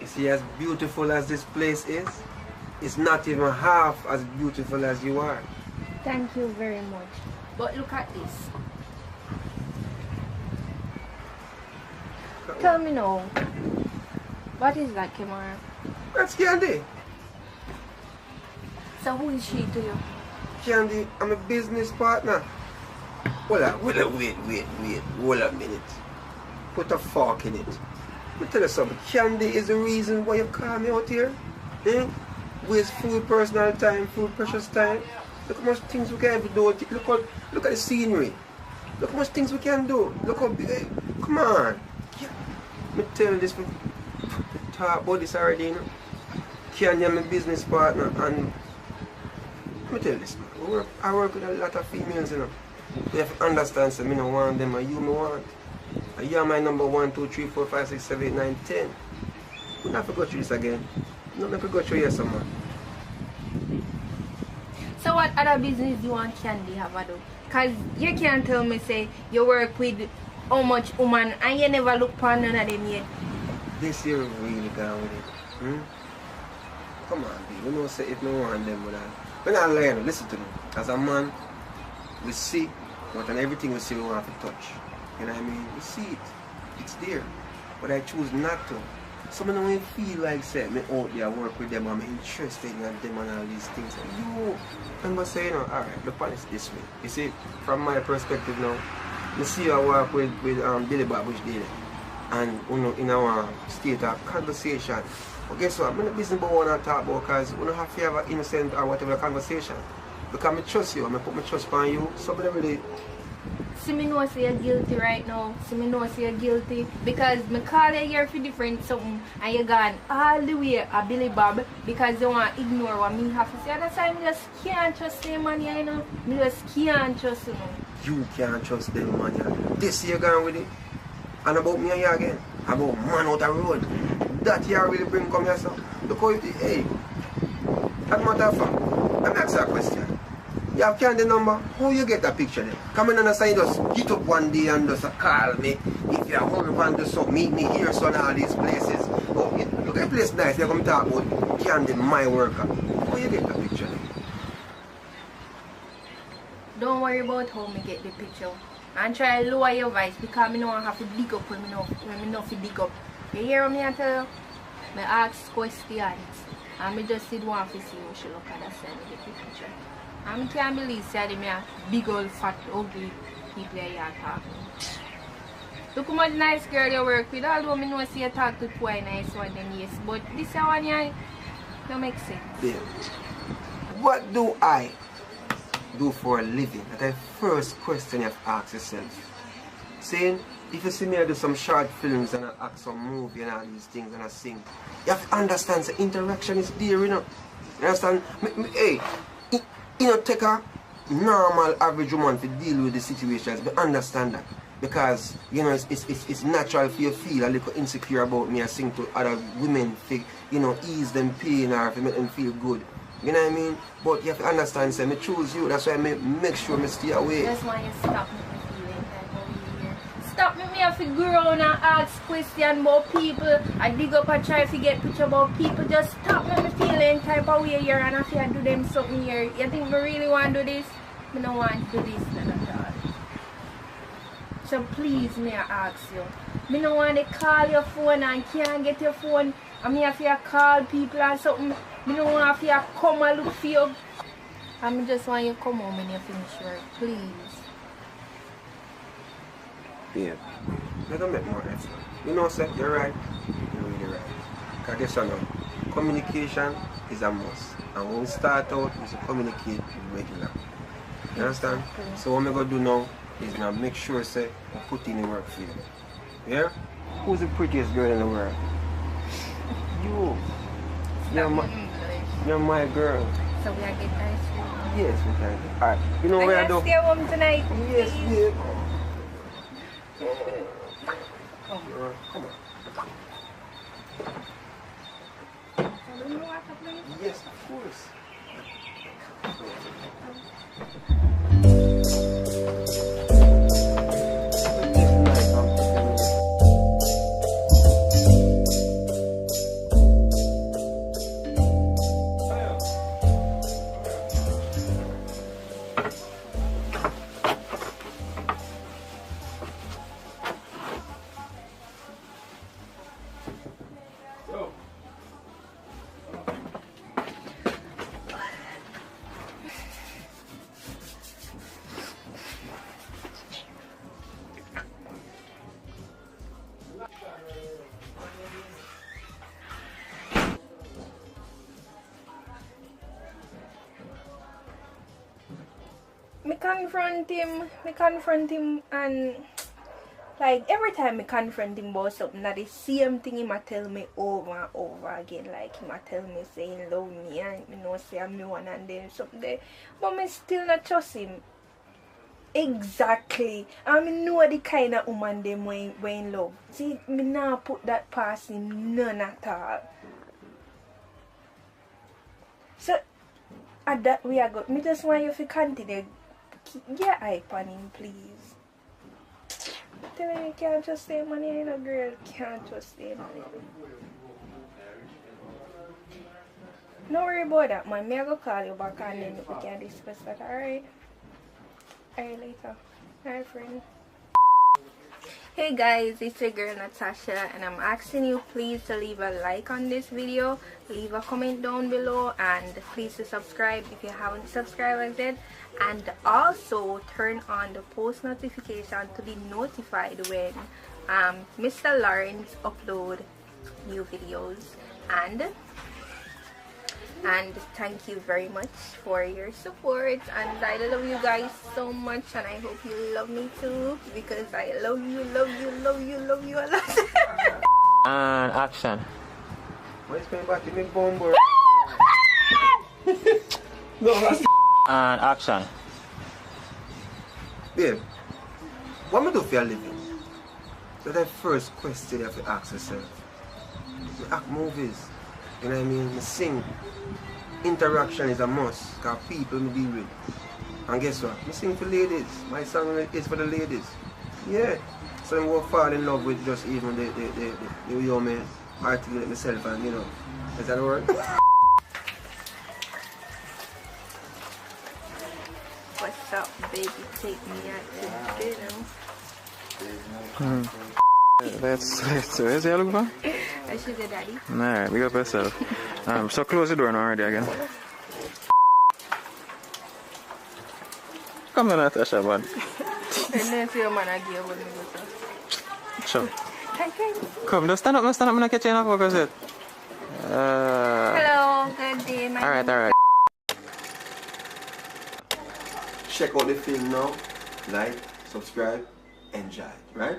You see, as beautiful as this place is, it's not even half as beautiful as you are. Thank you very much. But look at this. Tell me now, what is that, Kemar? That's Candy. So who is she to you? Candy, I'm a business partner. Wait, hold a minute. Put a fork in it. Let me tell you something. Candy is the reason why you call me out here. Eh? Waste food, personal time, food, precious time. Look how much things we can do. Look at the scenery. Look how much things we can do. Look how big. Hey, come on. Let me tell you this. We talk about this already, you know. Candy, I'm a business partner, and let me tell you this, man. I work with a lot of females, you know. You have to understand, so I don't want them, and you me want. And you are my number 1, 2, 3, 4, 5, 6, 7, 8, 9, 10. We don't have to go through this again. We don't have to go through here, someone. So what other business do you want Candy have to do? Because you can't tell me, say, you work with how much woman and you never look upon none of them yet. This year really gone with it. Hmm? Come on, B. You know, say if no want them, we're not lying. Listen to me. As a man, we see what and everything we see we want to touch. You know what I mean? We see it. It's there. But I choose not to. Some of them feel like say me out there work with them, I'm interested in them and all these things. And you remember saying, you know, alright, look at it this way. You see, from my perspective now, you see I work with Billy Bob which did it. And you know, in our state of conversation. But guess what? I'm not business about what I talk about because we don't have to have an innocent or whatever conversation. Because I trust you, I put my trust on you. Somebody really. See me know say you're guilty right now. See me know say you're guilty. Because me call you here for different something and you gone all the way a Billy Bob because you want to ignore what me have to say. That's why I just can't trust them man, you know. I just can't trust them. You can't trust them man. Yeah. This year gone with it. And about me and you again. About man out the road. That you really bring come here, so. Look how you, hey. As a matter of fact, let me ask you a question. You have Candy number? How you get that picture then? Come in on the side, just get up one day and just call me. If you're hungry and just so meet me here, so in all these places. Oh, look at the place nice, you're going to talk about Candy, my worker. How you get that picture then? Don't worry about how me get the picture. And try to lower your voice because I don't have to dig up when I know to dig up. You hear me I tell you? I ask questions and I just did want to see how she look at that side of the picture. And I can't believe that me a big old fat ugly people here talking. Look how much nice girl you work with, although I know see you talk to two nice one then yes. But this one here don't make sense. Yeah. What do I do for a living? That's the first question you have to ask yourself. Saying, if you see me I do some short films and I act some movie and all these things and I sing, you have to understand the interaction is there, you know. You understand? Hey, you know, take a normal average woman to deal with the situations, but understand that. Because, you know, it's natural for you to feel a little insecure about me. I sing to other women to, you know, ease them pain or to make them feel good. You know what I mean? But you have to understand, say, I choose you. That's why I make sure I stay away. That's why you stop me from feeling type of here. Stop me have to grow and ask questions about people. I dig up and try to get picture about people. Just stop me feeling type of way here and if I do them something here. You think I really want to do this? I don't want to do this at all. So please, may I ask you. I don't want to call your phone and can't get your phone. I mean, if you call people and something, I don't want you to come and look for you. I just want you to come home when you finish work, please. Yeah. Let them make more effort. You know, sir, you're right. You're really right. Because guess what now? Communication is a must. And when we start out, we should communicate regular. You understand? Exactly. So what I'm going to do now is now make sure, say, I put in the work for you. Yeah? Who's the prettiest girl in the world? You. You're my girl. So we are getting ice cream. Yes, we can. Alright. You know where I do? Stay home tonight. Yes, please. yeah. Come on. Yes, of course. Me confront him and like every time me confront him about something, that the same thing he might tell me over and over again. Like he might tell me saying love me and me know say I'm the one and then something there. But me still not trust him. Exactly. And me know the kind of woman them when in love. See, me now put that past him none at all. So at that way I got me just want you to continue. Keep your eye on him, please. Tell him you can't trust him, man. You know, girl, can't trust him. No worry about that, man. Me I go call you back and then we can discuss that, alright? Alright, later. Alright, friend. Hey guys, it's your girl Natasha and I'm asking you please to leave a like on this video, leave a comment down below, and please to subscribe if you haven't subscribed yet, and also turn on the post notification to be notified when Mr. Lawrence upload new videos. And thank you very much for your support, and I love you guys so much, and I hope you love me too, because I love you a lot. And action. Why is my back in my bumper? No, that's and action. Babe, what am I do for a living? So that first question you have to ask yourself. I act movies, you know what I mean? I sing. Interaction is a must, because people me deal with. And guess what? I sing for ladies. My song is for the ladies. Yeah. So I won't fall in love with just even the way you me articulate myself, and you know. Is that the word? What's up, baby? Take me out to dinner. Let's where's the look for? I sugar daddy. Alright, big up yourself. So close the door now already again. Come on, Natasha, man. And then see your man again when we go. Sure. Okay. Come, just stand up, I'm gonna catch you in a focus it. Hello, good day, my Alright. Check out the film now. Like, subscribe, enjoy, right?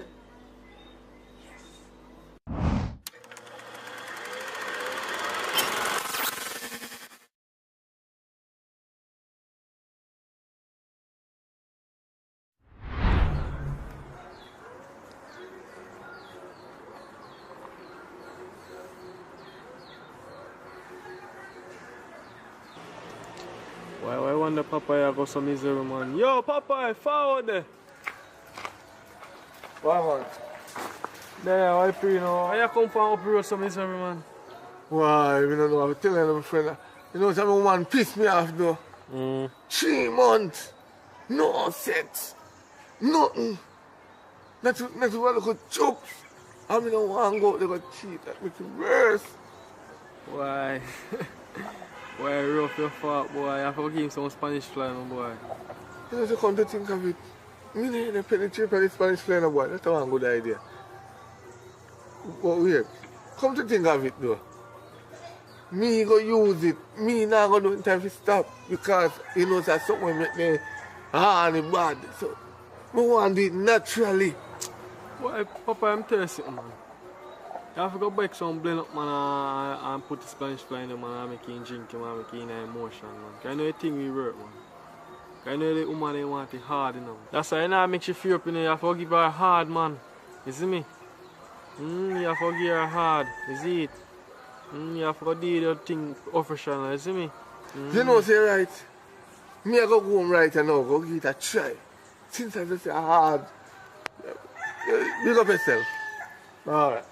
Why wonder Papa go some misery, man? Yo, Papa, forward there. Why, man? There, why free now? Why you come from up here some misery, man? Why, I don't know. I'm telling you, my friend. You know, some woman pissed me off, though. 3 months. No sex. Nothing. Not to look at chops. I mean, I want to go out there and cheat. That makes it worse. Why? Why rough your fault, boy? I have to give him some Spanish fly, my boy. You know, you come to think of it. Me need to penetrate on the Spanish fly, boy. That's a good idea. But wait, come to think of it though. Me go use it. Me not go do it in time to stop. Because you know that's something will make me hard bad. So I want to do it naturally. Boy, Papa, I'm telling you something, man. You have to go back some blend up, man, and put the Spanish fly in them, man, and make it drink, man, and make it in emotion, man. Because I know the thing we work, man. Because I know the woman, they want it hard, you know. That's why, you know, it makes you feel up, you know, you have to give her hard, man. You see me? You have to give her hard, you see it? You have to do your thing official, you see me? You know, say right. Me I go home right now, go give it a try. Since I just say hard. Big up yourself. Alright.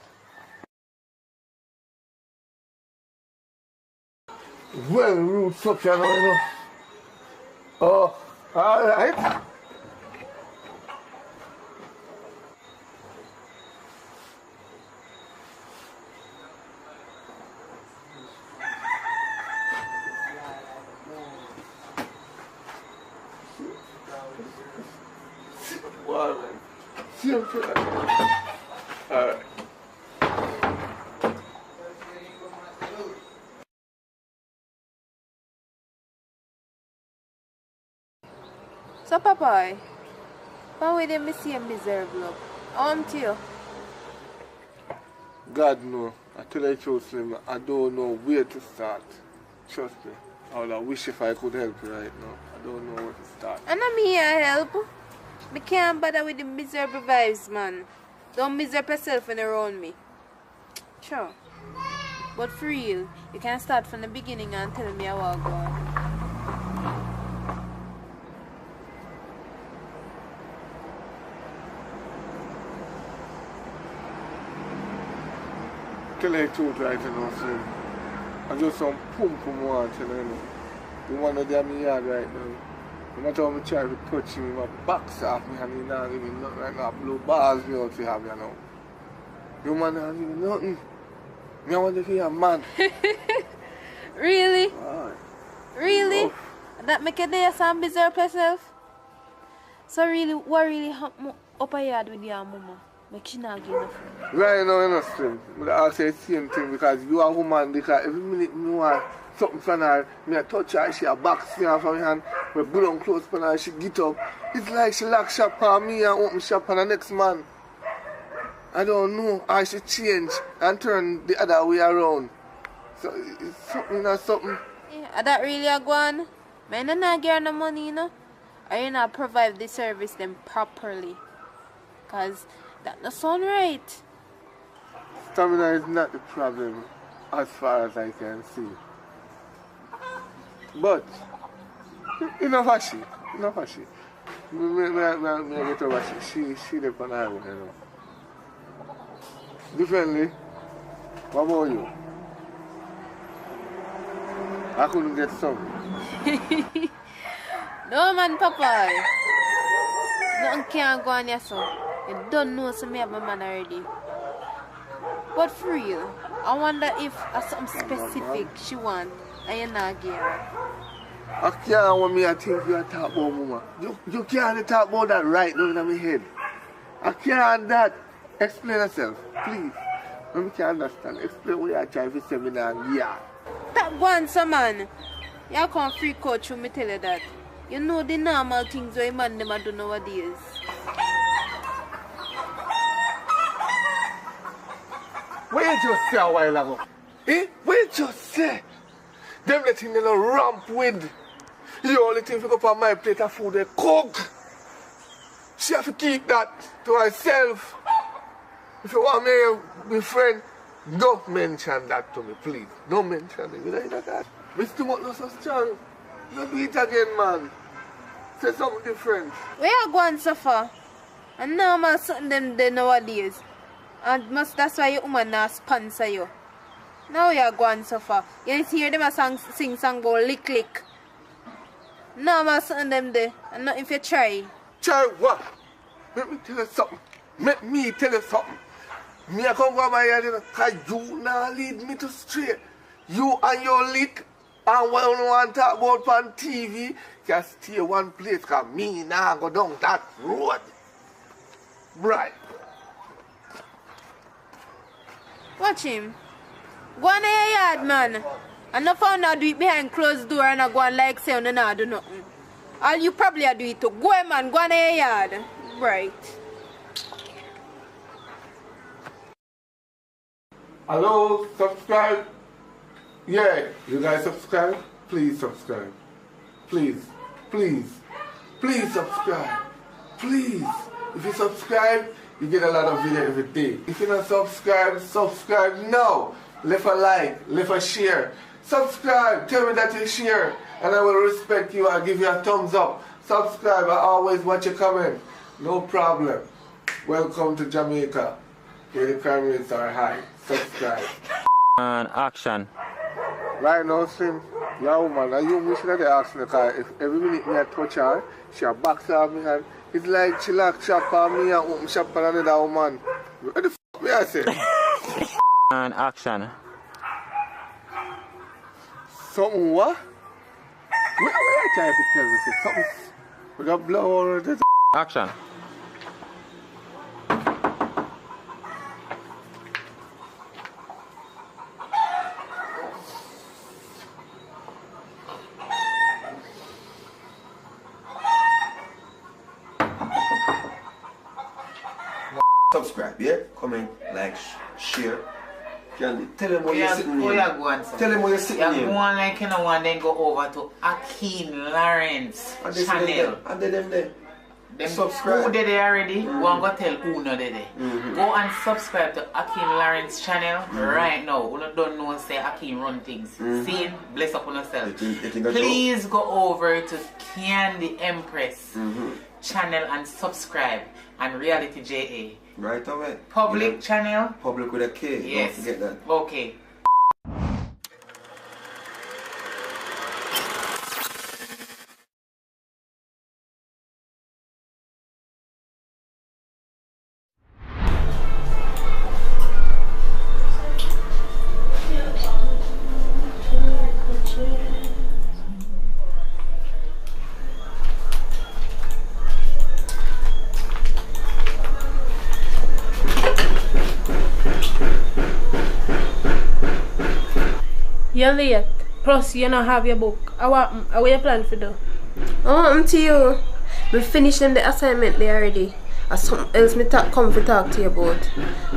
Well, roots up here now, you know. Oh, alright. Wow, man. See you for that. Alright. So, Papa, how will they see him miserable? To you? God no. I tell you the truth, Slim, I don't know where to start. Trust me. I would wish if I could help you right now. I don't know where to start. And I'm here to help. I can't bother with the miserable vibes, man. Don't miserable yourself when you're around me. Sure. But for real, you can start from the beginning and tell me how I go on. Tell you the truth right now, Slim. I just some pum want to tell you. The one of them in the yard right now. No matter how I try to touch him, my back's off me and he not give me nothing right now. Blow balls me out to have you now. You man not give me nothing. Me I want to be a man. Really? Right. Really? That make a day some miserable yourself? So really, what really happened up a yard with your mama? Make she not give enough. Right now, you know, Slim. I ask you the same thing because you are a woman because every minute me want something from her, me I touch her, she a box me from her hand, me put on clothes from her, she get up. It's like she lock shop on me and open shop on the next man. I don't know how she change and turn the other way around. So it's something, you know, something. Yeah, that really a go on? Man, I not get no money, you know? Or you not provide the service them properly. Cause that not sound right. Stamina is not the problem as far as I can see. But, enough of she. Enough of she. Me get over she live on the highway, you know. Differently, what about you? I couldn't get some. No man, Papa. Nothing can't go on your son. You don't know so me have my man already. But for real, I wonder if something specific she want and you not give her. I can't want me to think you are talking about mama. You can't talk about that right now in my head. I can't that. Explain yourself, please. Let me can understand. Explain what you are trying to say me now. Yeah. That one, so man. You can't freak out through me tell you that. You know the normal things where man them do nowadays. What you just say a while ago? Eh? What you just say? Them the thing they don't ramp with. The only thing to go up on my plate of food they cook. She have to keep that to herself. If you want me to be friend, don't mention that to me, please. Don't mention it. You know that? Mr. Mutt not so strong. You do it again, man. Say something different. Where you going so far? And normal something them there nowadays. And that's why your woman not sponsor you. Now you are going so far. You hear them a sing song about lick lick. Normal something them there. And not if you try. Try what? Let me tell you something. Let me tell you something. Me I come over my yard because you now lead me to straight. You and your lick and what you want to talk about on TV can stay one place because me now go down that road. Right. Watch him. Go on in your yard, man. And no found out do it behind closed door and I go on like say you not do nothing. All you probably do it too. Go on, man. Go on in your yard. Right. Hello, subscribe. Yeah, you guys subscribe? Please subscribe. Please, please, please subscribe. Please. If you subscribe, you get a lot of video every day. If you don't subscribe, subscribe now. Leave a like, leave a share. Subscribe, tell me that you share, and I will respect you. I'll give you a thumbs up. Subscribe, I always watch your comment. No problem. Welcome to Jamaica, where the crime rates are high. Subscribe. And action. Right now, Sim, your woman, and you wish that they ask me, because if every minute me I touch her, she a box on me, and it's like she lock shop on me and open shop on another woman. What the f*** me I say? And action. Something what? What are you trying to tell me? Say something with a blow or this? Action. Subscribe, yeah? Comment, like, share. Tell them where you're sitting here. Tell them where you're sitting here. You go on like you know and then go over to Akeem Lawrence channel. And them there. Them subscribe. Who did they already? Go and go tell who no did they. Go and subscribe to Akeem Lawrence channel right now. Who don't know say Akeem run things. See? Bless up on yourself. Please go over to Candy Empress channel and subscribe. And Reality JA. Right away. Public channel. Public with a K. Yes. Don't forget that. Okay. You're late. Plus, you don't have your book. How you plan for do? I'm to you. We finished them the assignment there already. Or something else me come to talk to you about.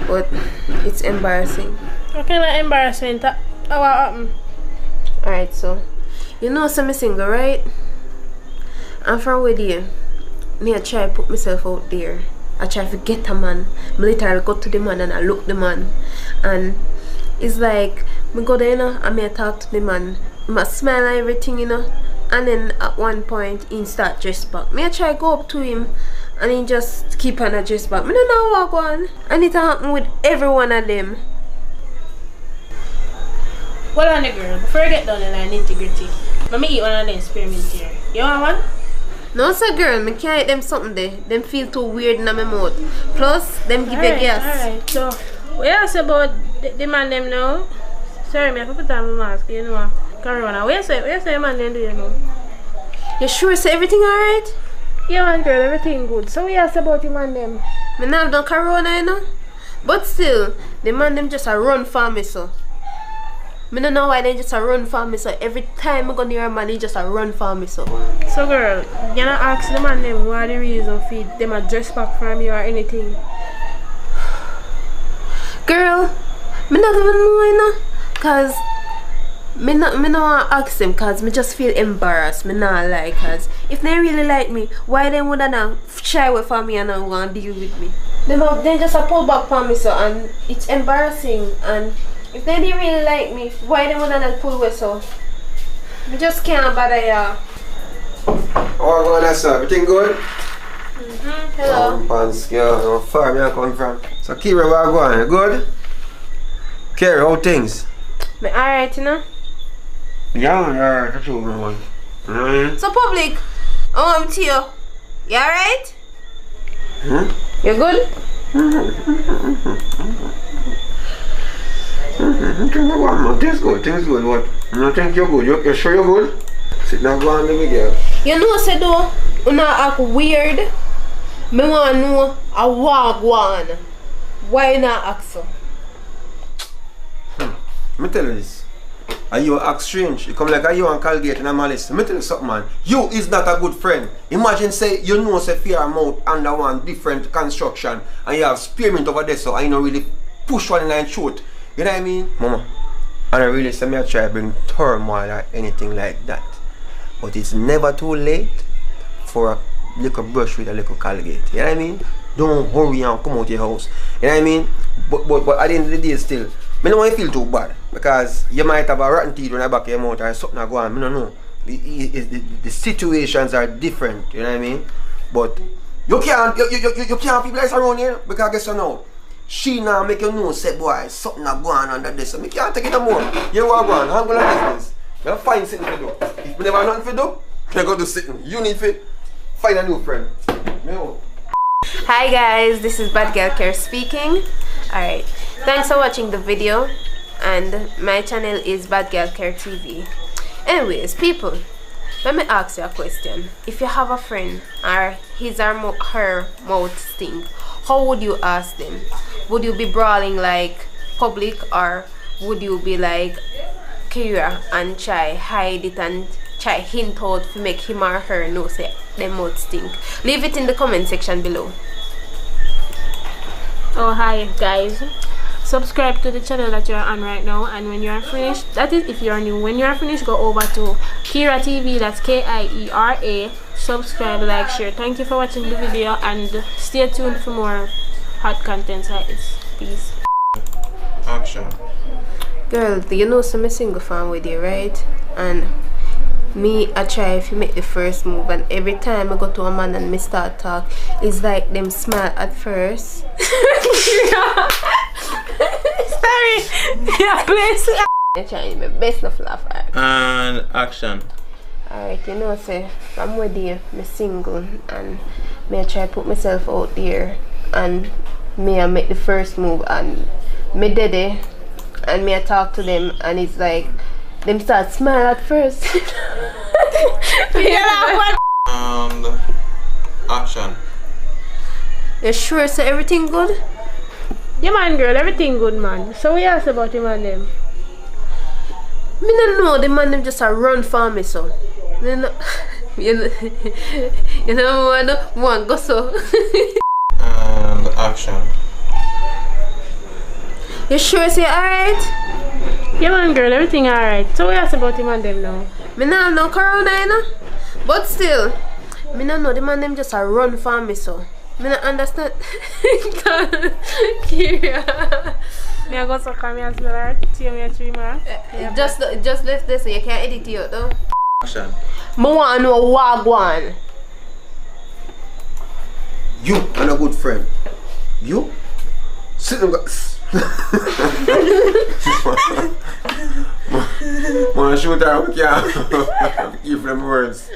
But it's embarrassing. What kind of embarrassment? How happened? Alright, so you know I'm single, right? And from with you, me I try to put myself out there. I try to get a man. I literally go to the man and I look the man. And it's like me go there, you know, and me I talk to the man. I smile and everything, you know. And then at one point he start dress back. Me I try to go up to him and he just keep on a dress back. Me don't know what go on. And it happen with every one of them. Well on the girl, before I get down the line integrity, let me eat one of them spearmint here. You want one? No sir girl, me can't eat them something there. Them feel too weird in my mouth. Plus, them give you gas. Alright, so what you ask about the man them now? Sorry, me I have to put on my mask, you know. Corona. Where you say man them do you know? You sure say everything alright? Yeah man girl, everything good. So we ask about the man them. Me not have done corona, you know. But still, the man them just a run for me so. Me don't know why they just a run for me so. Every time I go near a man, he just a run for me so. So girl, you not ask the man them what the reason for them a dress back from you or anything? Girl, me not even know, you know. Cause me not want to ask them cause me just feel embarrassed. Me not like cause if they really like me, why they would not shy away from me and not want to deal with me? They just a pull back from me so and it's embarrassing. And if they didn't really like me, why they would not pull away so? Me just can't bother ya. Oh God, that's everything good? Hello. Pants, girl, how far me I come from? So Kira, where I going? You good? Kira, how things? Me alright, you know? Yeah, that's all I want. So public, I'm to you. You alright? You good? Things good. What? You think you're good? You sure you're good? Sit down, go on, let me girl. You know, say though, you not act weird. Me want to know a walk one. Why you not act so? me tell you this. And you act strange. You come like you and Colgate and Malice. Let me tell you something, man. You is not a good friend. Imagine say you know say fear amount under one different construction and you have spearmint over there, so I know really push one in and shoot. You know what I mean? Mama, and I really say me I try to bring turmoil or anything like that. But it's never too late for a little brush with a little Colgate. You know what I mean? Don't hurry and come out your house. You know what I mean? But at the end of the day still, I don't want to feel too bad because you might have a rotten teeth when I back your mouth or something go on. I don't know. The situations are different, you know what I mean? But you can't people like around here because guess what now? She now make you know say boy something go on under this. So I can't take it no more. You want to go on, handle of business. You find something to do. If you never have nothing to do, you go do something. You need to find a new friend. Hi guys, this is Bad Girl Care speaking. Alright, thanks for watching the video, and my channel is Bad Girl Care TV. Anyways, people, let me ask you a question. If you have a friend or his or her mouth stink, how would you ask them? Would you be brawling like public, or would you be like Kira and try hide it and try hint out to make him or her know say their mouth stink? Leave it in the comment section below. Oh hi guys, subscribe to the channel that you're on right now, and when you are finished, that is if you're new, when you are finished go over to Kira TV, that's K-I-E-R-A. Subscribe, like, share. Thank you for watching the video and stay tuned for more hot contents like this. Peace. Action. Girl, you know some single fan with you, right? And me, I try if you make the first move, and every time I go to a man and me start talk, it's like them smile at first. Sorry, yeah, please. I'm trying my best not laugh at. And action. Alright, you know, say I'm with you, me single, and me I try put myself out there, and me I make the first move, and me did it, and me I talk to them, and it's like them start smile at first. And action. You sure so everything good? Yeah man girl, everything good man. So what you ask about him and them? Me don't know, the man them just a run for me so. Me no, you know I don't want go so. And action. You sure say alright? Yeah man girl, everything alright. So what you ask about him and them now? Me nah know corona you know. But still, me no know the man them just a run for me so. Me not understand. Kira. Me I go suck on me as well, tear me a 3 man. Just left this so you can't edit it out though. Action. Me want to know what one. You and a good friend. You? Sit down. Man, shoot her, we can't give them words.